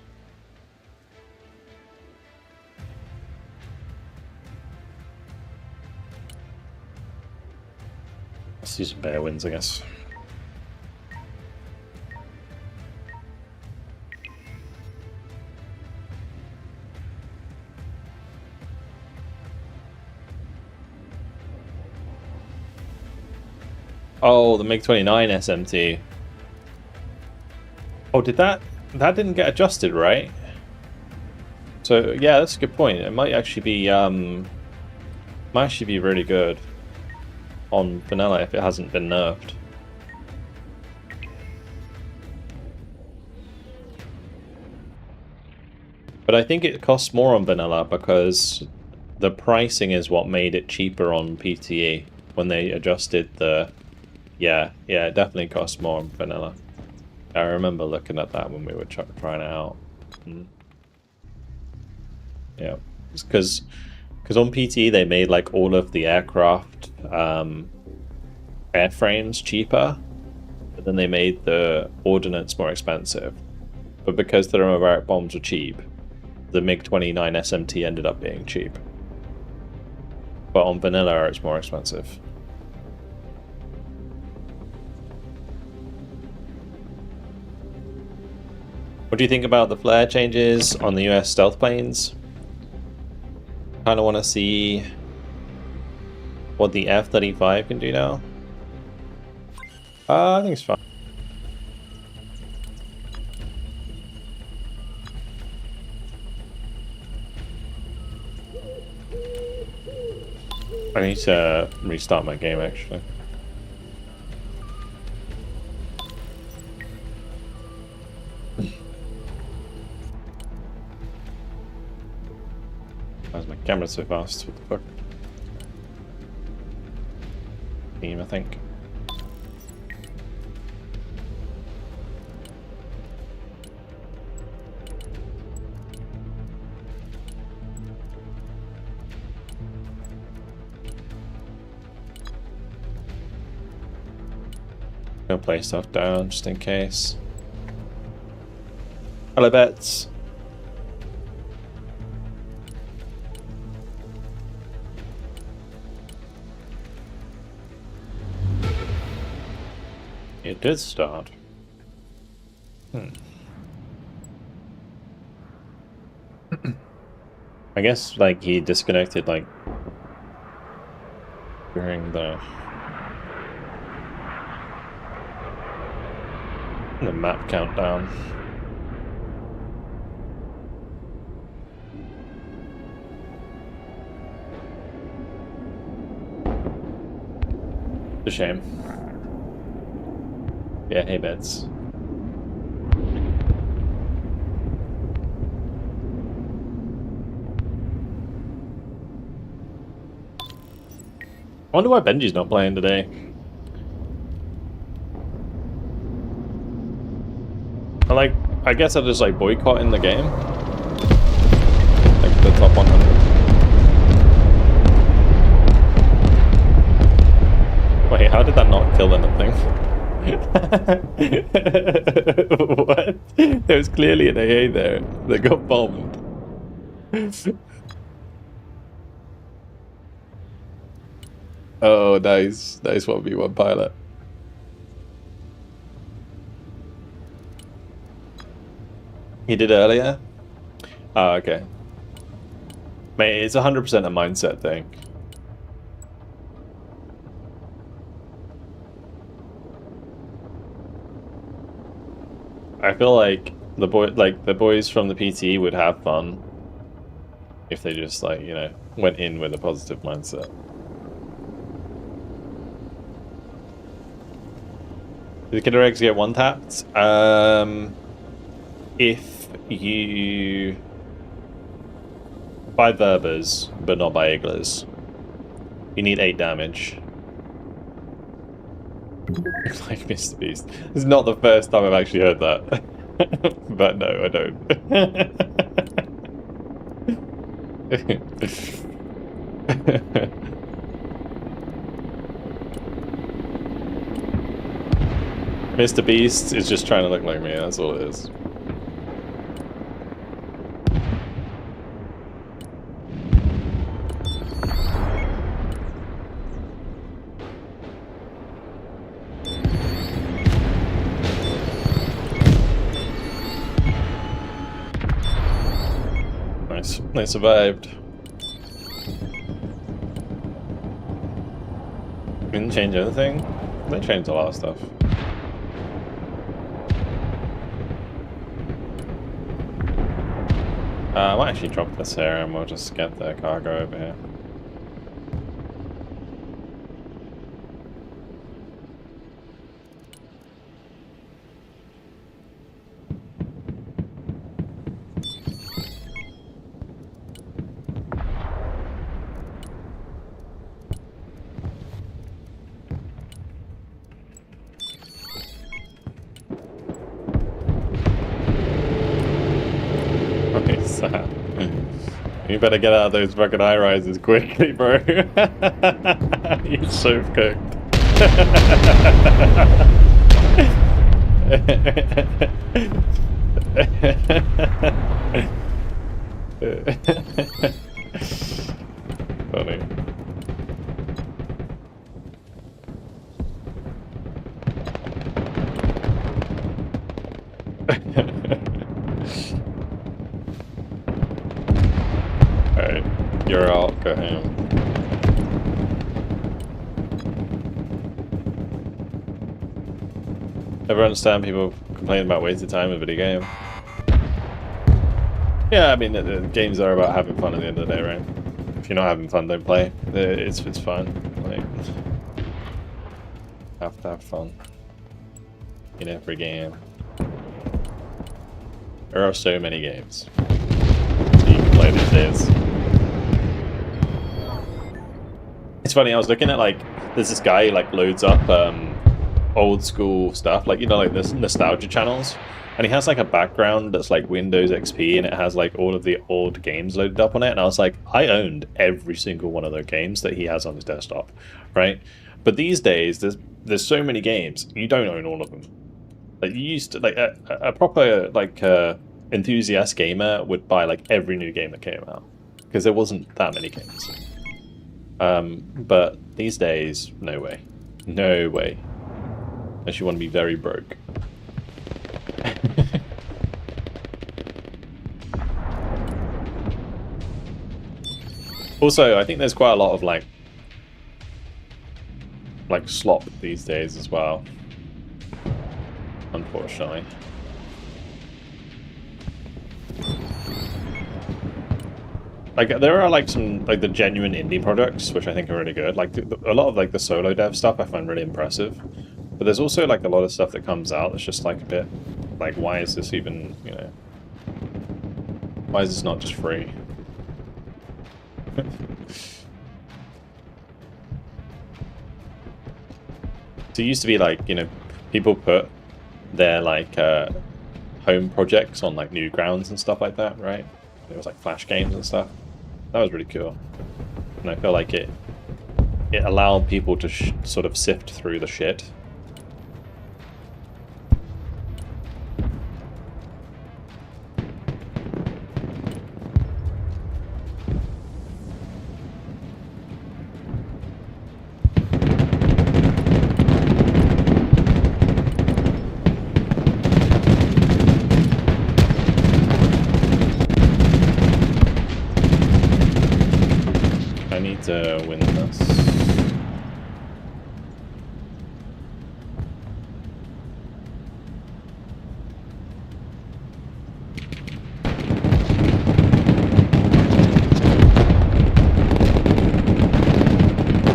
Let's do some bear wins, I guess. Oh, the MiG-29 SMT. Oh, did that didn't get adjusted, right? So yeah, that's a good point. It might actually be really good on vanilla if it hasn't been nerfed. But I think it costs more on vanilla because the pricing is what made it cheaper on PTE when they adjusted the. Yeah, it definitely costs more on vanilla. I remember looking at that when we were trying it out. Yeah, because on PTE they made like all of the aircraft airframes cheaper, but then they made the ordnance more expensive. But because the thermobaric bombs were cheap, the MiG-29 SMT ended up being cheap. But on vanilla it's more expensive. What do you think about the flare changes on the US stealth planes? Kind of want to see what the F-35 can do now. I think it's fine. I need to restart my game, actually. Why is my camera so fast? What the fuck? Team, I think. Gonna play stuff down just in case. Hello, Bets. It did start. I guess like he disconnected like during the map countdown. It's a shame. Yeah, hey Bets. I wonder why Benji's not playing today. I guess I'm just like boycotting the game. Like the top 100. Wait, how did that not kill anything? What? There was clearly an AA there that got bombed. Oh, nice. Nice 1v1 pilot. He did earlier? Oh, okay. Mate, it's 100% a mindset thing. I feel like the boys from the PT would have fun if they just like, you know, went in with a positive mindset. Did Killer Eggs get one tapped? If you by Verbers, but not by Igglers, you need 8 damage. Like Mr. Beast. This is not the first time I've actually heard that. But no, I don't. Mr. Beast is just trying to look like me, that's all it is. Nice. They survived. Didn't change anything? They changed a lot of stuff. I might actually drop this here and we'll just get the cargo over here. You better get out of those fucking high rises quickly, bro. You're so cooked. Funny. You're out, go home. Ever understand people complaining about wasted time in a video game? Yeah, I mean, the games are about having fun at the end of the day, right? If you're not having fun, don't play. It's fun. Like, have to have fun in every game. There are so many games that you can play these days. It's funny, I was looking at, like, there's this guy who, like, loads up old school stuff, like, you know, like this nostalgia channels, and he has like a background that's like Windows XP, and it has like all of the old games loaded up on it, and I was like, I owned every single one of those games that he has on his desktop, right? But these days there's so many games, you don't own all of them. Like, you used to, like, a proper like enthusiast gamer would buy like every new game that came out, because there wasn't that many games. But these days, no way, unless you want to be very broke. Also, I think there's quite a lot of like slop these days as well, unfortunately. Like, there are like some like the genuine indie products which I think are really good. Like a lot of like the solo dev stuff I find really impressive. But there's also like a lot of stuff that comes out that's just like a bit like, why is this even, you know, why is this not just free? So it used to be like, you know, people put their like home projects on like Newgrounds and stuff like that, right? It was like Flash games and stuff. That was really cool. And I feel like it allowed people to sort of sift through the shit. To win this.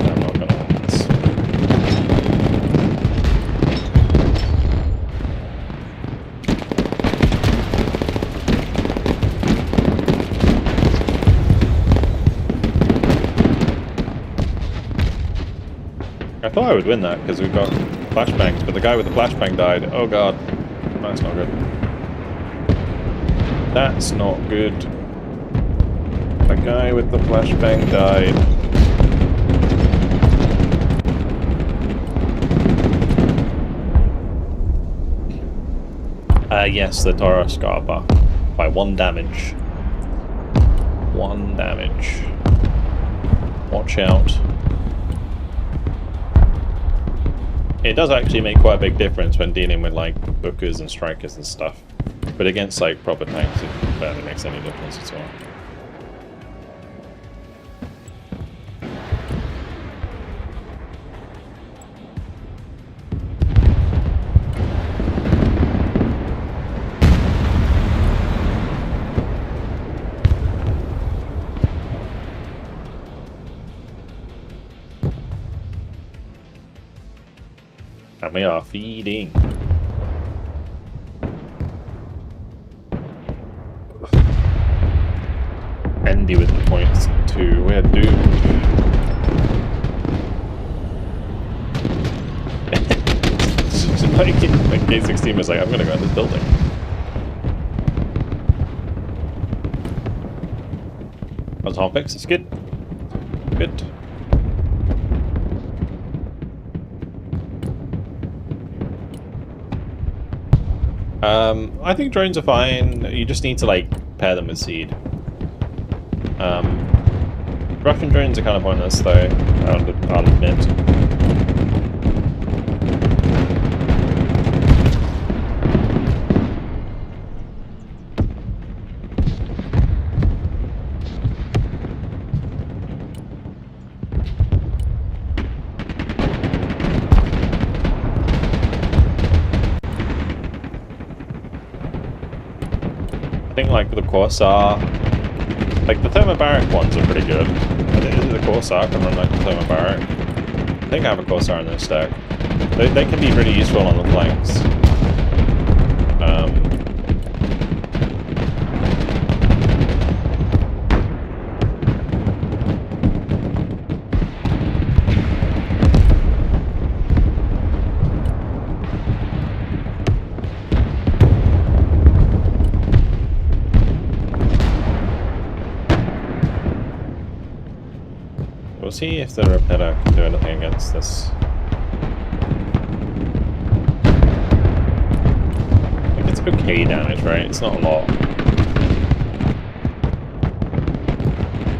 I'm not gonna win this. I thought I would win that because we've got flashbangs, but the guy with the flashbang died. Oh god, that's not good. That's not good. The guy with the flashbang died. Yes, the Taurus got buff by 1 damage. 1 damage. Watch out. It does actually make quite a big difference when dealing with like bookers and strikers and stuff, but against like proper tanks it barely makes any difference at all. And we are feeding. Andy with the points too. We're doomed. like K16 was like, I'm gonna go in this building. That's HOTFIX, it's good. Good. I think drones are fine. You just need to like pair them with seed. Russian drones are kind of pointless though, I'll admit. like the Corsair. Like the thermobaric ones are pretty good. Is it the Corsair can run like the thermobaric? I think I have a Corsair in this stack. They can be really useful on the flanks. We'll see if the repeller can do anything against this. Like it's okay damage, right? It's not a lot.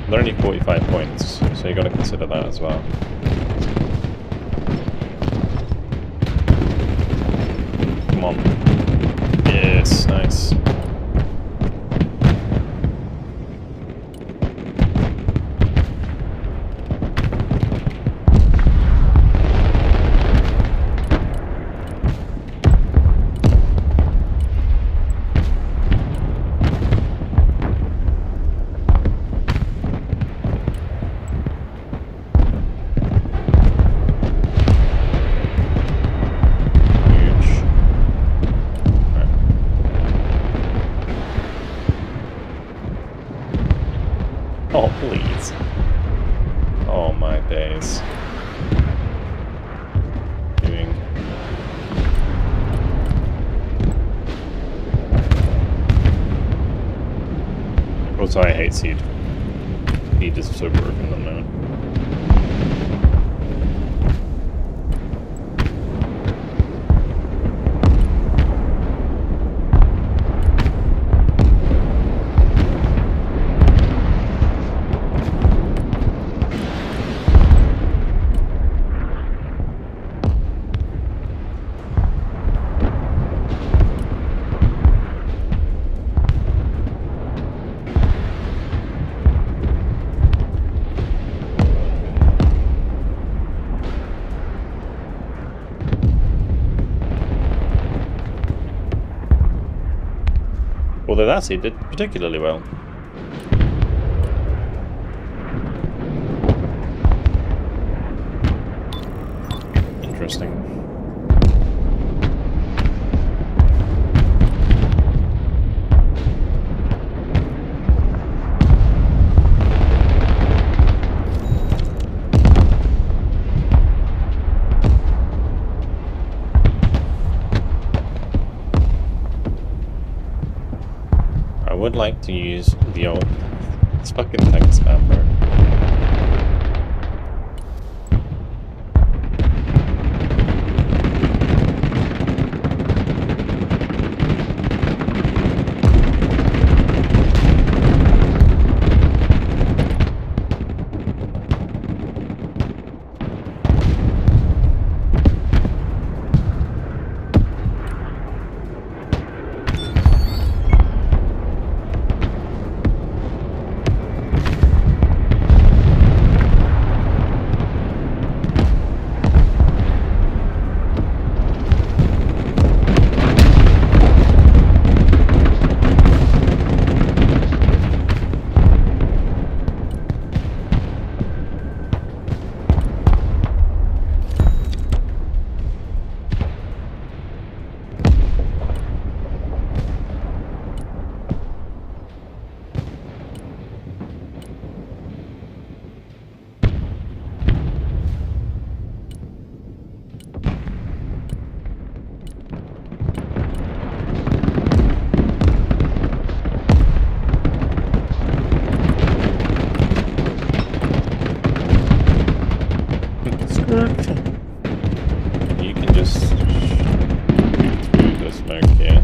They're only 45 points, so you got to consider that as well. Come on. Yes, nice. Oh, please. Oh, my days. Doing... Also, I hate Seed. Seed is so broken on that. Although that seed did particularly well. Interesting. I would like to use the old... It's fucking tank spam, bro. You can just shoot through the smoke here.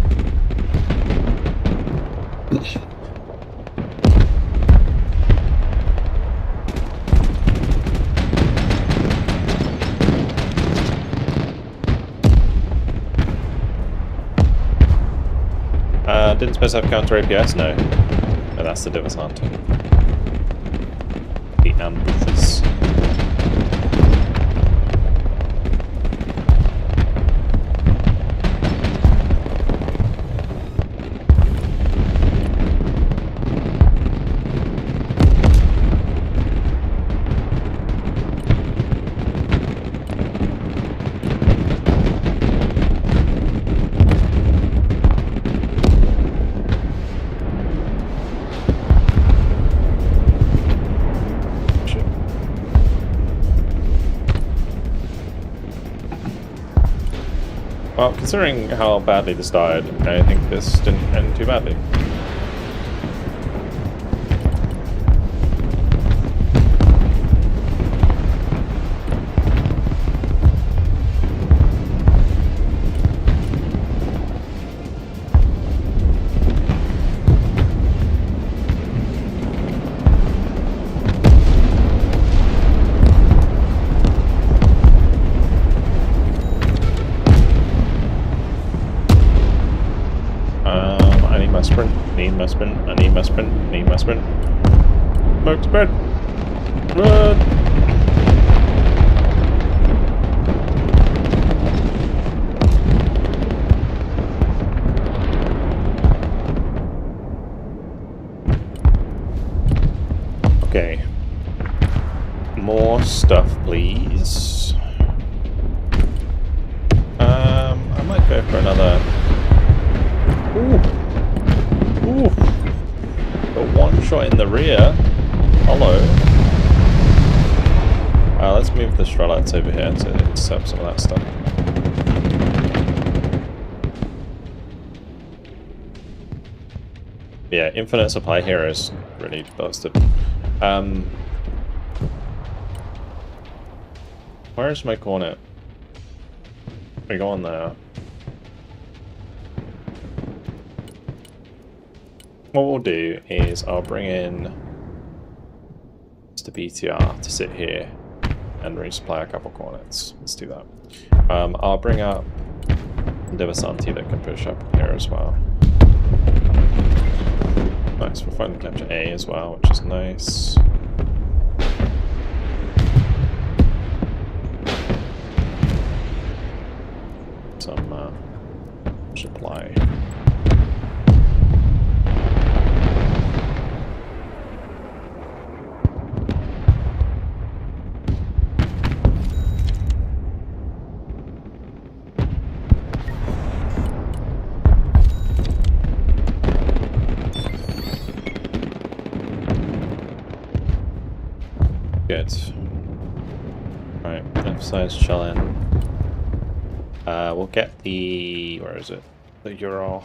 Didn't suppose to have counter APS? No. No, that's the Divasant. The ambushes. Well, considering how badly this died, I think this didn't end too badly. I need my sprint, I need my sprint, I need my sprint, I need my sprint. Smoke spread! Run! Okay. More stuff, please. I might go for another... Ooh! Ooh! Got one shot in the rear. Hello. Let's move the Strelites over here to intercept some of that stuff. Yeah, infinite supply here is really busted. Where's my cornet? We go on there. What we'll do is I'll bring in Mr. BTR to sit here and resupply a couple cornets. Let's do that. I'll bring up Devasanti that can push up here as well. Nice, we'll finally capture A as well, which is nice. Some supply. Good. Right, left side's chilling. We'll get the... where is it? The Ural.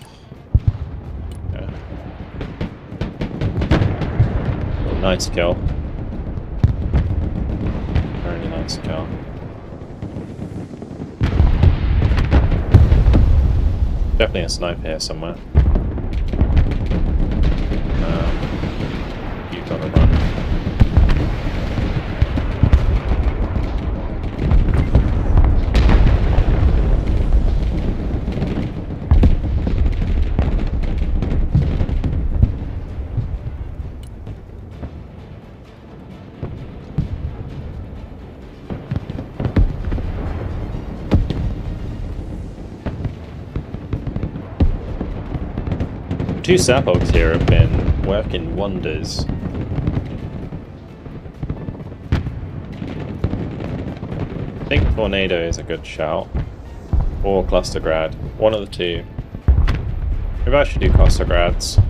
Yeah. Oh, nice kill. Very nice kill. Definitely a sniper here somewhere. You've got to run. Two Sapogs here have been working wonders. I think Tornado is a good shout. Or Clustergrad. One of the two. Maybe I should do Clustergrads.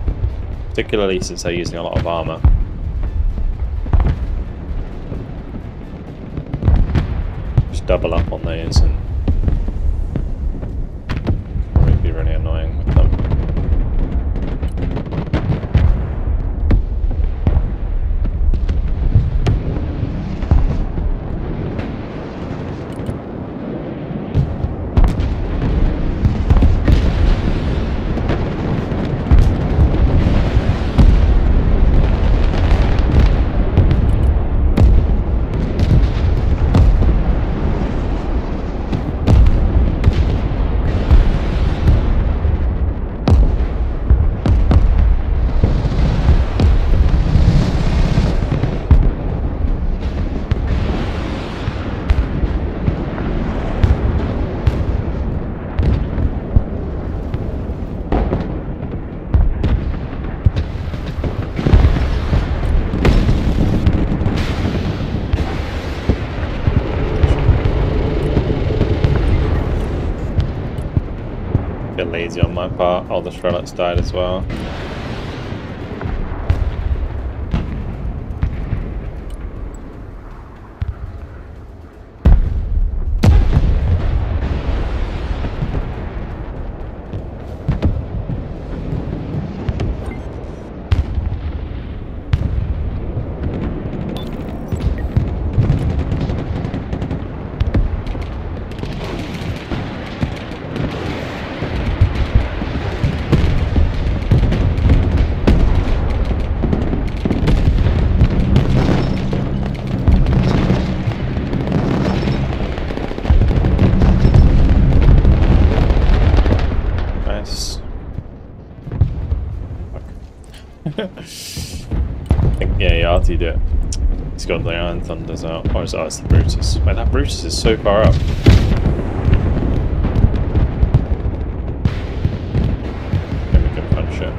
Particularly since they're using a lot of armor. Just double up on those and... probably be really annoying with them. Lazy on my part. All the Strelites died as well. Yeah, RT do it. He's got the Iron Thunders out. Or is that the Brutus? Wait, that Brutus is so far up. Maybe we can punch it.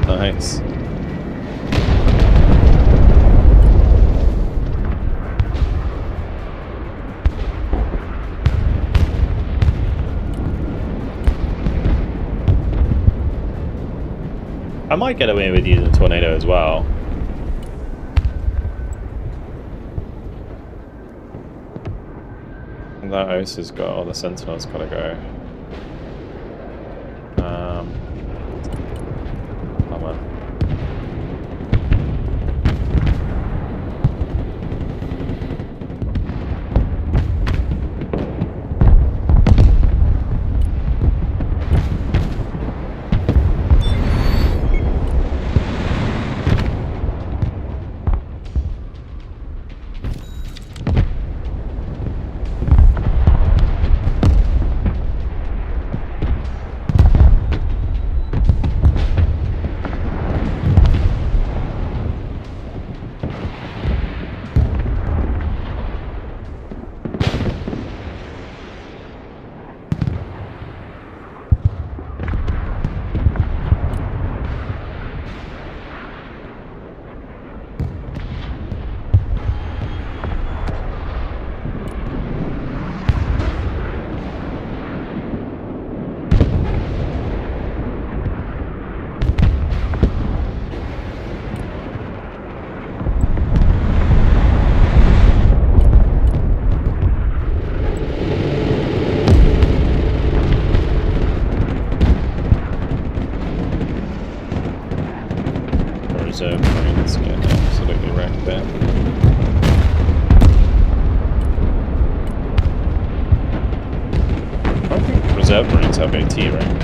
Nice. I might get away with using Tornado as well. That O's has got all the Sentinels gotta go. Reserve Marines get absolutely wrecked there. I think Reserve Marines have AT rank.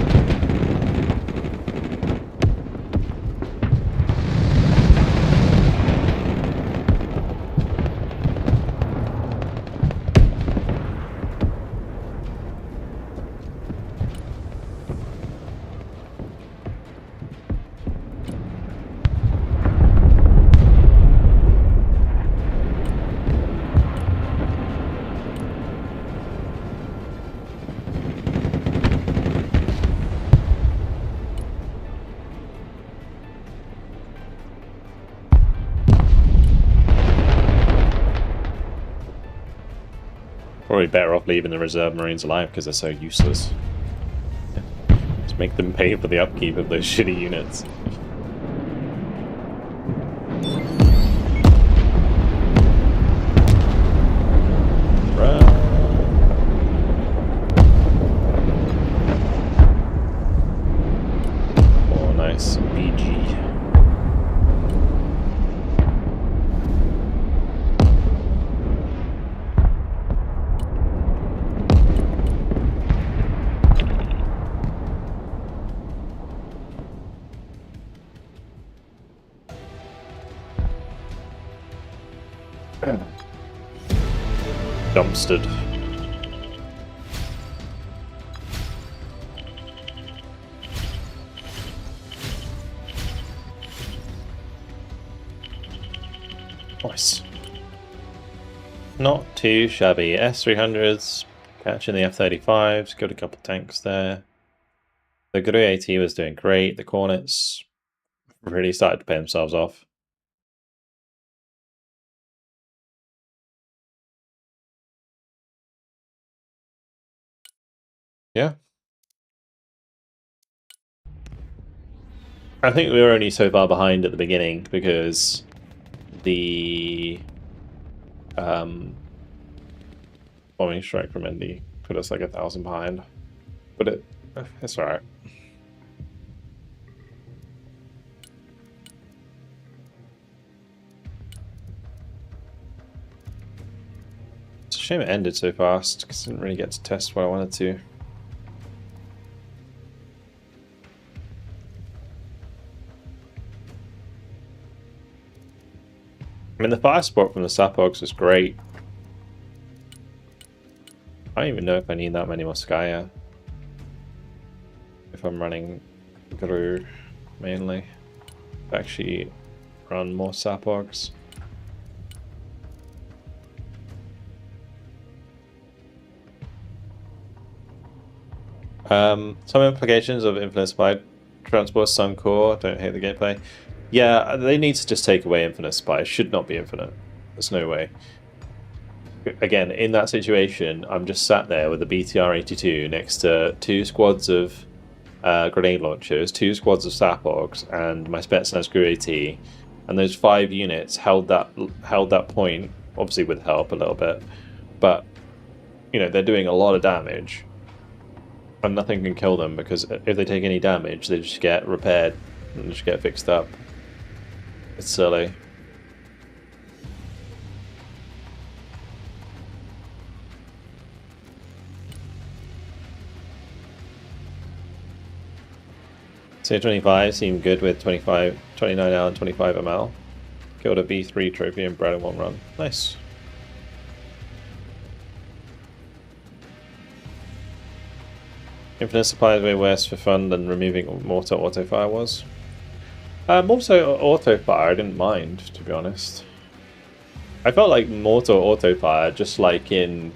Probably better off leaving the Reserve Marines alive because they're so useless. Just make them pay for the upkeep of those shitty units. Oh, nice. BG. Dumpstered. Nice. Not too shabby. S300s, catching the F-35s, got a couple tanks there. The Gru AT was doing great. The Cornets really started to pay themselves off. Yeah. I think we were only so far behind at the beginning because the bombing strike from ND put us like 1,000 behind. But it's alright. It's a shame it ended so fast, because I didn't really get to test what I wanted to. I mean, the fire spot from the Sapogs was great. I don't even know if I need that many more Skya. If I'm running through mainly. Actually run more Sapogs. Some implications of infinite supply transport, some core, don't hate the gameplay. Yeah, they need to just take away infinite supply. It should not be infinite. There's no way. Again, in that situation, I'm just sat there with a BTR-82 next to 2 squads of grenade launchers, 2 squads of Sapogs, and my Spetsnaz Crew AT, and those 5 units held that point, obviously with help a little bit, but you know, they're doing a lot of damage, and nothing can kill them, because if they take any damage, they just get repaired and just get fixed up. It's silly. So 25 seemed good with 29 L and 25 ML. Killed a B3 trophy and bred in 1 run. Nice. Infinite supply is way worse for fun than removing mortar auto fire was. Mortar auto fire I didn't mind, to be honest. I felt like mortar auto fire, just like in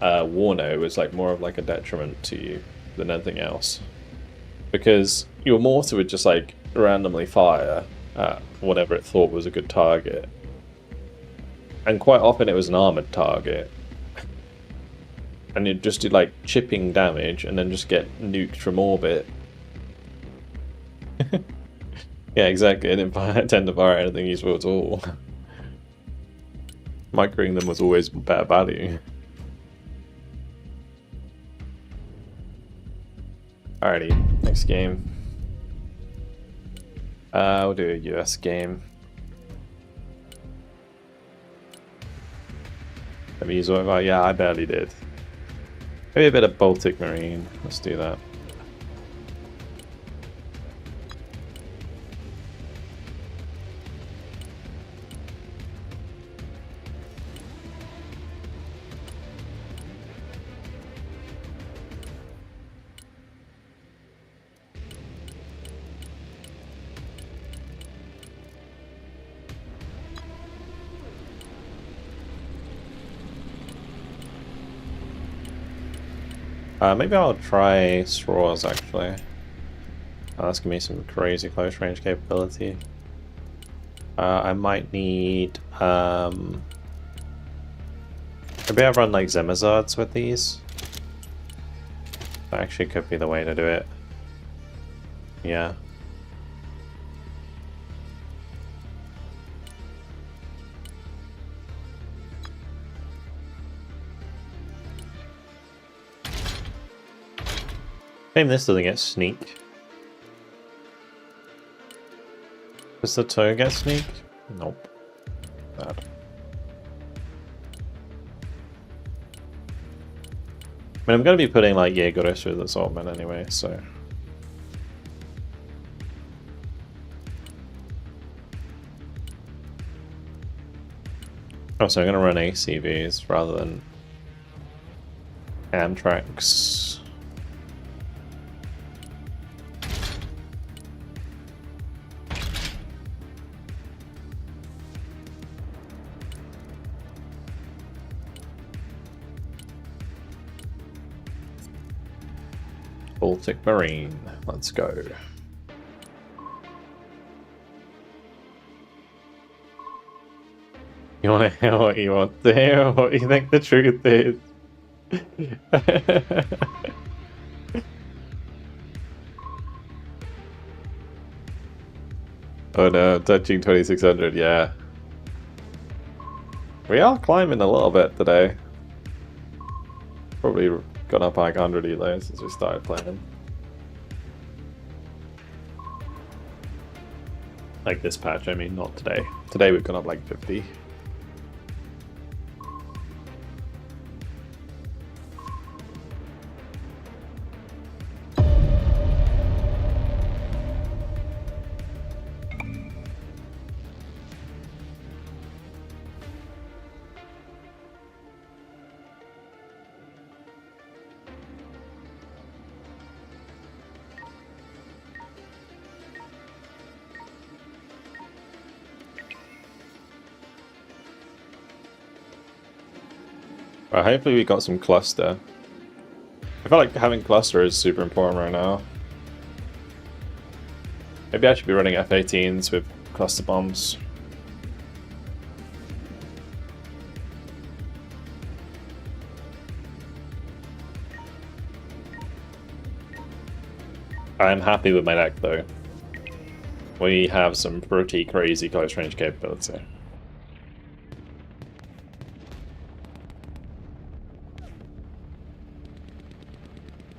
Warno, was like more of like a detriment to you than anything else. Because your mortar would just like randomly fire at whatever it thought was a good target. And quite often it was an armored target. And you'd just do like chipping damage and then just get nuked from orbit. Yeah, exactly. I didn't tend to fire anything useful at all. Microing them was always better value. Alrighty, next game. We'll do a US game. Have you used what? Yeah, I barely did. Maybe a bit of Baltic Marine. Let's do that. Maybe I'll try straws actually. That's gonna be some crazy close range capability. I might need maybe I'll run like Zemazards with these. That actually could be the way to do it. Yeah. Shame this doesn't get sneak. Does the toe get sneak? Nope. Bad. I mean, I'm going to be putting like Jaegeris with assaultmen anyway, so. Oh, so I'm going to run ACVs rather than Amtracs. Baltic Marine, let's go. You want to hear what you want to hear, or what you think the truth is? Oh no, touching 2600, yeah. We are climbing a little bit today. Probably Gone up like 100 elo since we started playing. Like this patch, I mean, not today. Today we've gone up like 50. Well, hopefully we got some cluster. I feel like having cluster is super important right now. Maybe I should be running F-18s with cluster bombs. I'm happy with my deck though. We have some pretty crazy close range capability.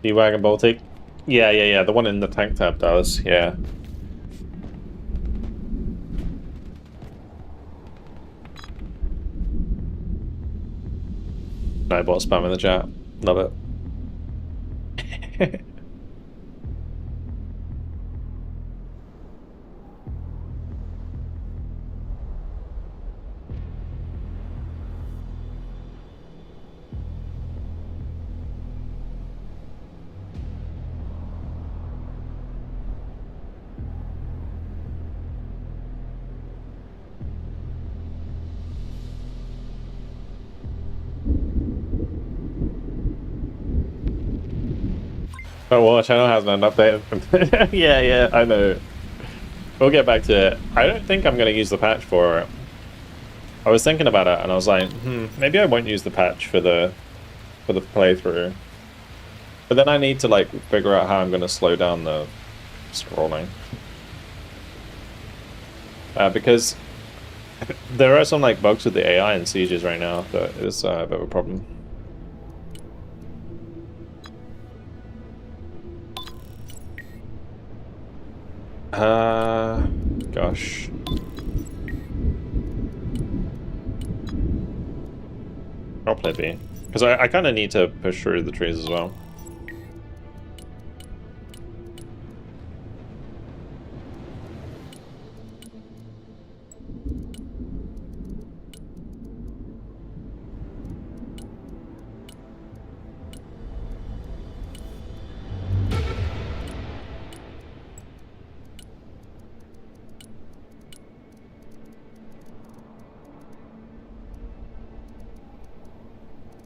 D-Wagon Baltic? Yeah. The one in the tank tab does, yeah. Nightbot spam in the chat. Love it. Oh, well, the channel hasn't an update. yeah, I know. We'll get back to it. I don't think I'm going to use the patch for it. I was thinking about it, and I was like, maybe I won't use the patch for the playthrough. But then I need to like figure out how I'm going to slow down the scrolling. Because there are some like bugs with the AI and sieges right now that is a bit of a problem. Gosh. I'll play B. Because I kind of need to push through the trees as well.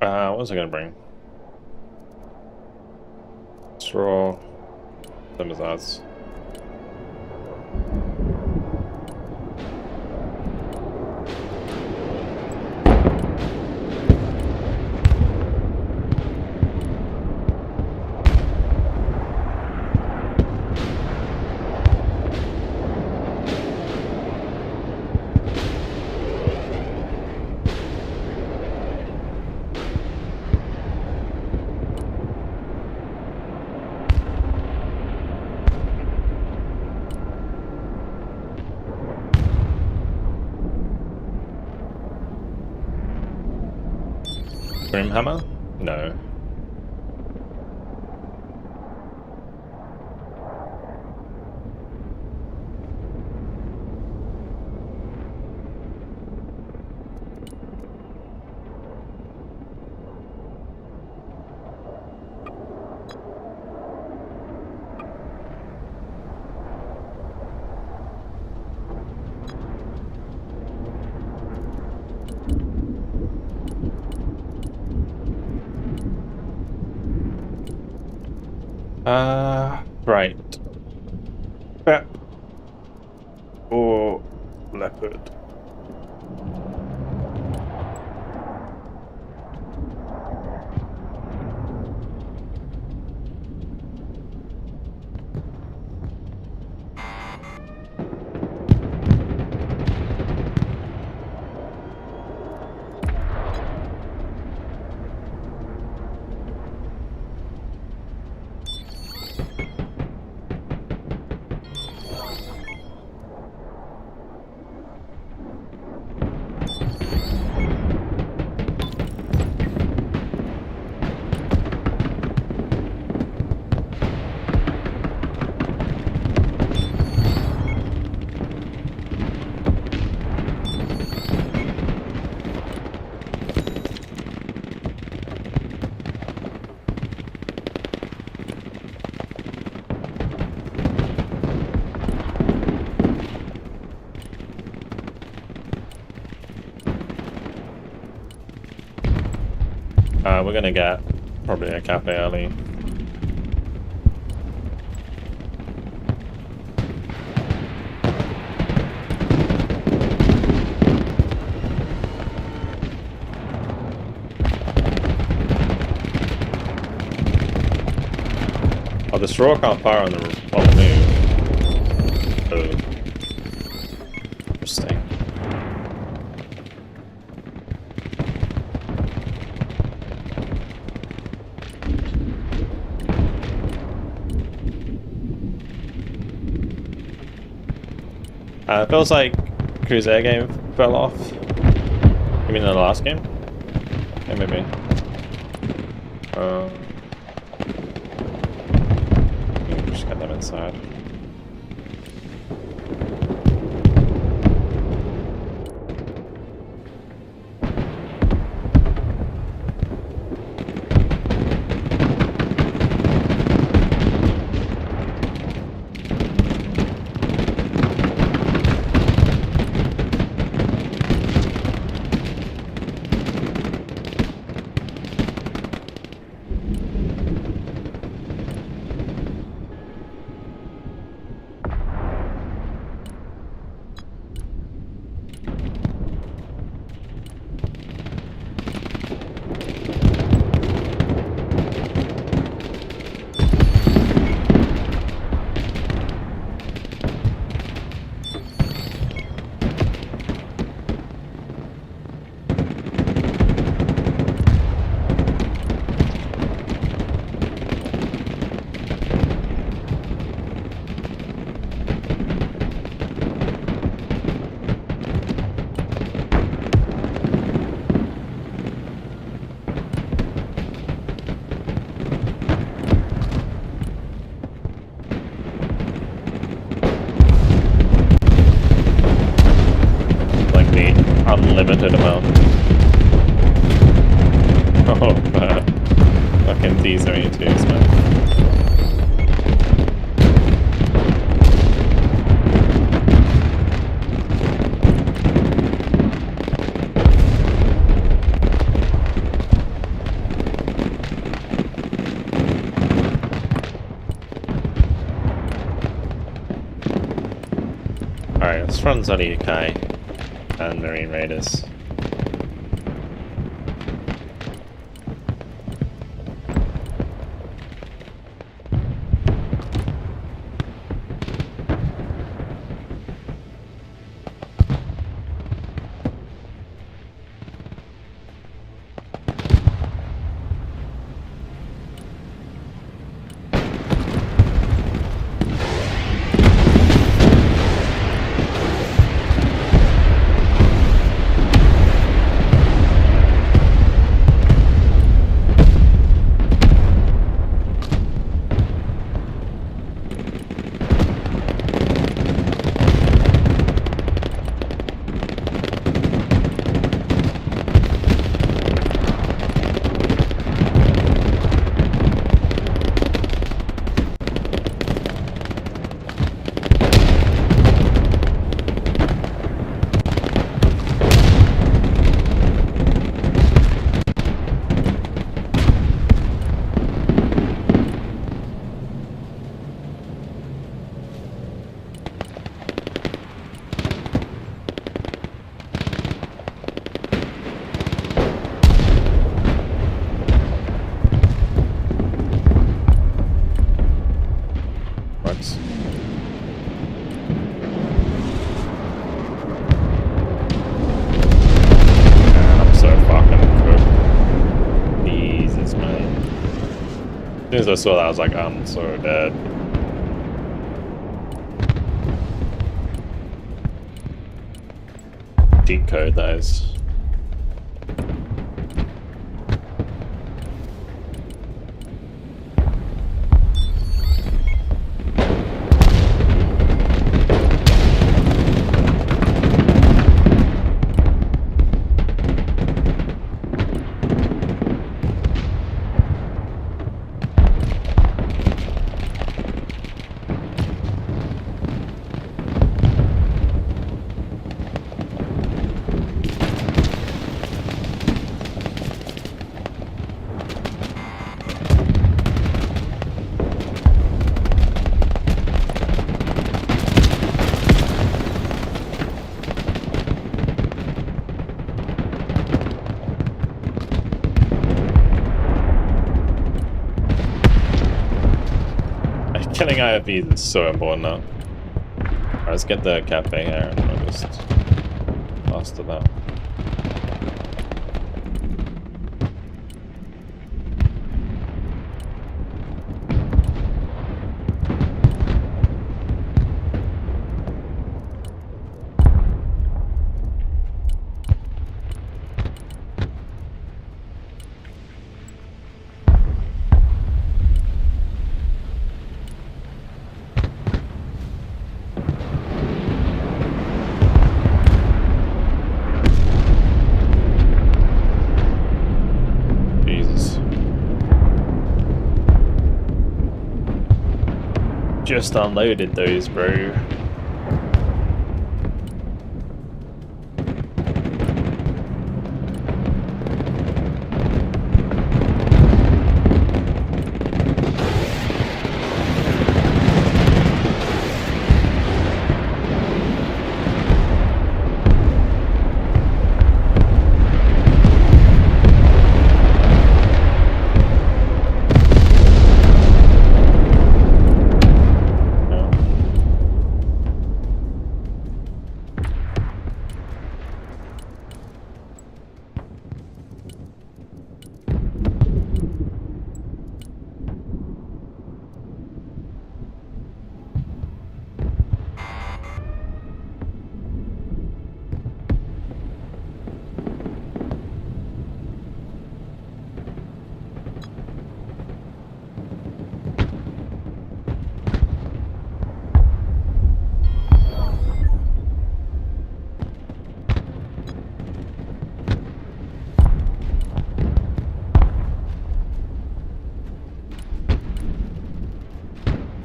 What was I gonna bring? Straw. Same as that. Hammer? No. Right. Pep or leopard? we're gonna get probably a cafe early. Oh, the straw can't fire on the move. Oh. Interesting. It feels like Cruise Air game fell off. You mean in the last game? Yeah, maybe. Just get them inside. Unlimited amount. Oh, fucking D-72s, man. Alright, let's run Zodi UK and Marine Raiders. As soon as I saw that, I was like, I'm so dead. Cheat code, that is. Getting IFVs is so important now. Alright, let's get the cafe here and I'll just master that. Just unloaded those, bro.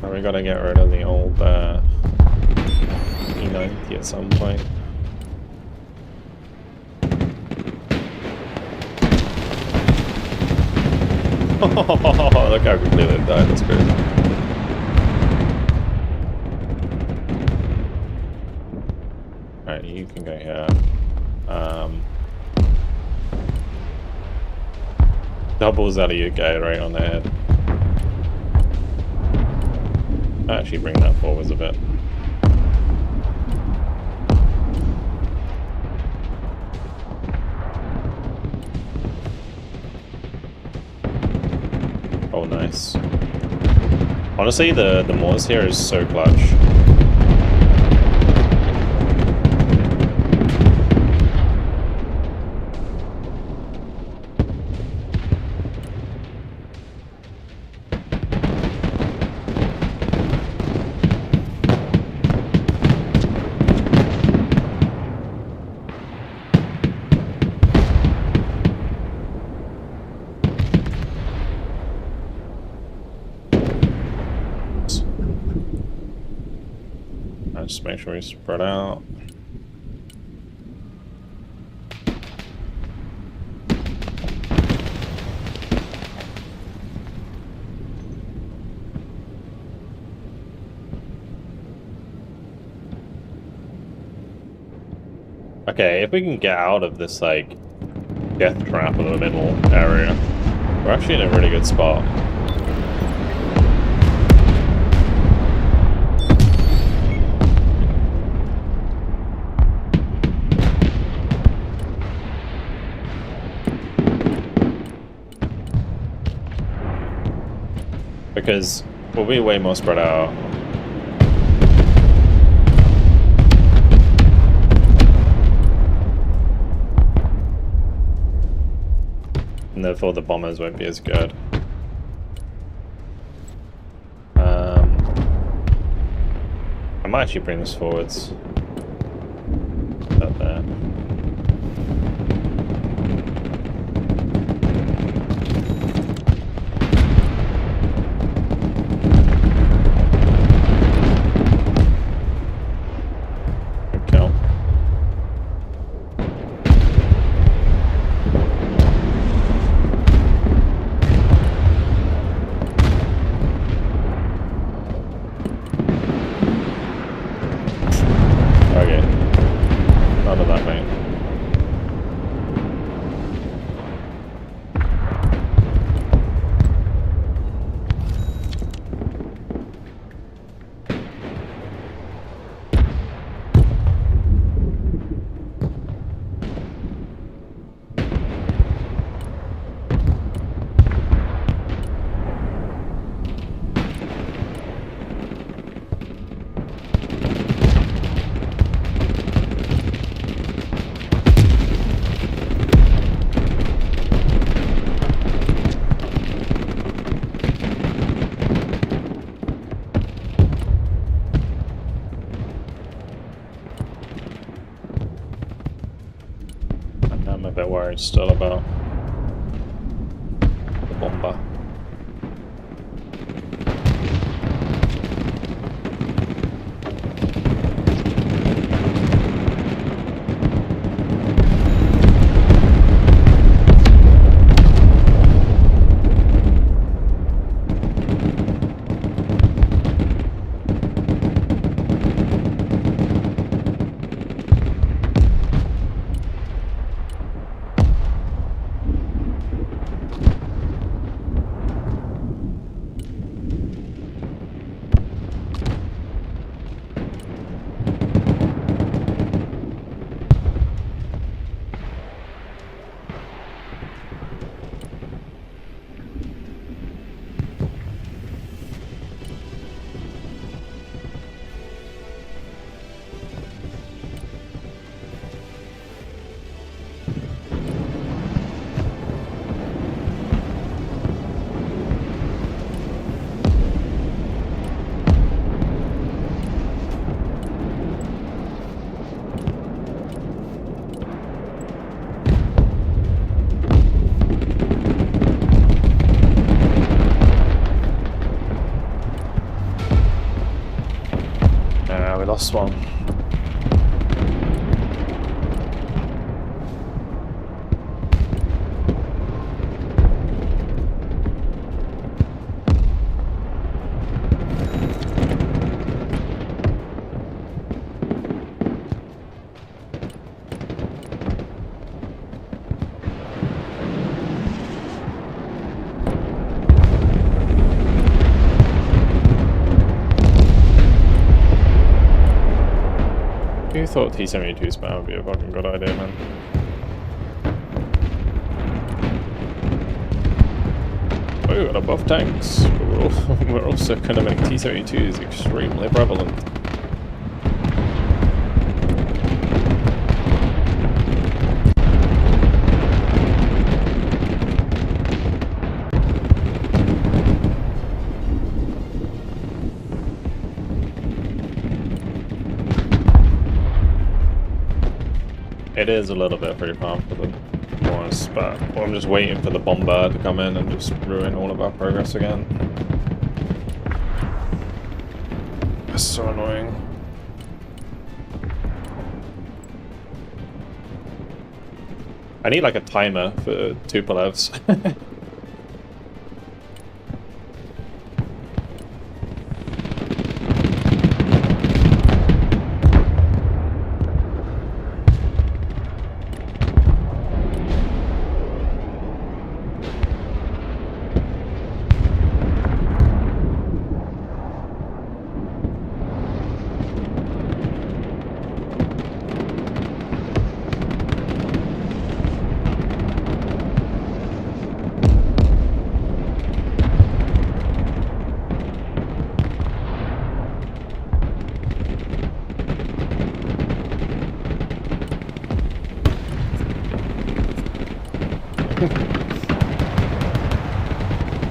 We gotta get rid of the old E90 at some point. Oh, look how quickly they died, that's crazy. Alright, you can go here. Doubles out of your guy right on the head. Actually bring that forwards a bit. Oh, nice. Honestly, the Moors here is so clutch. Just make sure we spread out. Okay, if we can get out of this, like, death trap in the middle area, we're actually in a really good spot. Because we'll be way more spread out. And therefore the bombers won't be as good. I might actually bring this forwards. About there. worried still about the bomber. We lost one. Who thought T-72 spam would be a fucking good idea, man? Oh, we got a buff tanks, but we're also gonna make T-72s extremely prevalent. It is a little bit free farm for the bonus, but I'm just waiting for the bomber to come in and just ruin all of our progress again. That's so annoying. I need like a timer for Tupolevs.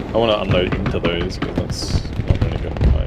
I want to unload into those because that's not really good for my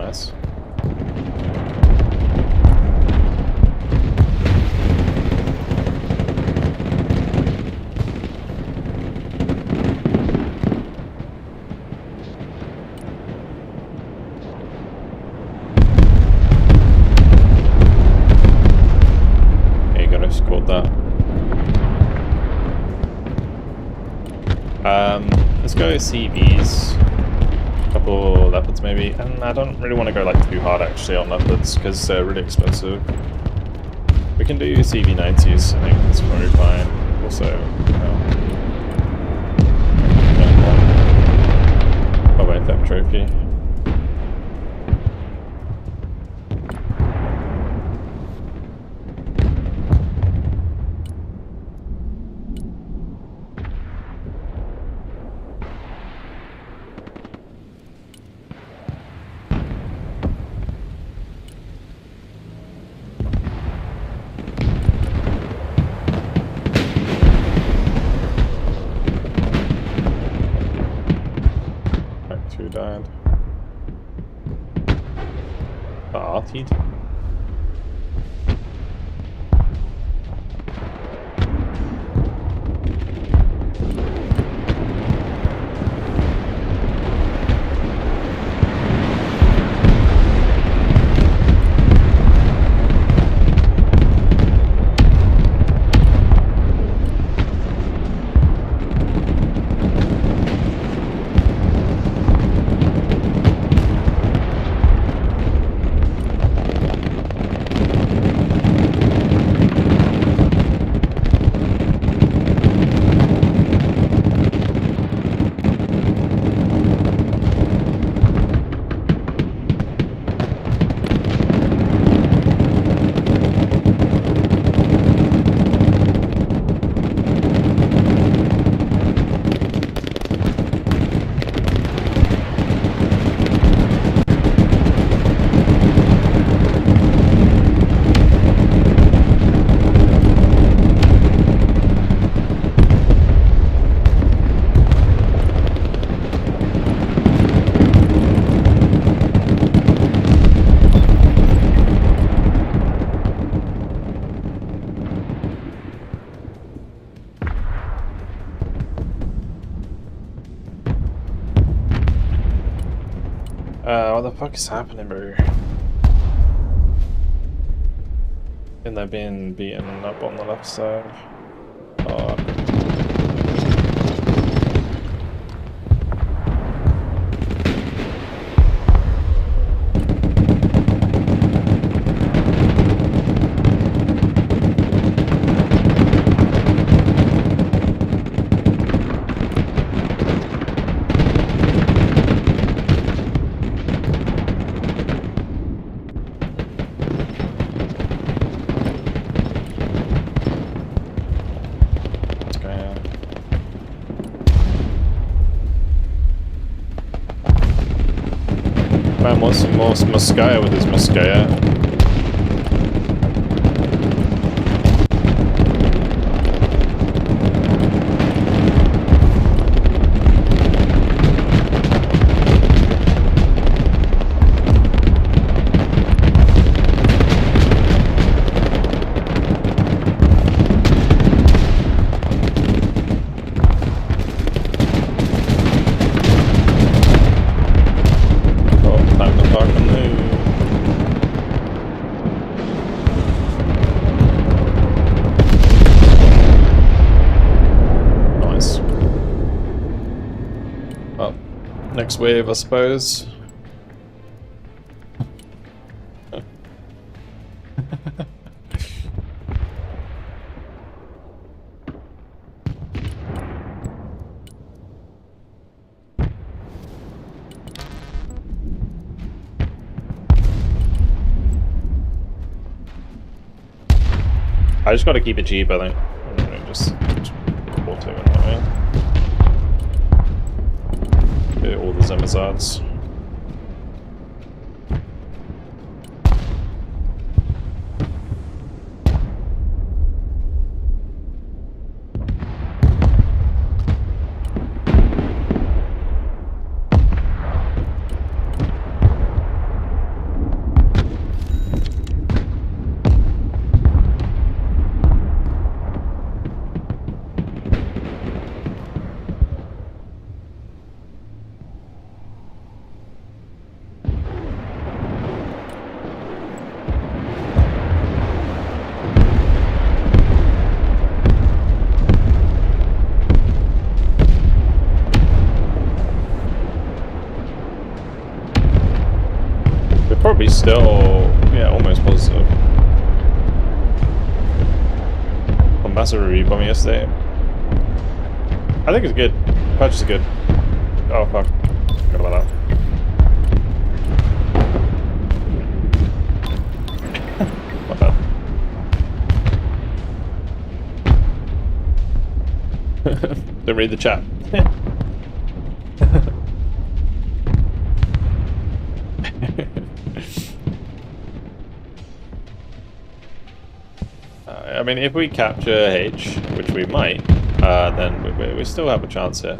nice. Yeah, you gotta squad that. Let's go CVs. A couple leopards maybe. And I don't really want to go like too hard actually on leopards because they're really expensive. We can do CV90s, I think that's probably fine. Also, probably that trophy. Who died? The Artied? What the fuck is happening, bro? And they're being beaten up on the left side. Oh. Man wants some more Muskaya with his Muskaya. Next wave, I suppose. I just gotta keep it cheap, I think. Just auto in that way. All the Zemazards. Probably still, yeah, almost positive. A massive review bombing yesterday. I think it's good. Patch is good. Oh fuck. Forgot about that. My bad. Don't read the chat. I mean, if we capture H, which we might, then we still have a chance here.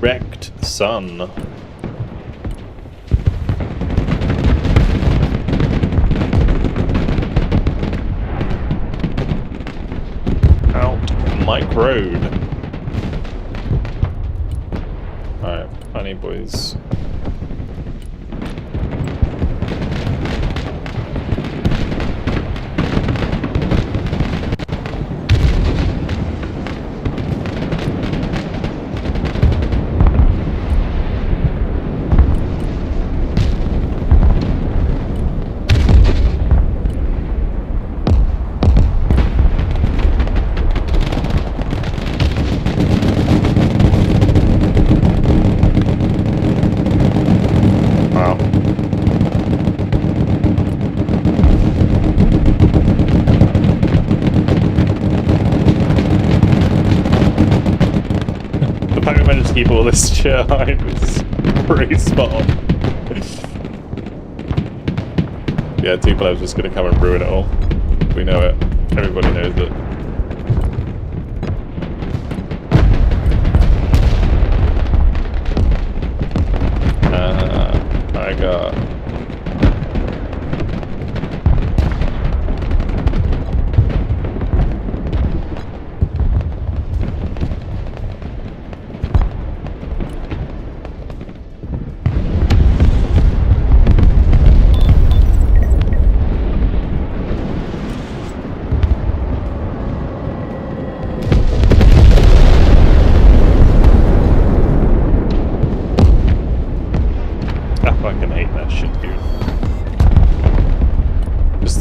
Wrecked sun. Out Mike Road. Alright, funny boys. Keep all this shit alive is pretty spot on. Yeah, 2 players just gonna come and ruin it all. We know it. Everybody knows it. I got...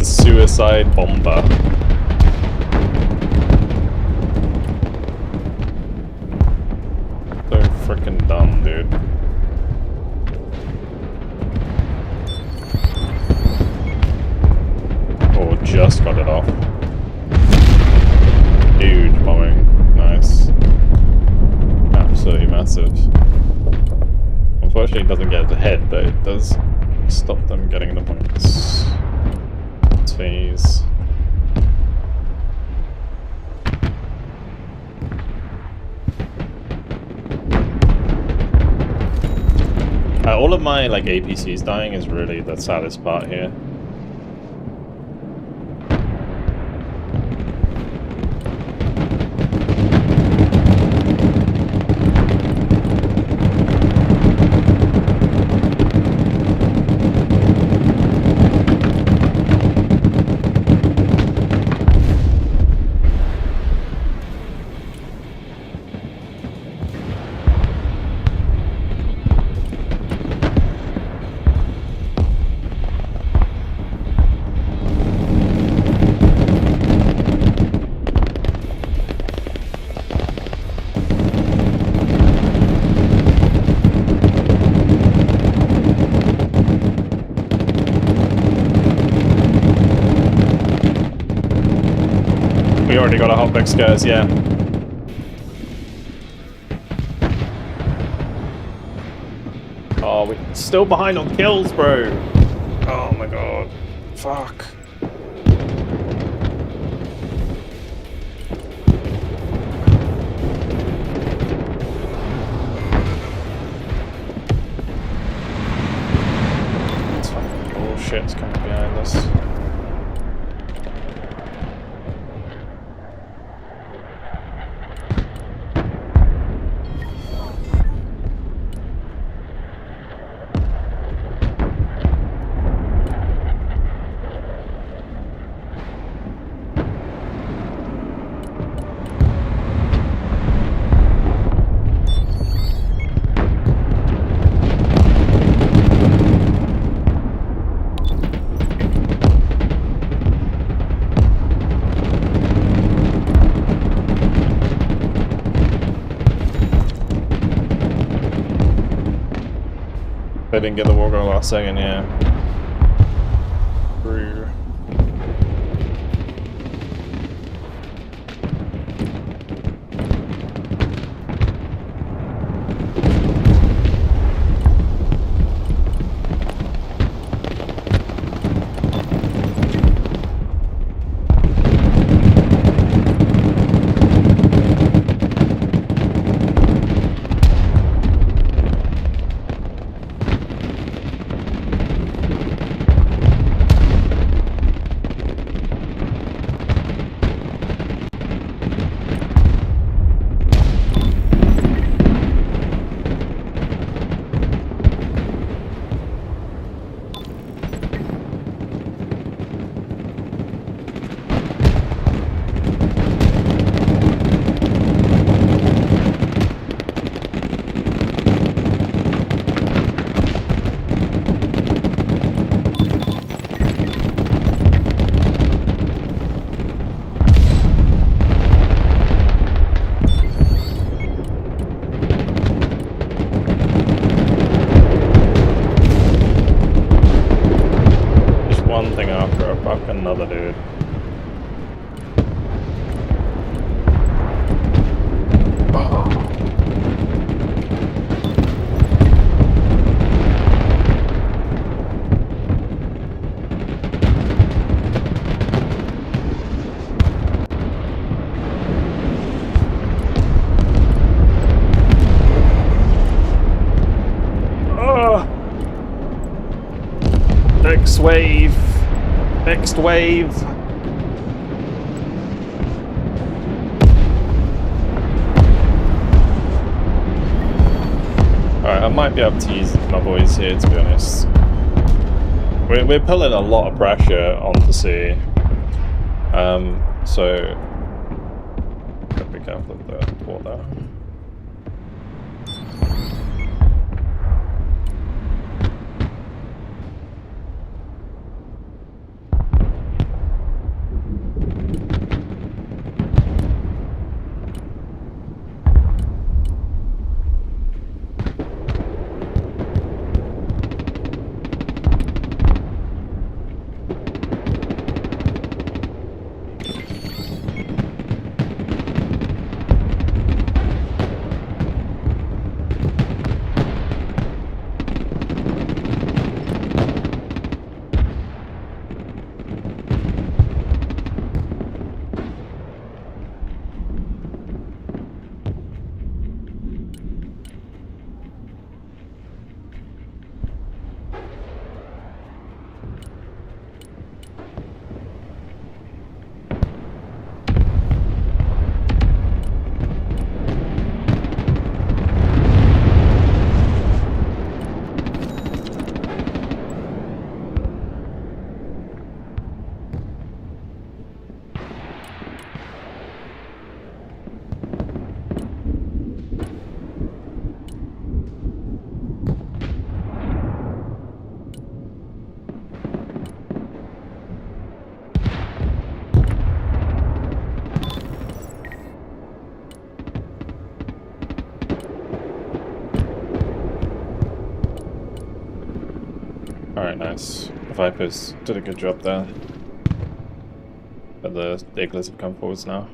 Suicide bomber. So freaking dumb, dude. Oh, just got it off. Huge bombing. Nice. Absolutely massive. Unfortunately, it doesn't get ahead, but it does stop them getting the points. Phase. All of my like APCs dying is really the saddest part here. We already got a HOTFIX, guys, yeah. Oh, we're still behind on kills, bro. Oh my god. Fuck. It's fucking bullshit's coming behind us. They didn't get the war goal last second, yeah. True. Another dude. Next wave. Next wave. Alright, I might be able to use my boys here, to be honest. We're pulling a lot of pressure onto sea. So gotta be careful of the water. Alright, nice. The Vipers did a good job there. But the Igloos have come forwards now.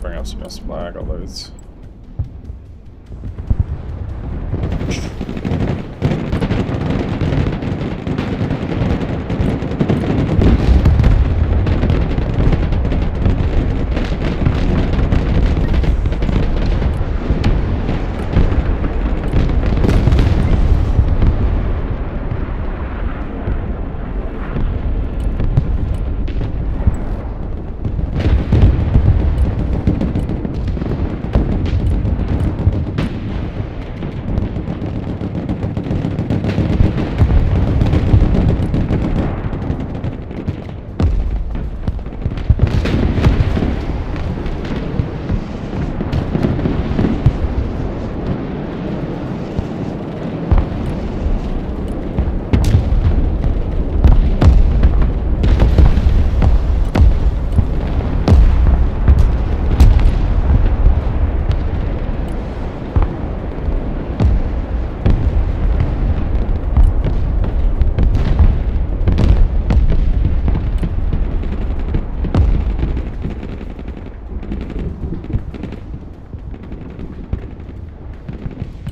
Bring out some supply, I got loads.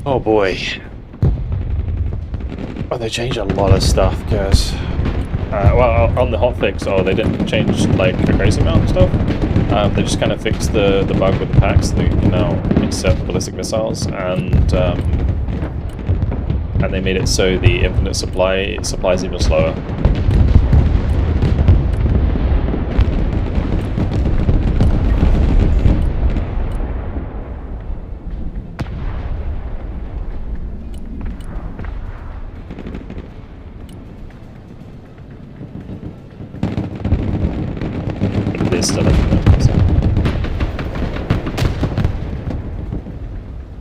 Oh boy. Oh, they changed a lot of stuff, guys. Well, on the hotfix, they didn't change like a crazy amount of stuff. They just kind of fixed the bug with the packs so that you can now accept ballistic missiles, and they made it so the infinite supply is even slower. Still so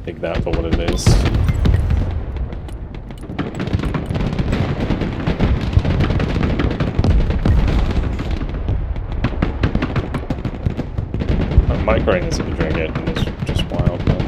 take that for what it is. Microing this if you drink it, and it's just wild, man.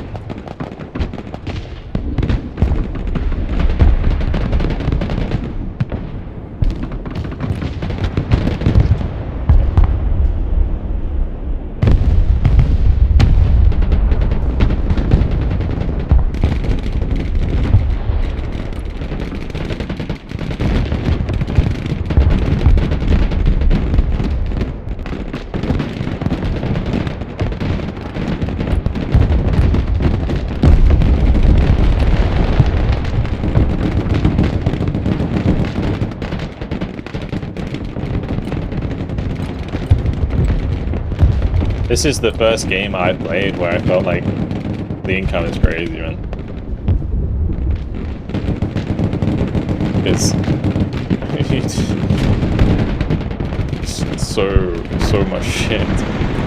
This is the first game I played where I felt like the income is crazy, man. It's so much shit.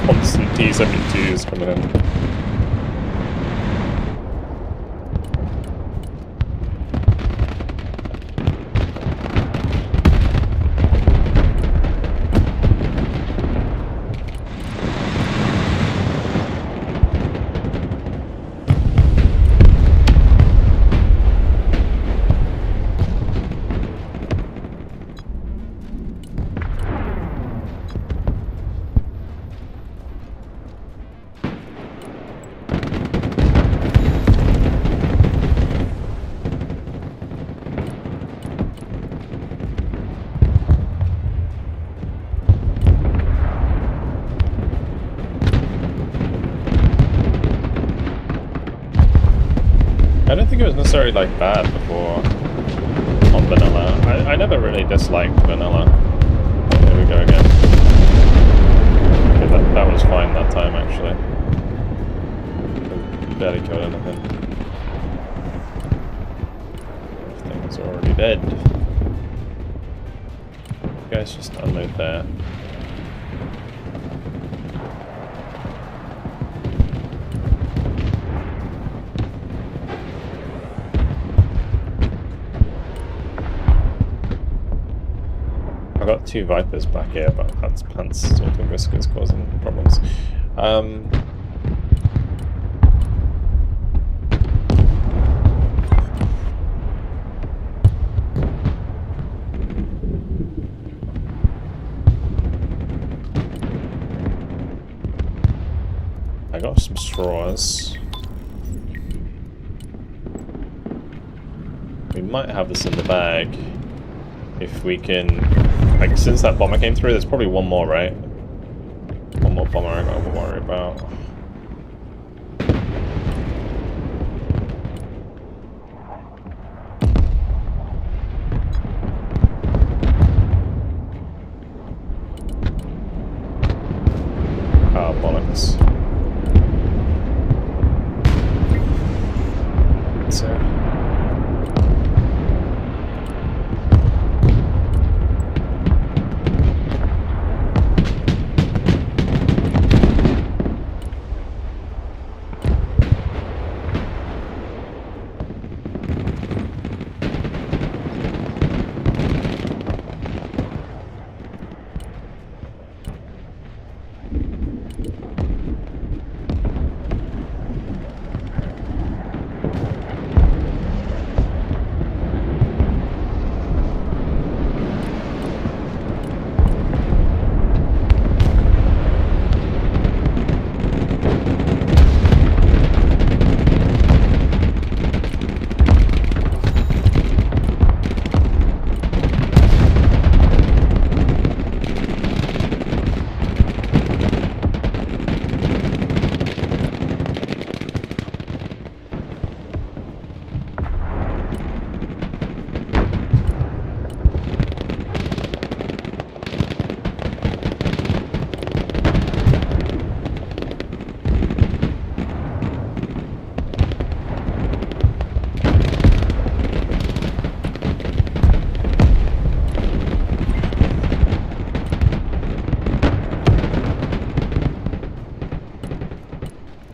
Constant T-72s coming in. think it was necessarily like bad before on vanilla. I never really disliked vanilla. There we go again. Okay, that was fine that time actually. Barely killed anything. Everything was already dead. You guys just unload there. I've got 2 Vipers back here, but that's pants sorting whiskers causing problems. I got some straws. We might have this in the bag if we can. Like, since that bomber came through, there's probably one more, right? One more bomber I gotta worry about. Ah, bollocks. So.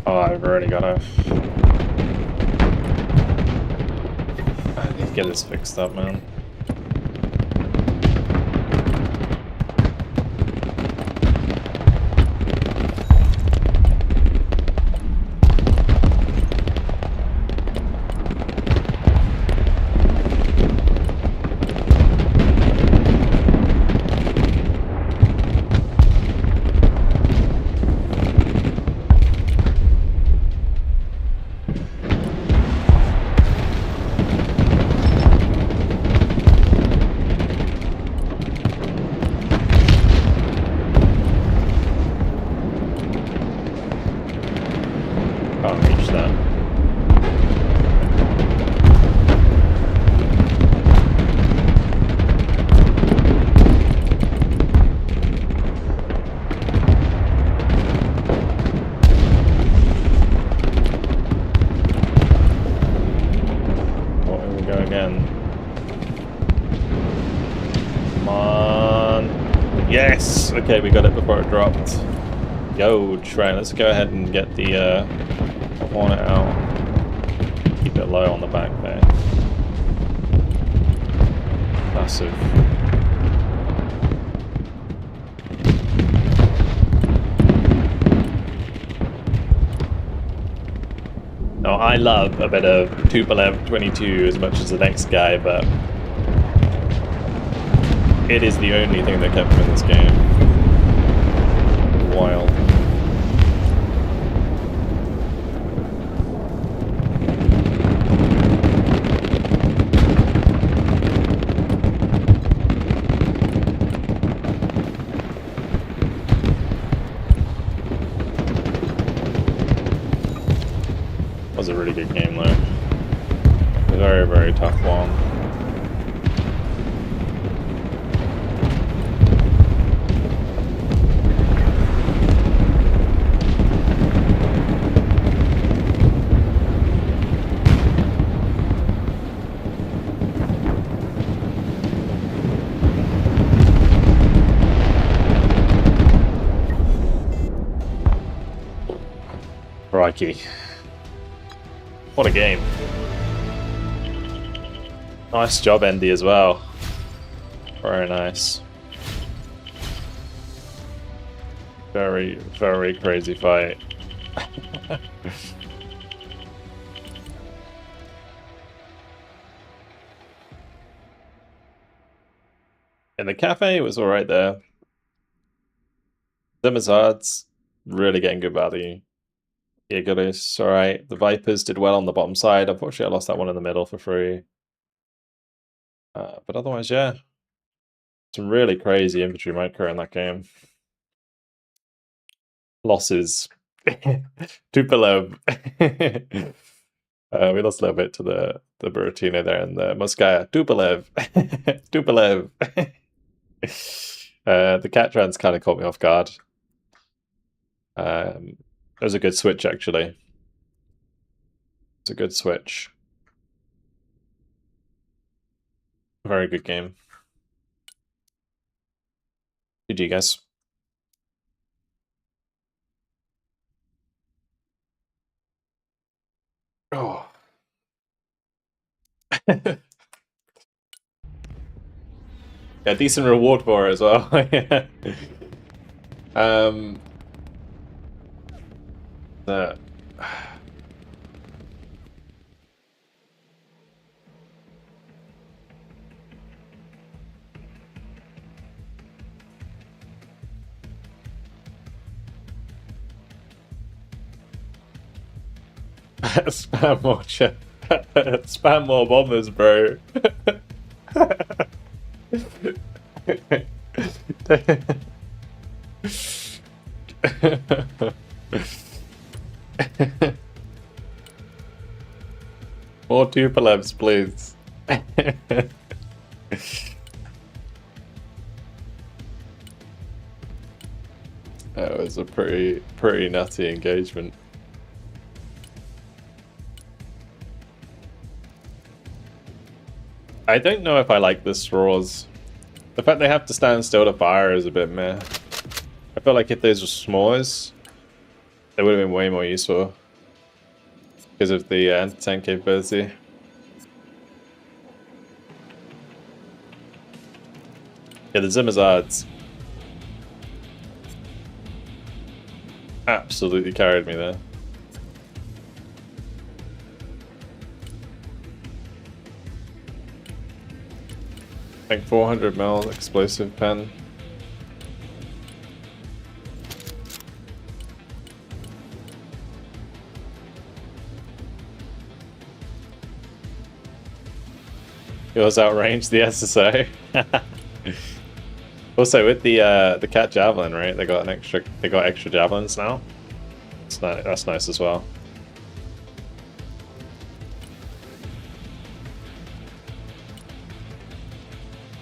Oh, I've already got a... I need to get this fixed up, man. Can't reach that. Well, here we go again. Come on. Yes! Okay, we got it before it dropped. Yo, right, let's go ahead and get the Hornet out. Keep it low on the back there. Massive. Now, I love a bit of Tupolev 22 as much as the next guy, but it is the only thing that kept him in this game. Wild. Was a really good game though. very, very tough one. Crikey. What a game. Nice job, Andy, as well. Very nice. Very, very crazy fight. In the cafe, it was alright there. The Mazards, really getting good value. Eagleus, alright. The Vipers did well on the bottom side. Unfortunately, I lost that one in the middle for free. But otherwise, yeah. Some really crazy infantry micro in that game. Losses. Tupolev. We lost a little bit to the Buratino there and the Moskaya. Tupolev. Tupolev. The Catrans kind of caught me off guard. It was a good switch, actually. It's a good switch. Very good game. GG, guys. Oh. Yeah, decent reward for it as well. The spam more spam more bombers, bro. More Tupolevs, please. That was a pretty nutty engagement. I don't know if I like the straws. The fact they have to stand still to fire is a bit meh. I feel like if those were s'mores, they would have been way more useful because of the anti-tank capability. Yeah, the Zimazards absolutely carried me there. Like 400 mil explosive pen. Yours outranged the SSO. Also with the cat javelin, right? They got extra javelins now. That's nice as well.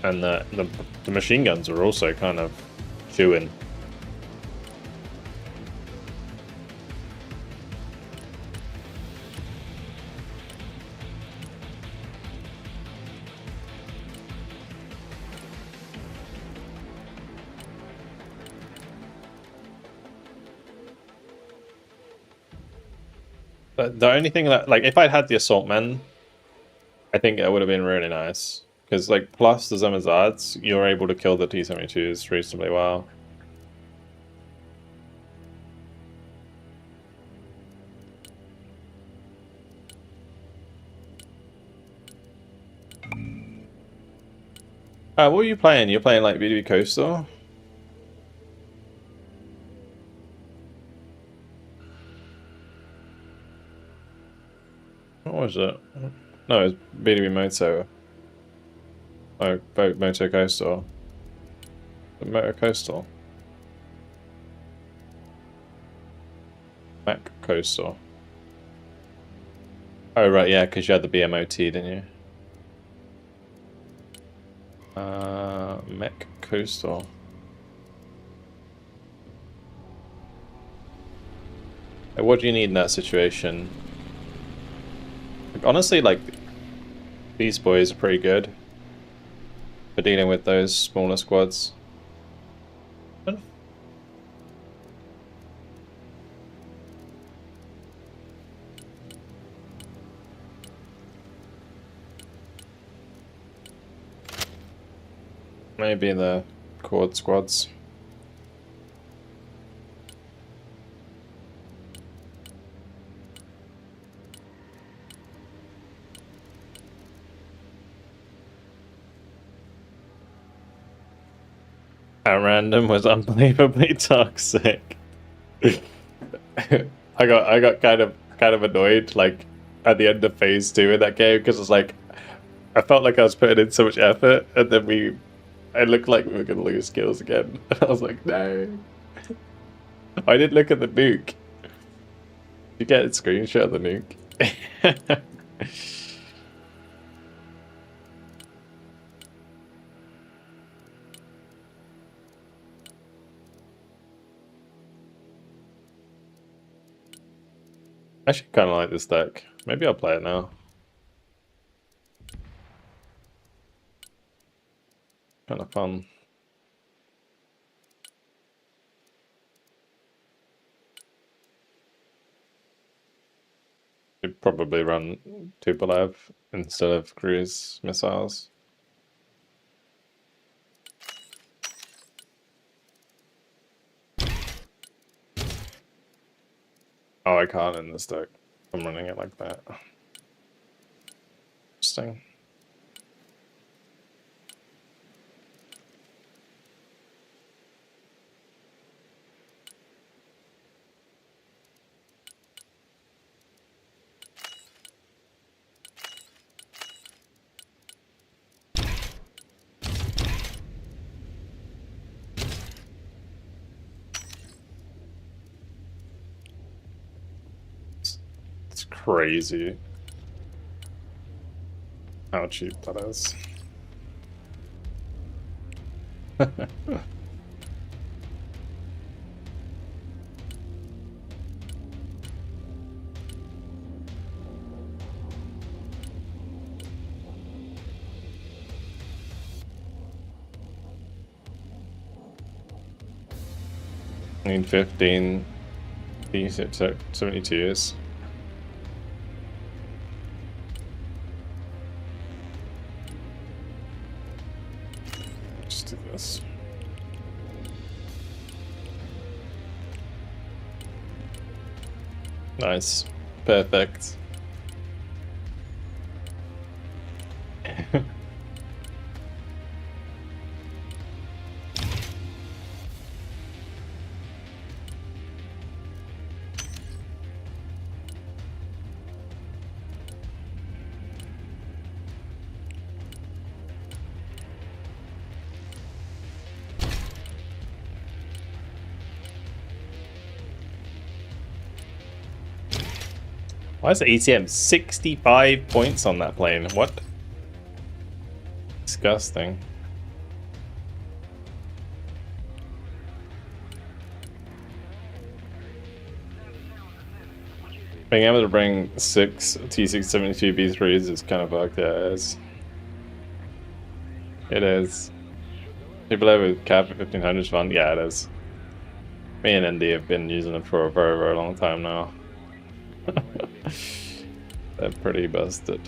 And the machine guns are also kind of chewing. But the only thing that, like, if I'd had the assault men, I think it would have been really nice. Because, like, plus the Zamazads, you're able to kill the T-72s reasonably well. What were you playing? You're playing, like, BDB Coastal? What was it? No, it was BDB Moto. Oh, Moto Coastal. Moto Coastal. Mac Coastal. Oh, right, yeah, because you had the BMOT, didn't you? Mech Coastal. What do you need in that situation? Like, honestly, like, these boys are pretty good for dealing with those smaller squads. Maybe the quad squads. At random was unbelievably toxic. I got kind of annoyed like at the end of phase 2 in that game because it's like I felt like I was putting in so much effort and then it looked like we were gonna lose kills again. And I was like, no. I didn't look at the nuke. You get a screenshot of the nuke. I actually kind of like this deck. Maybe I'll play it now. Kind of fun. You'd probably run Tupolev instead of cruise missiles. Oh, I can't in this deck. I'm running it like that. Interesting. It's crazy how cheap that is. I mean, 15. It took 72 years. Just do this. Nice. Perfect. Why is the ATM 65 points on that plane? What? Disgusting. Being able to bring 6 T672 B3s is kind of fucked, yeah, it is. It is. People over cap at 1500 is fun? Yeah, it is. Me and Indy have been using it for a very, very long time now. They're pretty busted.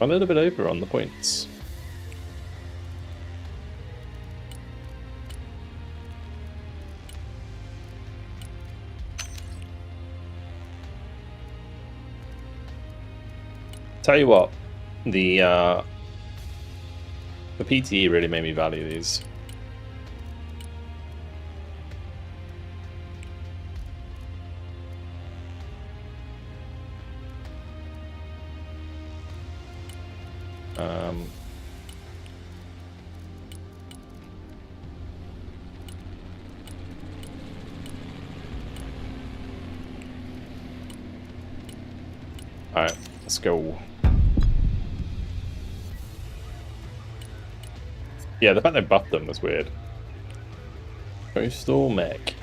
A little bit over on the points. Tell you what, the PTE really made me value these. Alright, let's go. Yeah, the fact they buffed them was weird. Coastal mech.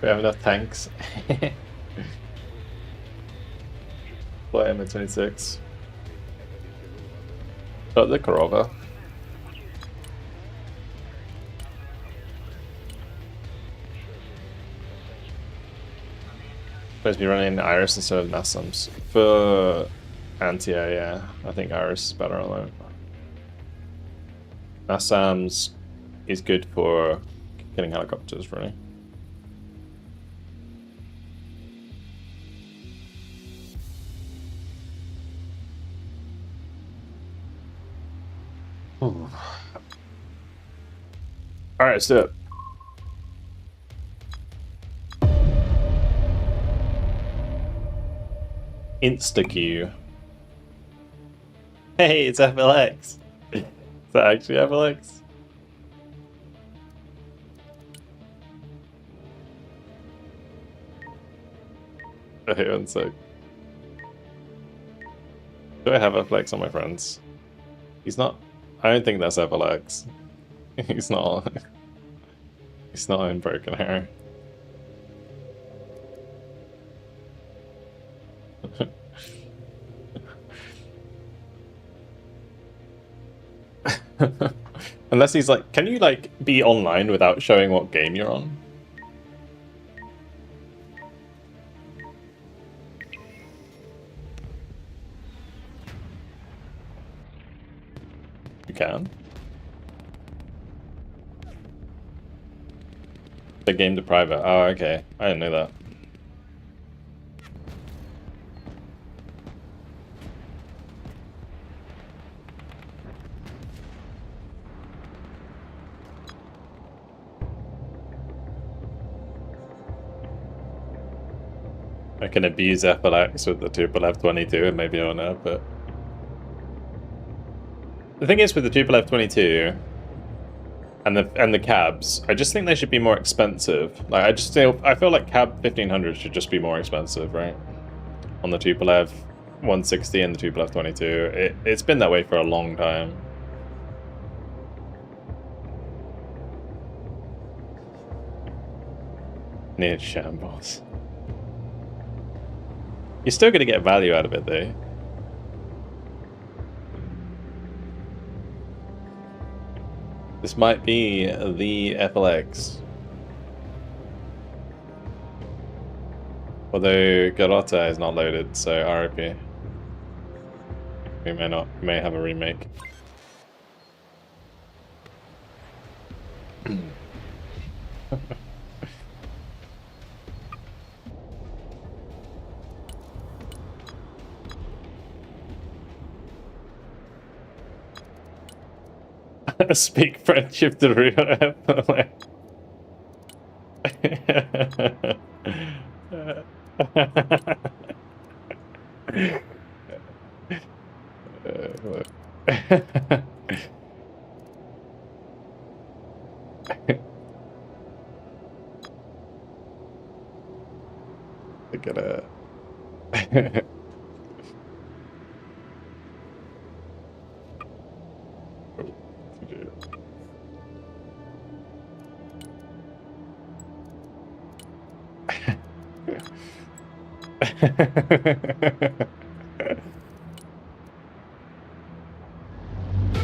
We have enough tanks. Play M26. Got the Korova. Supposed to be running Iris instead of Nassams. For Antia, yeah. I think Iris is better on that. Nassams is good for killing helicopters, really. Alright, let's do it. Insta-Q. Hey, it's FLX. Is that actually FLX? Okay, 1 sec. Do I have FLX on my friends? He's not. I don't think that's FLX. He's not. He's not in Broken Hair. Unless he's like, can you like be online without showing what game you're on? You can. The game to private. Oh, okay. I didn't know that. I can abuse FLX with the Tupolev F-22 and maybe on it, but the thing is with the Tupolev F-22 and the cabs, I just think they should be more expensive. Like I feel like cab 1500 should just be more expensive, right? On the Tupolev 160 and the Tupolev F-22, it's been that way for a long time. Near shambles. You're still going to get value out of it, though. This might be the FLX. Although Garota is not loaded, so RIP. We may not. We may have a remake. Speak friendship to real FLX. I gotta.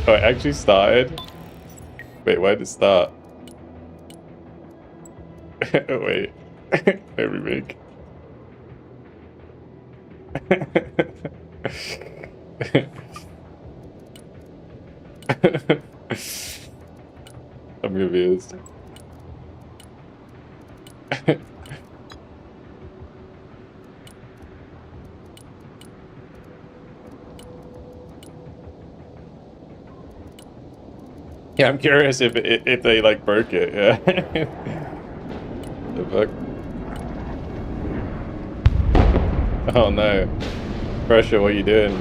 Oh, it actually started? Wait, why did it start? Wait. No remake. I'm confused. Yeah, I'm curious if they like broke it. Yeah. The fuck? Oh no, Pressure, what are you doing?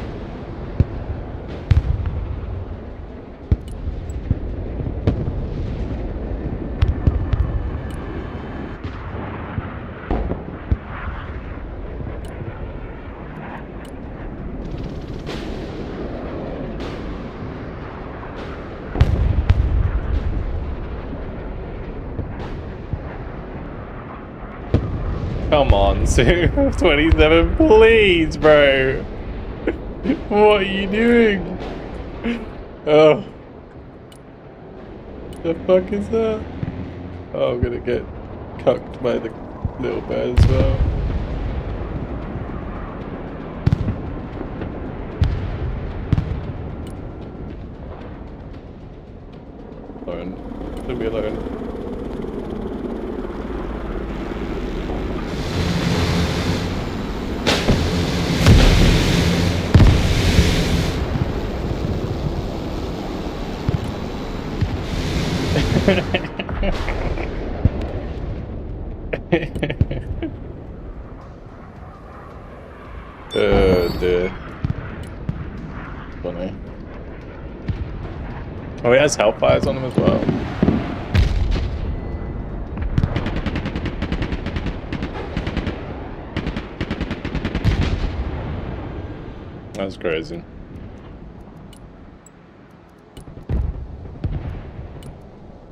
come on, Sue. 27, please, bro. What are you doing? Oh. The fuck is that? Oh, I'm gonna get cucked by the little bird as well. Alone. Leave me alone. Oh dear. Funny. Oh, he has hellfires on him as well. That's crazy.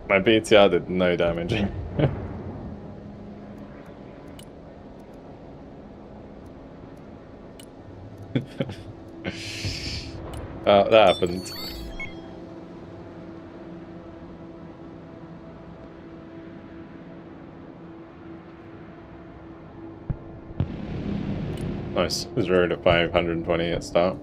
My BTR did no damage. That happened. Nice. 0 to 520 at start.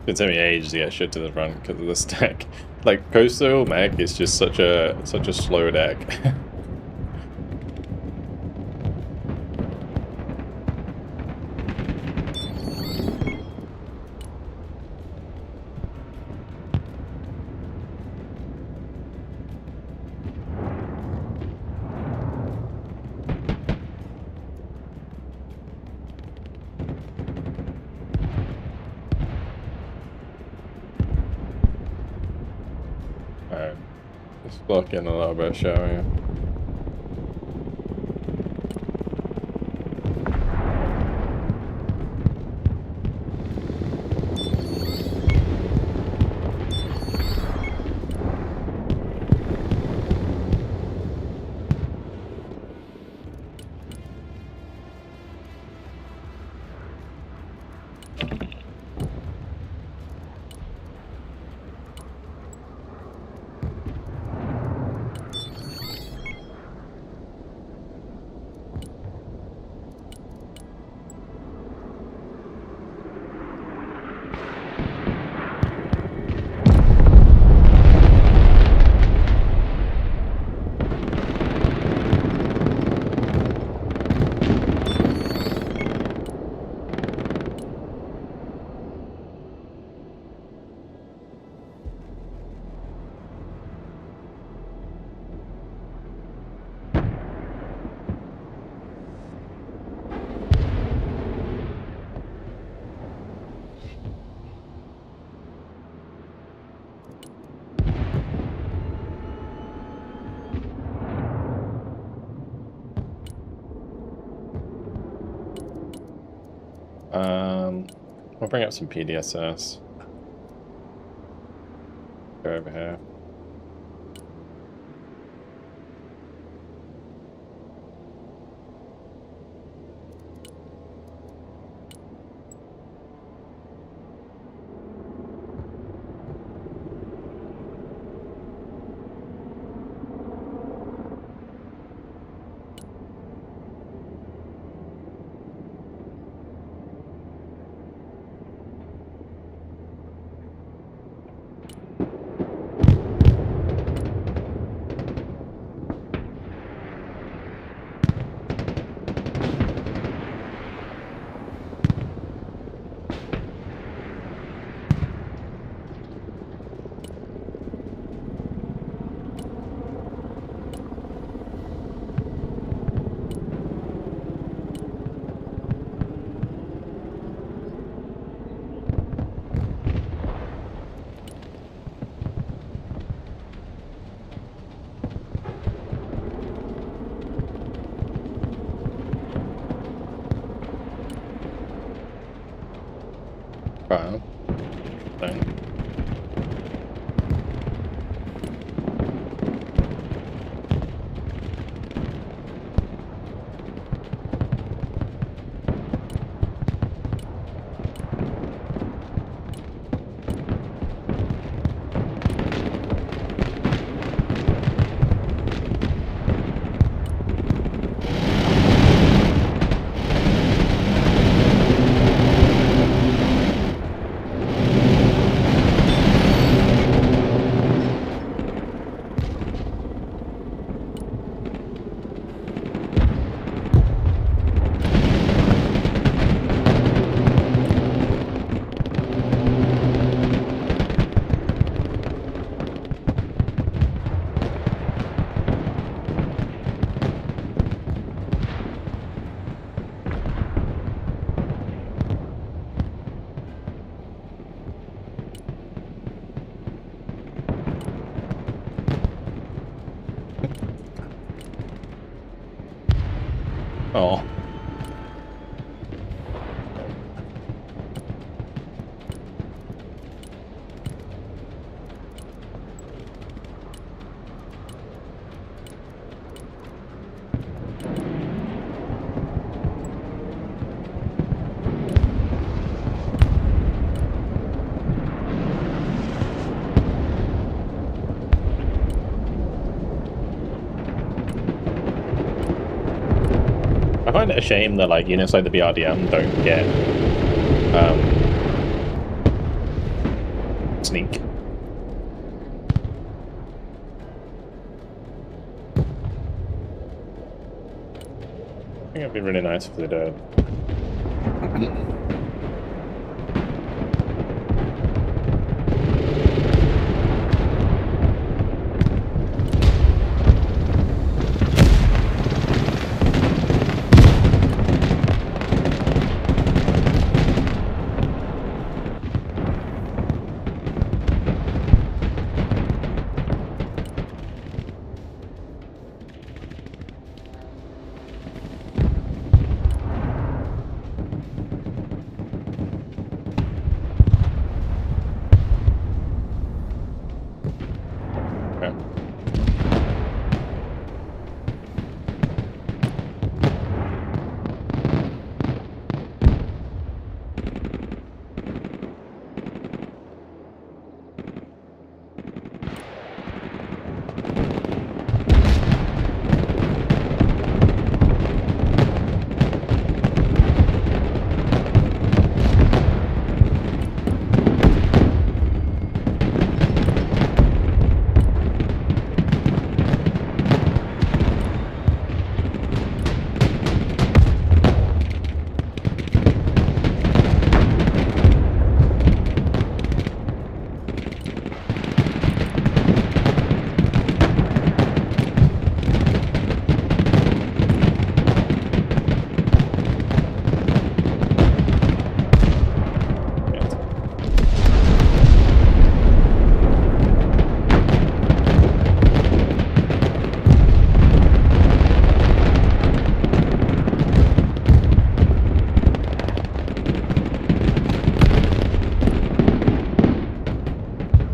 It took me ages to get shit to the front because of the stack. Like coastal mech is just such a slow deck. Alright. Just block in a little bit, shall we? We'll bring up some PDSS. Go over here. Wow. Dang. Oh. I find it a shame that like units like the BRDM don't get sneak. I think it'd be really nice if they did.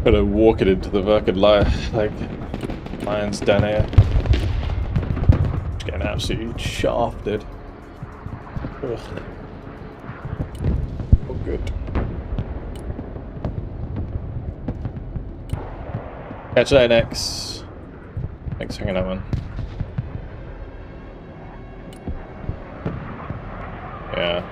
Gotta walk it into the Vulcan lines down here. Just getting absolutely shafted. Ugh. Oh, good. Catch you later, Nex. Thanks for hanging out, man. Yeah.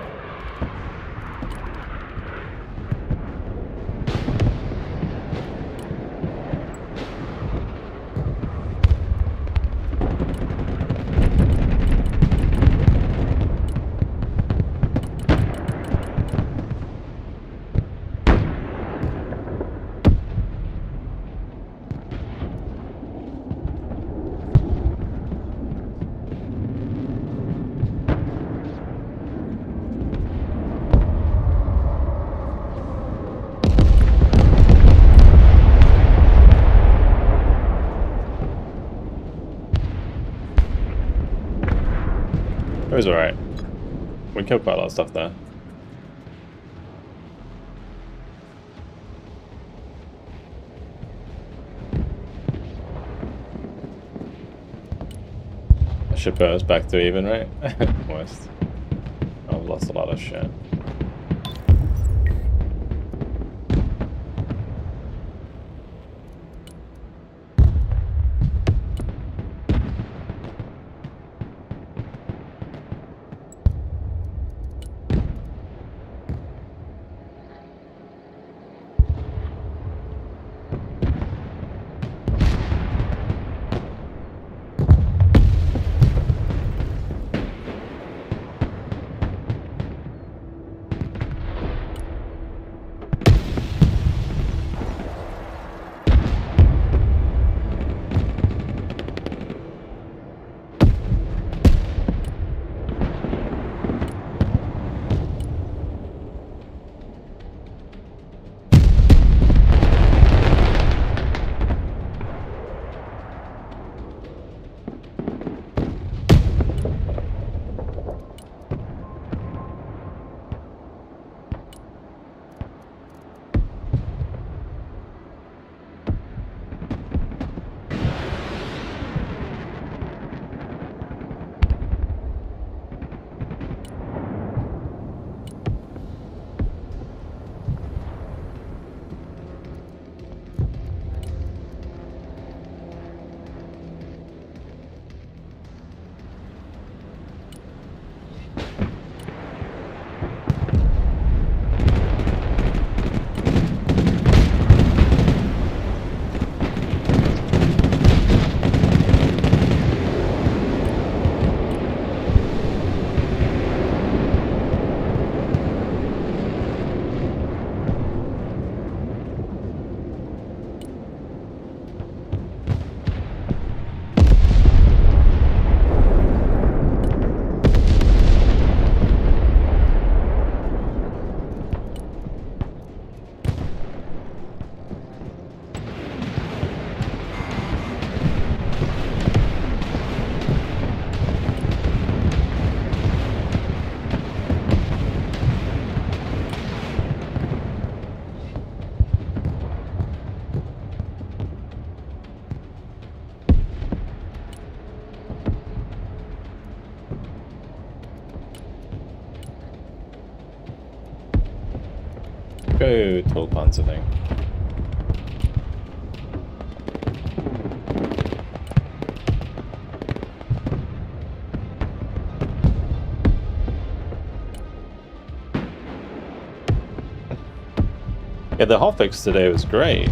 It was alright. We killed quite a lot of stuff there. should put us back to even, right? Almost. I've lost a lot of shit. Go Tulpanzer thing. Yeah, the HOTFIX today was great.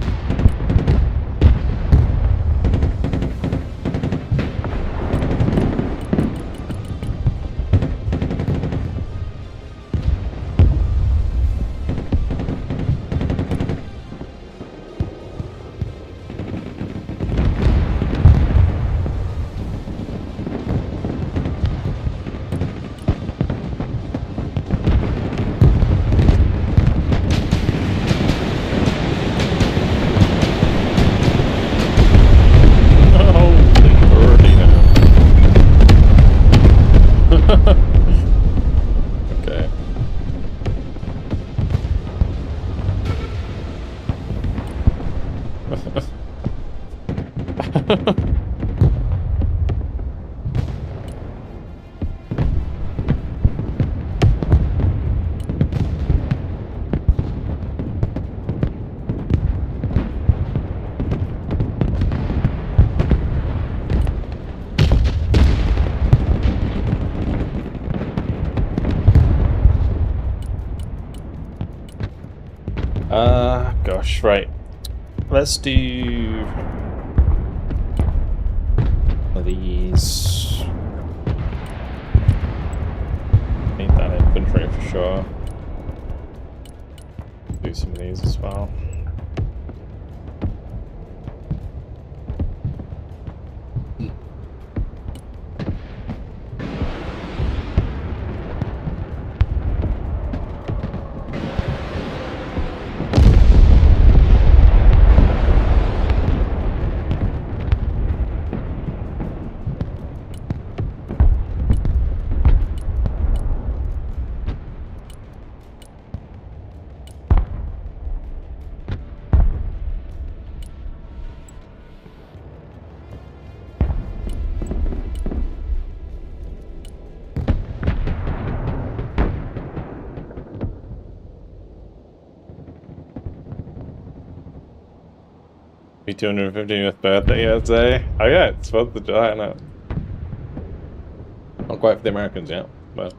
Gosh, right. Let's do one of these. Need that infantry for sure. Do some of these as well. Happy 250th birthday, USA. Oh yeah, it's 4th of July, I know. Not quite for the Americans yet, but...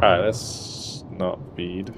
Alright, let's not feed.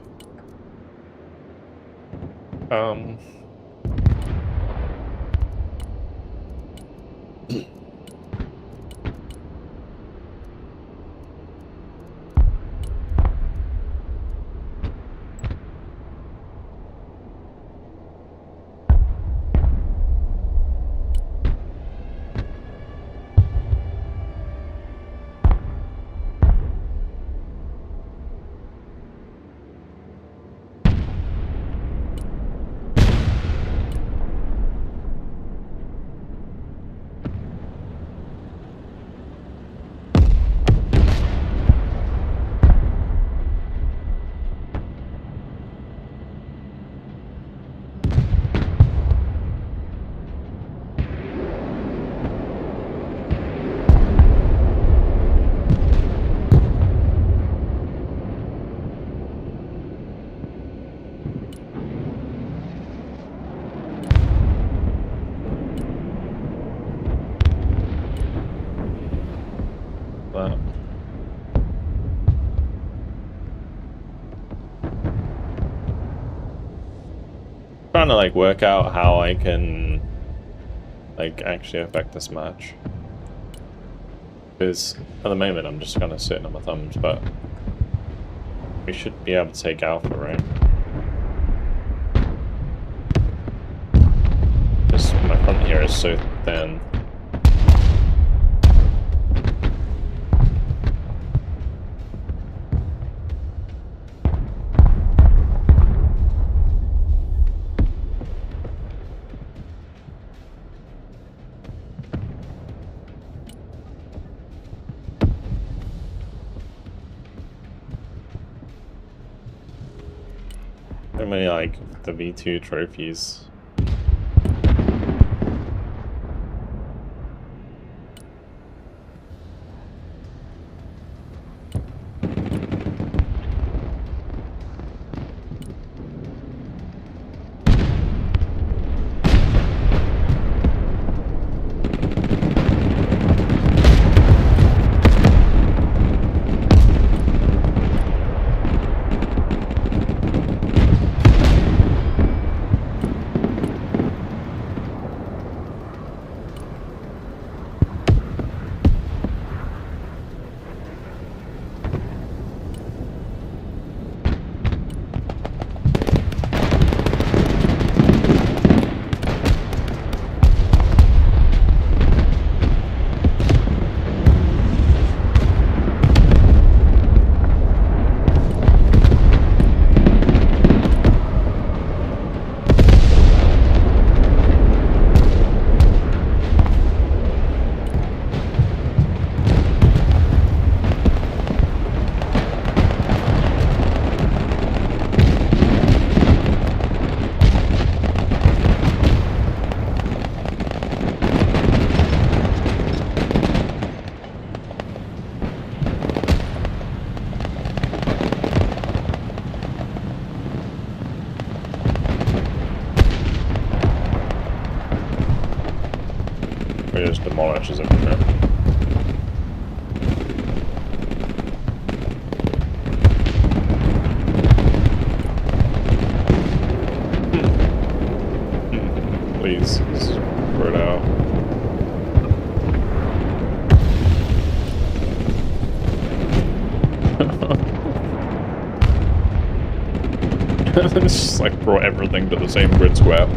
Trying to like work out how I can like actually affect this match, because at the moment I'm just kind of sitting on my thumbs, but we should be able to take Alpha, right? Just my front here is so thin. How many like the V2 trophies? Just demolishes everything. Please, spread out. It's just like brought everything to the same grid square.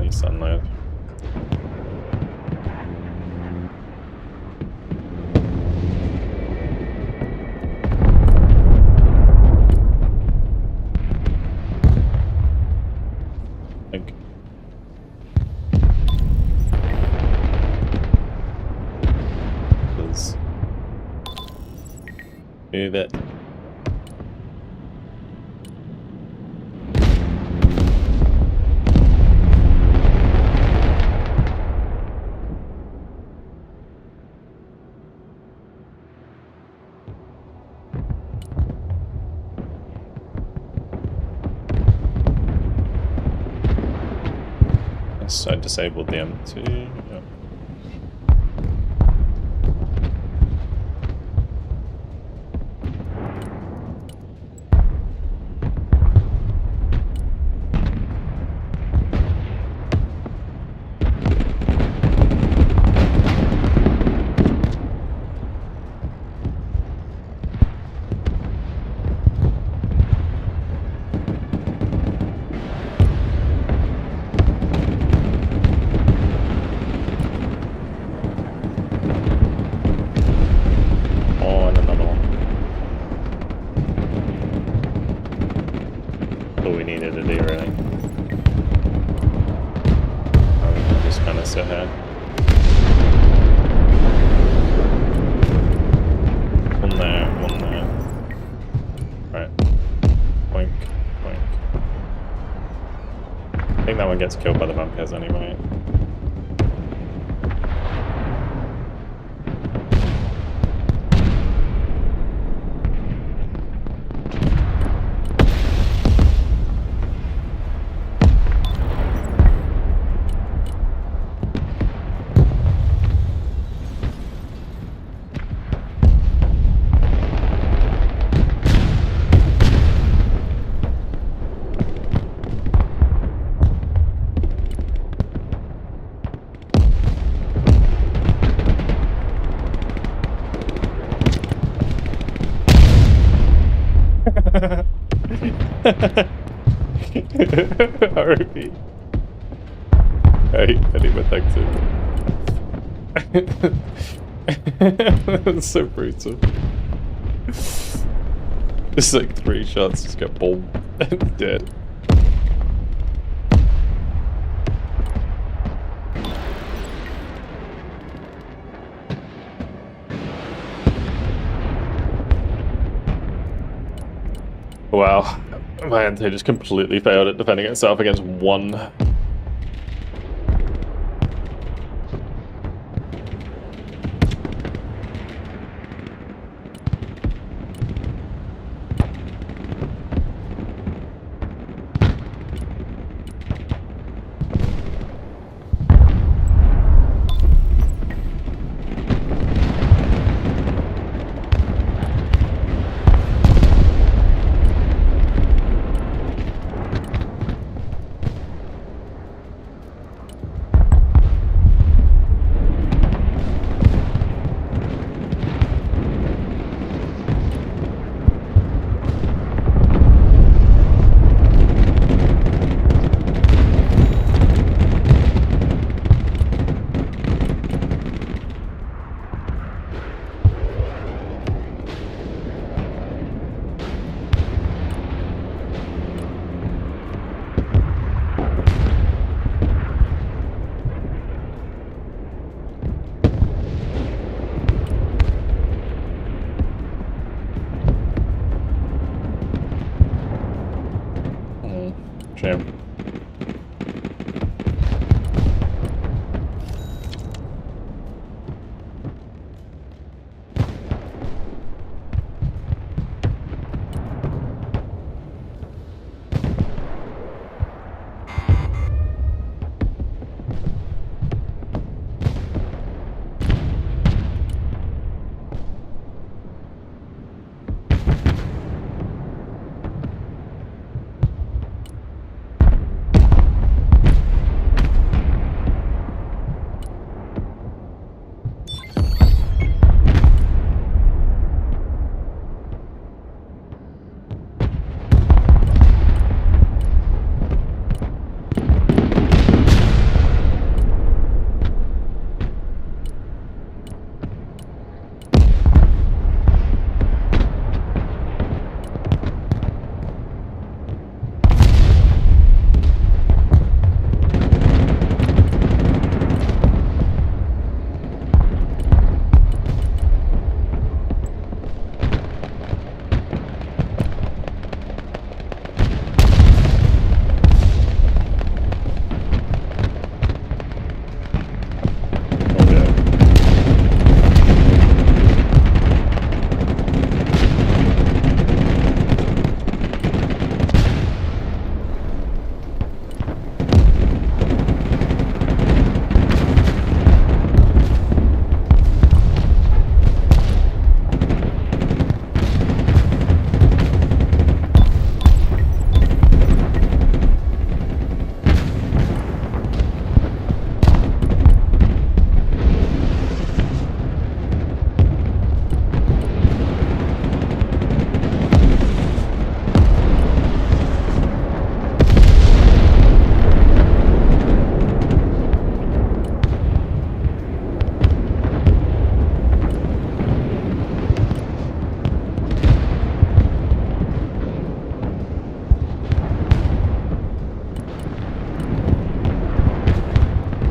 early sunlight. Move it. So I disabled the M2. Yep. Gets killed by the vampires anyway. R.I.P. Hey, I need my thanks in. That's so brutal. It's like 3 shots, just get boom, dead. Wow, my anti just completely failed at defending itself against one. Shame.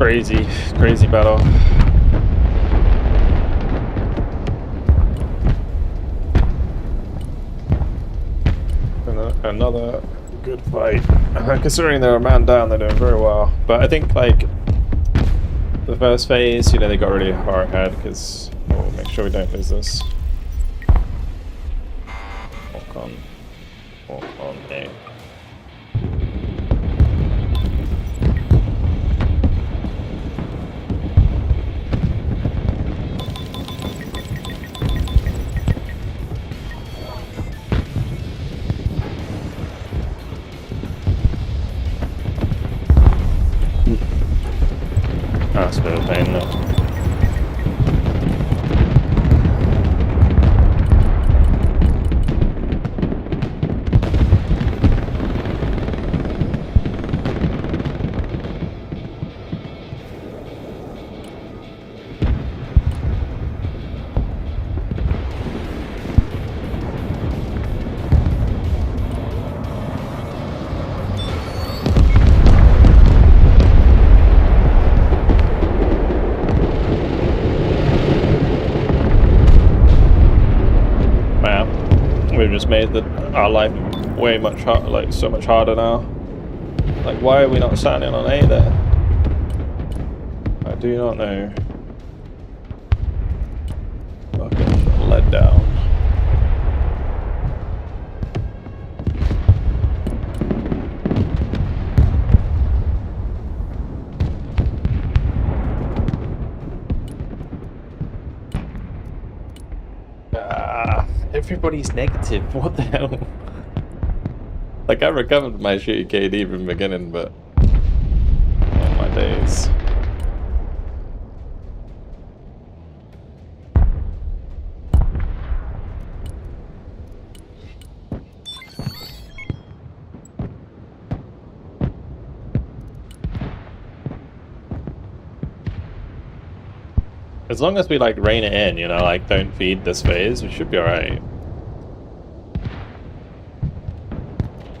Crazy, crazy battle. Another good fight. Considering they're a man down, they're doing very well. But I think, like, the first phase, you know, they got really far ahead because we'll make sure we don't lose this. Walk on A. That's a bit of a pain, though. We've just made our life way much harder, like so much harder now. Like, why are we not standing on A there? I do not know. Fucking let down. Everybody's negative, what the hell? Like, I recovered my shitty KD from the beginning, but... oh my days. As long as we, like, rein it in, you know, like, don't feed this phase, we should be alright.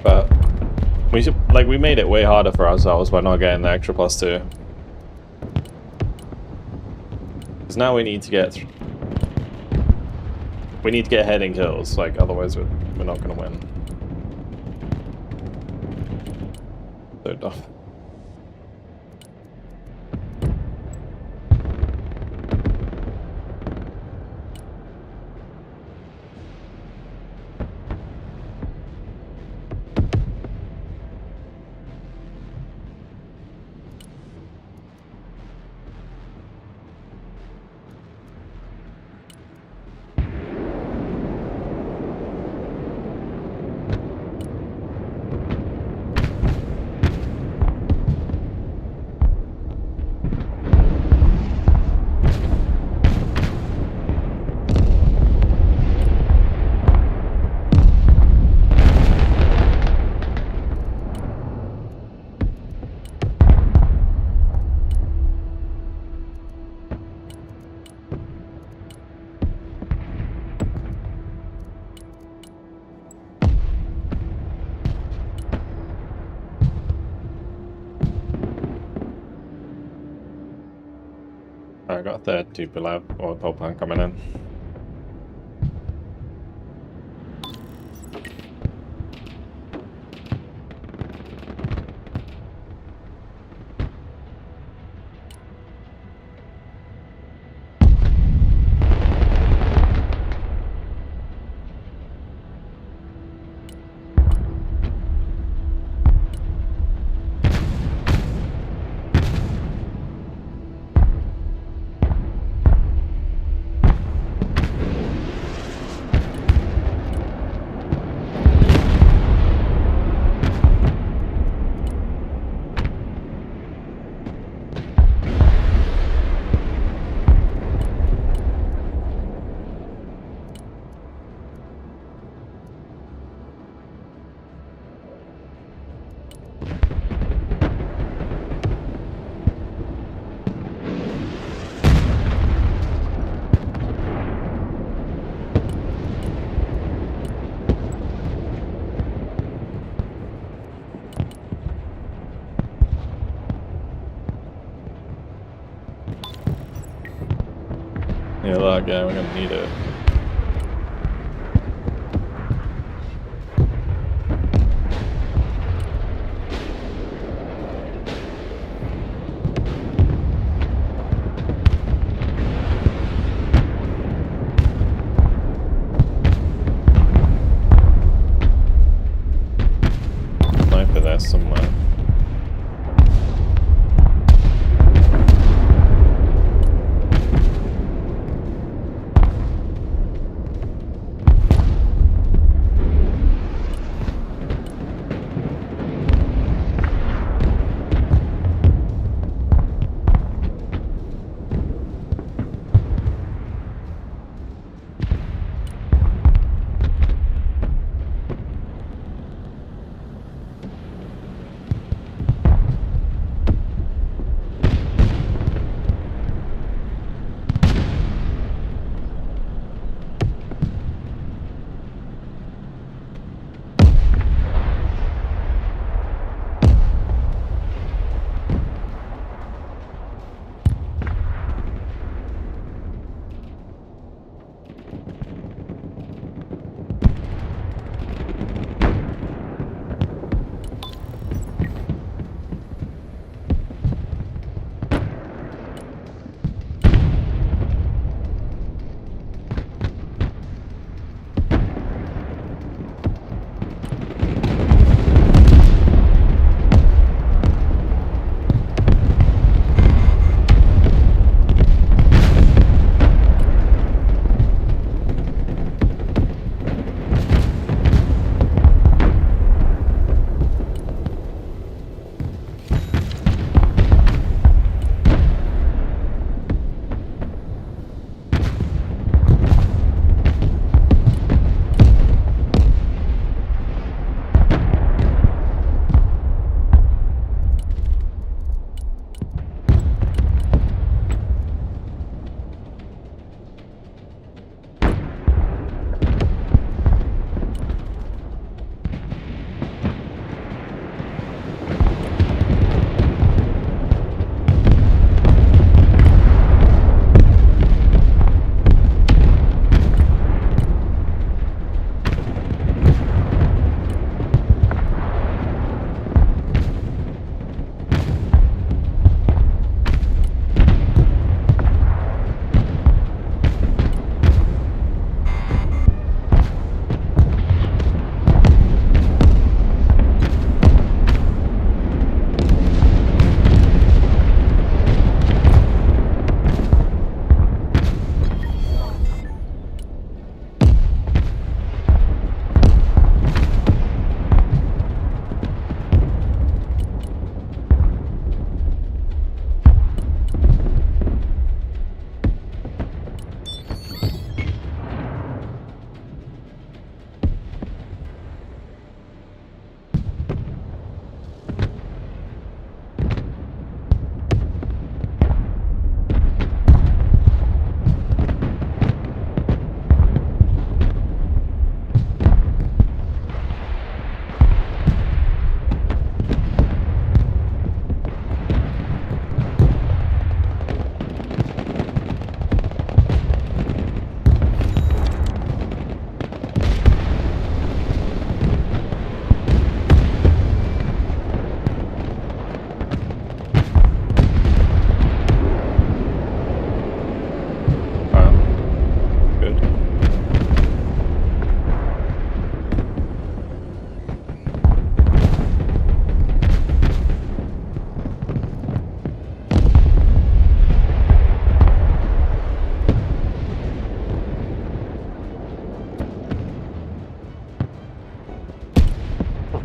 But we should, like, we made it way harder for ourselves by not getting the extra +2. Because now we need to get ahead in kills, like, otherwise we're not gonna win. So dumb. I got the two below or pole plan coming in. Yeah, look, yeah, we're gonna need it. Sniper there somewhere.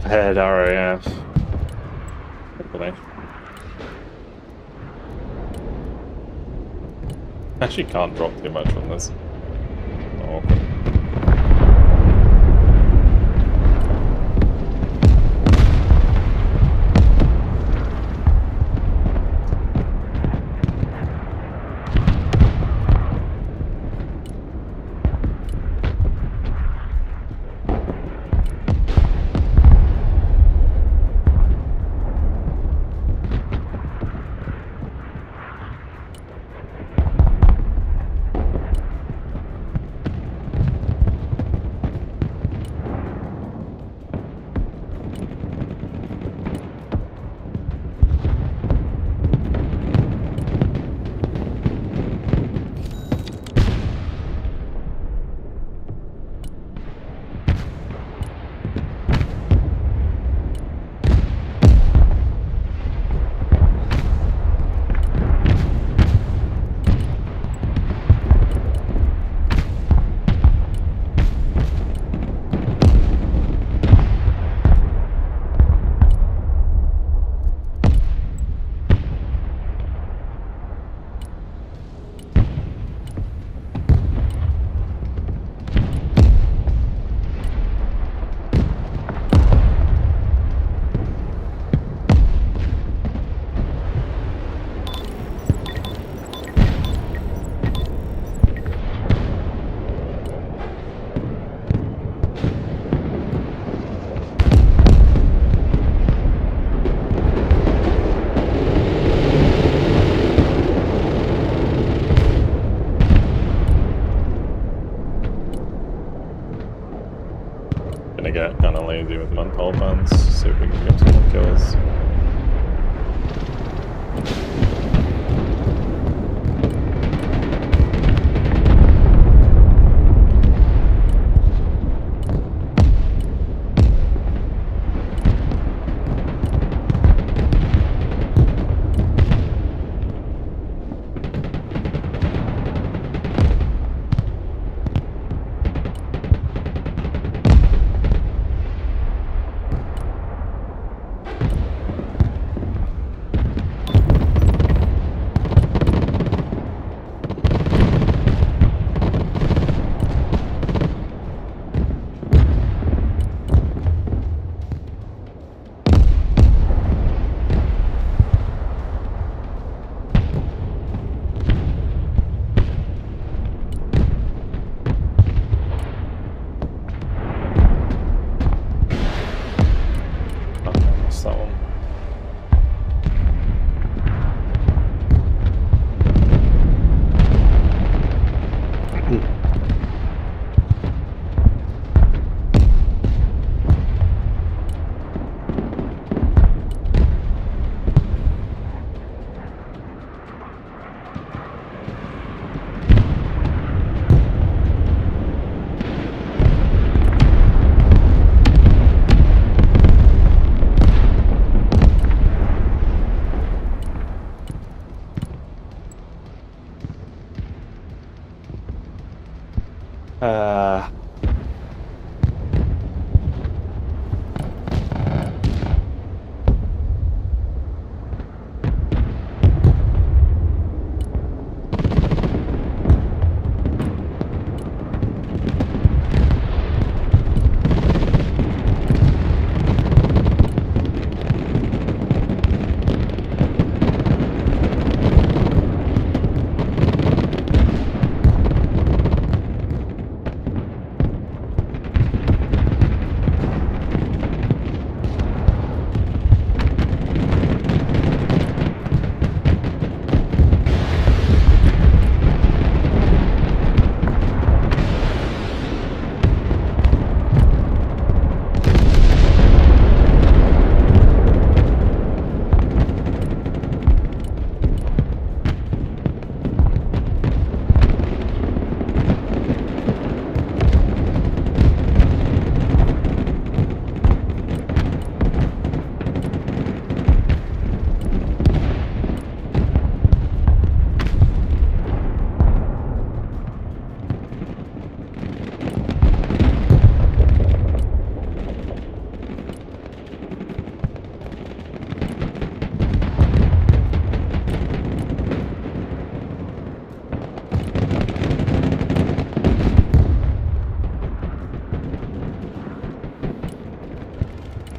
Head arrow, yeah. Hopefully. Actually can't drop too much from this. Oh. gonna do with Monthol fans. See if we can get some more kills. That one.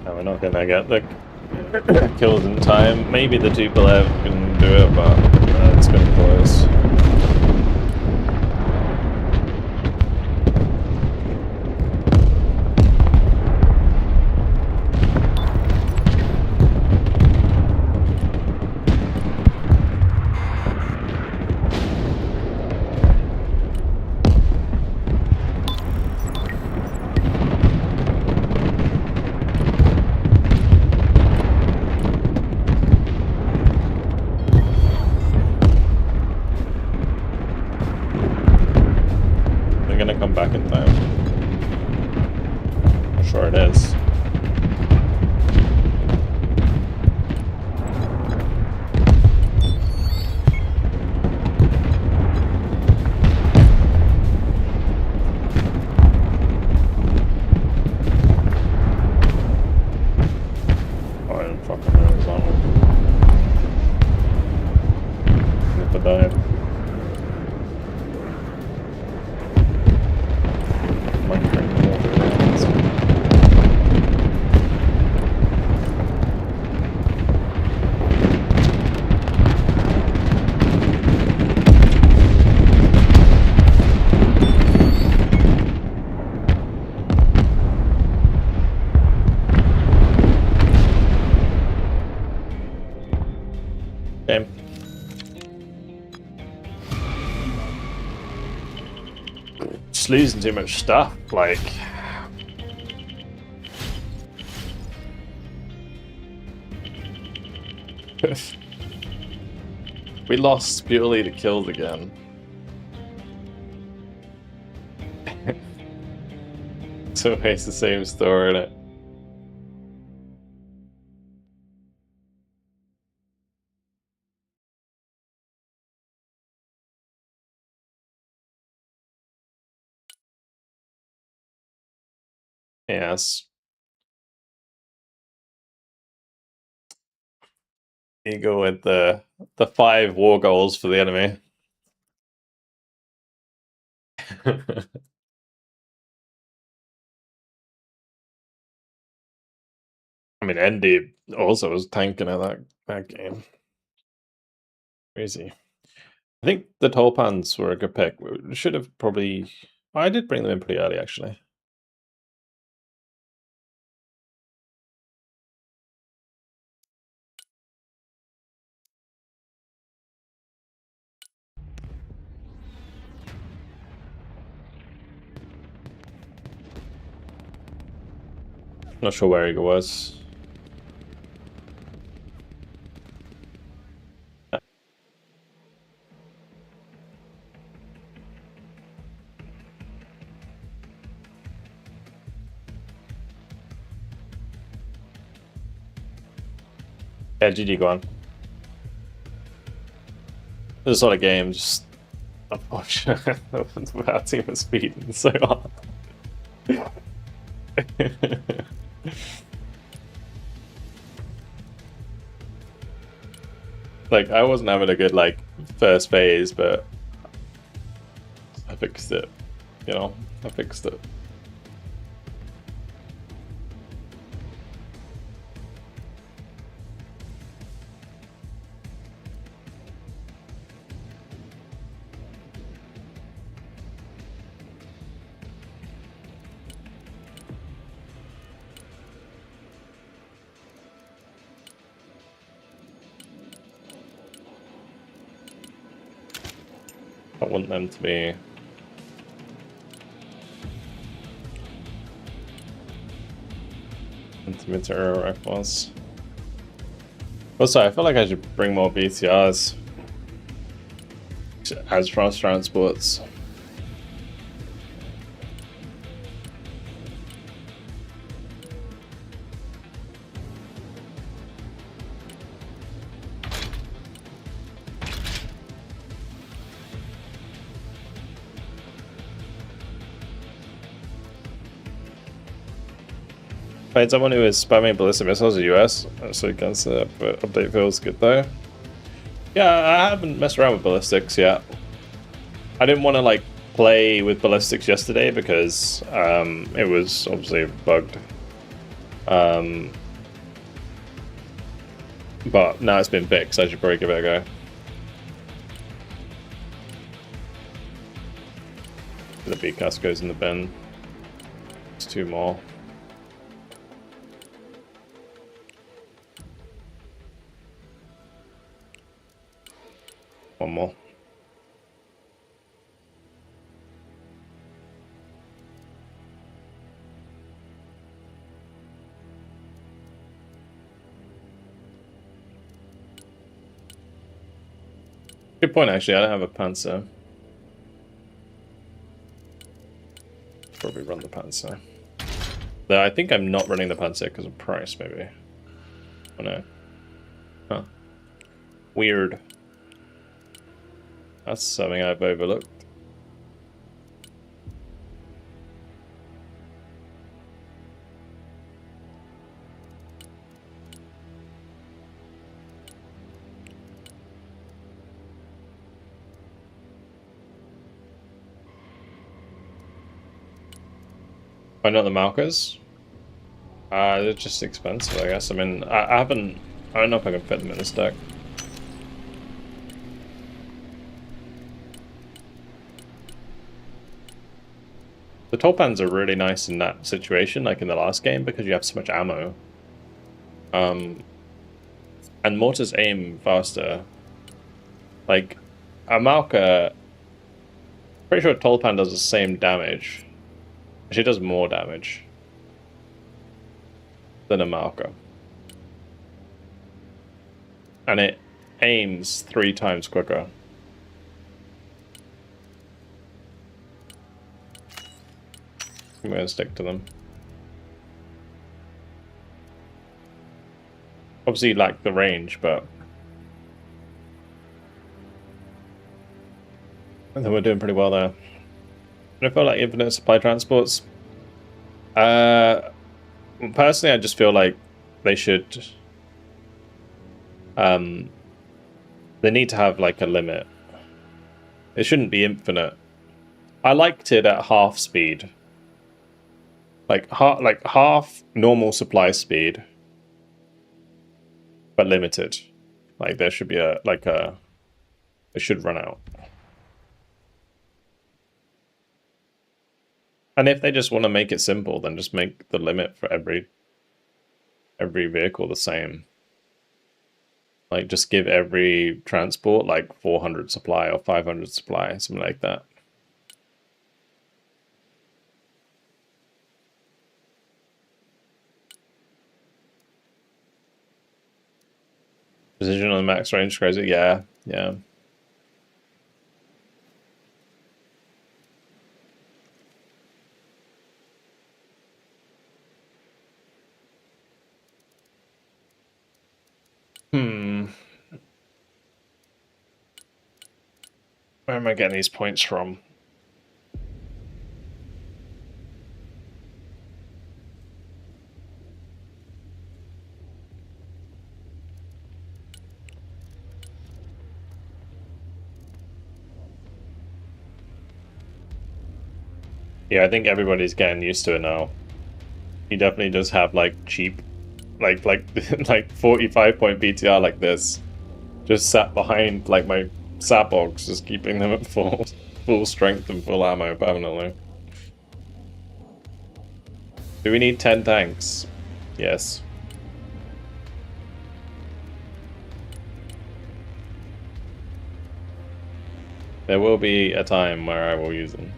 We're not gonna get the kills in time. Maybe the Tupolev can do it, but it's gonna be close. Gonna come back in time. I'm sure it is. Oh, I don't fucking know it's on. Get the dive. Okay. Just losing too much stuff, like We lost purely to kills again. So it's the same story, innit? Yes. You go with the 5 war goals for the enemy. I mean, Andy also was tanking at that game. Crazy. I think the Tulpans were a good pick. We should have probably... I did bring them in pretty early, actually. Not sure where he was. Yeah, GG, go on. This sort of game, just unfortunate. Our team was speeding so hard. Like, I wasn't having a good, like, first phase, but I fixed it. You know, I fixed it. I want them to be... intermittent rifles. Also, I feel like I should bring more BTRs as cross transports. Find someone who is spamming ballistic missiles in the US, so you can update feels good though. Yeah, I haven't messed around with ballistics yet. I didn't want to like play with ballistics yesterday because it was obviously bugged. But now it's been fixed, I should probably give it a go. The B-cast goes in the bin. It's 2 more. One more. Good point, actually. I don't have a Panzer. Probably run the Panzer. Though I think I'm not running the Panzer because of price, maybe. Oh no. Huh. Weird. That's something I've overlooked. Why not the Malkas? They're just expensive, I guess. I mean, I don't know if I can fit them in this deck. The Tolpans are really nice in that situation, like in the last game, because you have so much ammo. And mortars aim faster. Like, a Malka... Pretty sure Tolpan does the same damage. She does more damage than a Malka. And it aims 3 times quicker. I'm going to stick to them. Obviously, lack the range, but I think we're doing pretty well there. I feel like infinite supply transports. Personally, I just feel like they should. They need to have like a limit. It shouldn't be infinite. I liked it at half speed. Like half normal supply speed, but limited. Like there should be it should run out. And if they just want to make it simple, then just make the limit for every vehicle the same. Like just give every transport like 400 supply or 500 supply, something like that. Precision on the max range crazy, yeah. Where am I getting these points from? Yeah, I think everybody's getting used to it now. He definitely does have like cheap, like 45 point BTR like this, just sat behind like my Sabogs, just keeping them at full strength and full ammo permanently. Do we need 10 tanks? Yes. There will be a time where I will use them.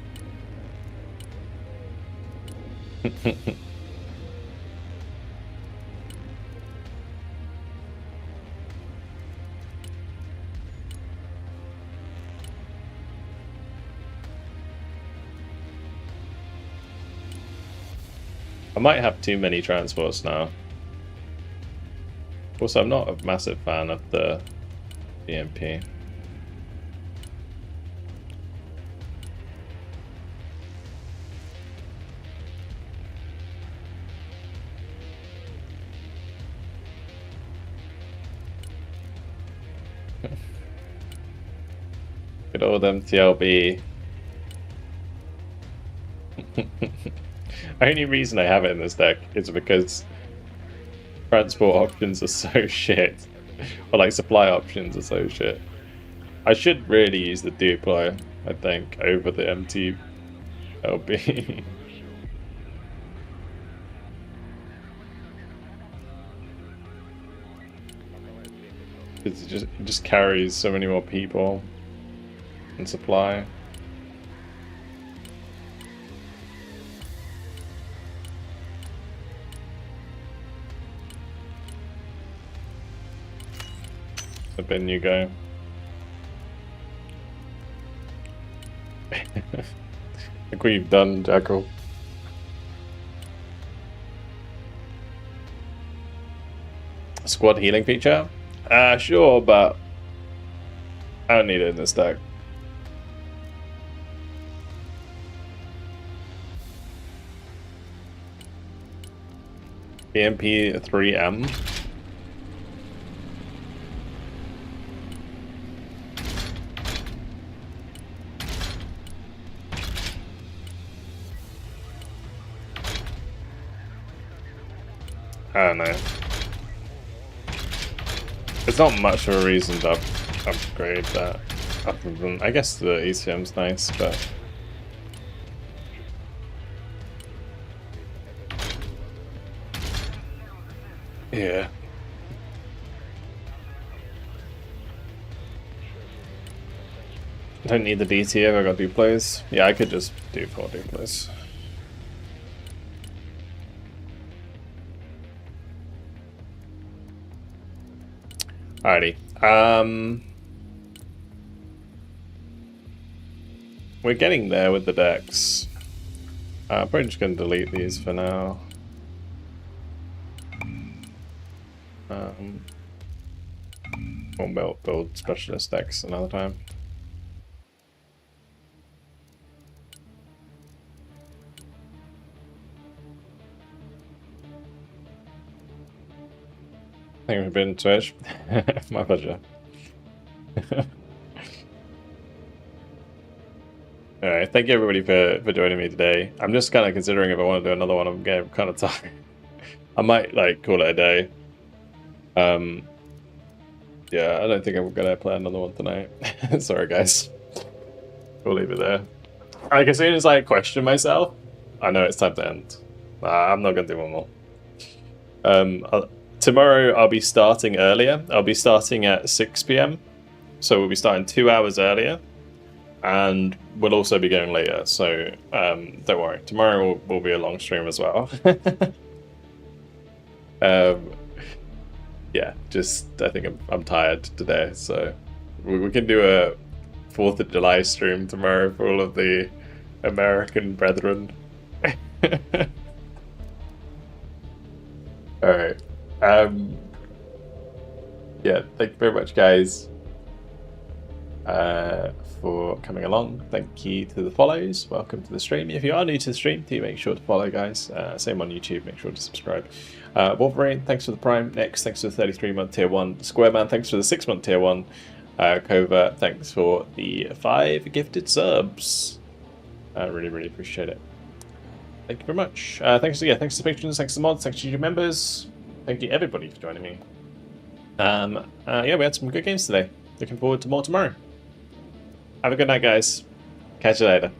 I might have too many transports now. Also, I'm not a massive fan of the EMP. Good old MTLB. Only reason I have it in this deck is because transport options are so shit. Or like supply options are so shit. I should really use the Duplo, I think, over the MTLB. It just carries so many more people and supply. The bin you go. Look what you've done, Jackal. Squad healing feature? Sure, but I don't need it in this deck. EMP 3M. I don't know. It's not much of a reason to upgrade that. Other than, I guess the ECM's nice, but yeah. I don't need the DT if I got Duplos. Yeah, I could just do 4 Duplos. Alrighty. We're getting there with the decks. Probably just going to delete these for now. We'll build specialist decks another time. Thank you for being on Twitch. My pleasure. Alright, thank you everybody for joining me today. I'm just kind of considering if I want to do another one. I'm getting kind of tired. I might like call it a day. Yeah, I don't think I'm gonna play another one tonight. Sorry guys. We'll leave it there. Like as soon as I question myself, I know it's time to end. I'm not gonna do one more. Tomorrow I'll be starting earlier. I'll be starting at 6 PM. So we'll be starting 2 hours earlier. And we'll also be going later. So don't worry. Tomorrow will be a long stream as well. Yeah, just I think I'm tired today. So we can do a 4th of July stream tomorrow for all of the American brethren. Alright. Yeah, thank you very much, guys, for coming along. Thank you to the follows. Welcome to the stream. If you are new to the stream, do make sure to follow, guys. Same on YouTube. Make sure to subscribe. Wolverine, thanks for the Prime. Next, thanks for the 33-month Tier 1. Squareman, thanks for the 6-month Tier 1. Cova, thanks for the 5 gifted subs. I really, really appreciate it. Thank you very much. Thanks to the patrons, thanks to the mods, thanks to you members. Thank you everybody for joining me. Yeah, we had some good games today. Looking forward to more tomorrow. Have a good night, guys. Catch you later.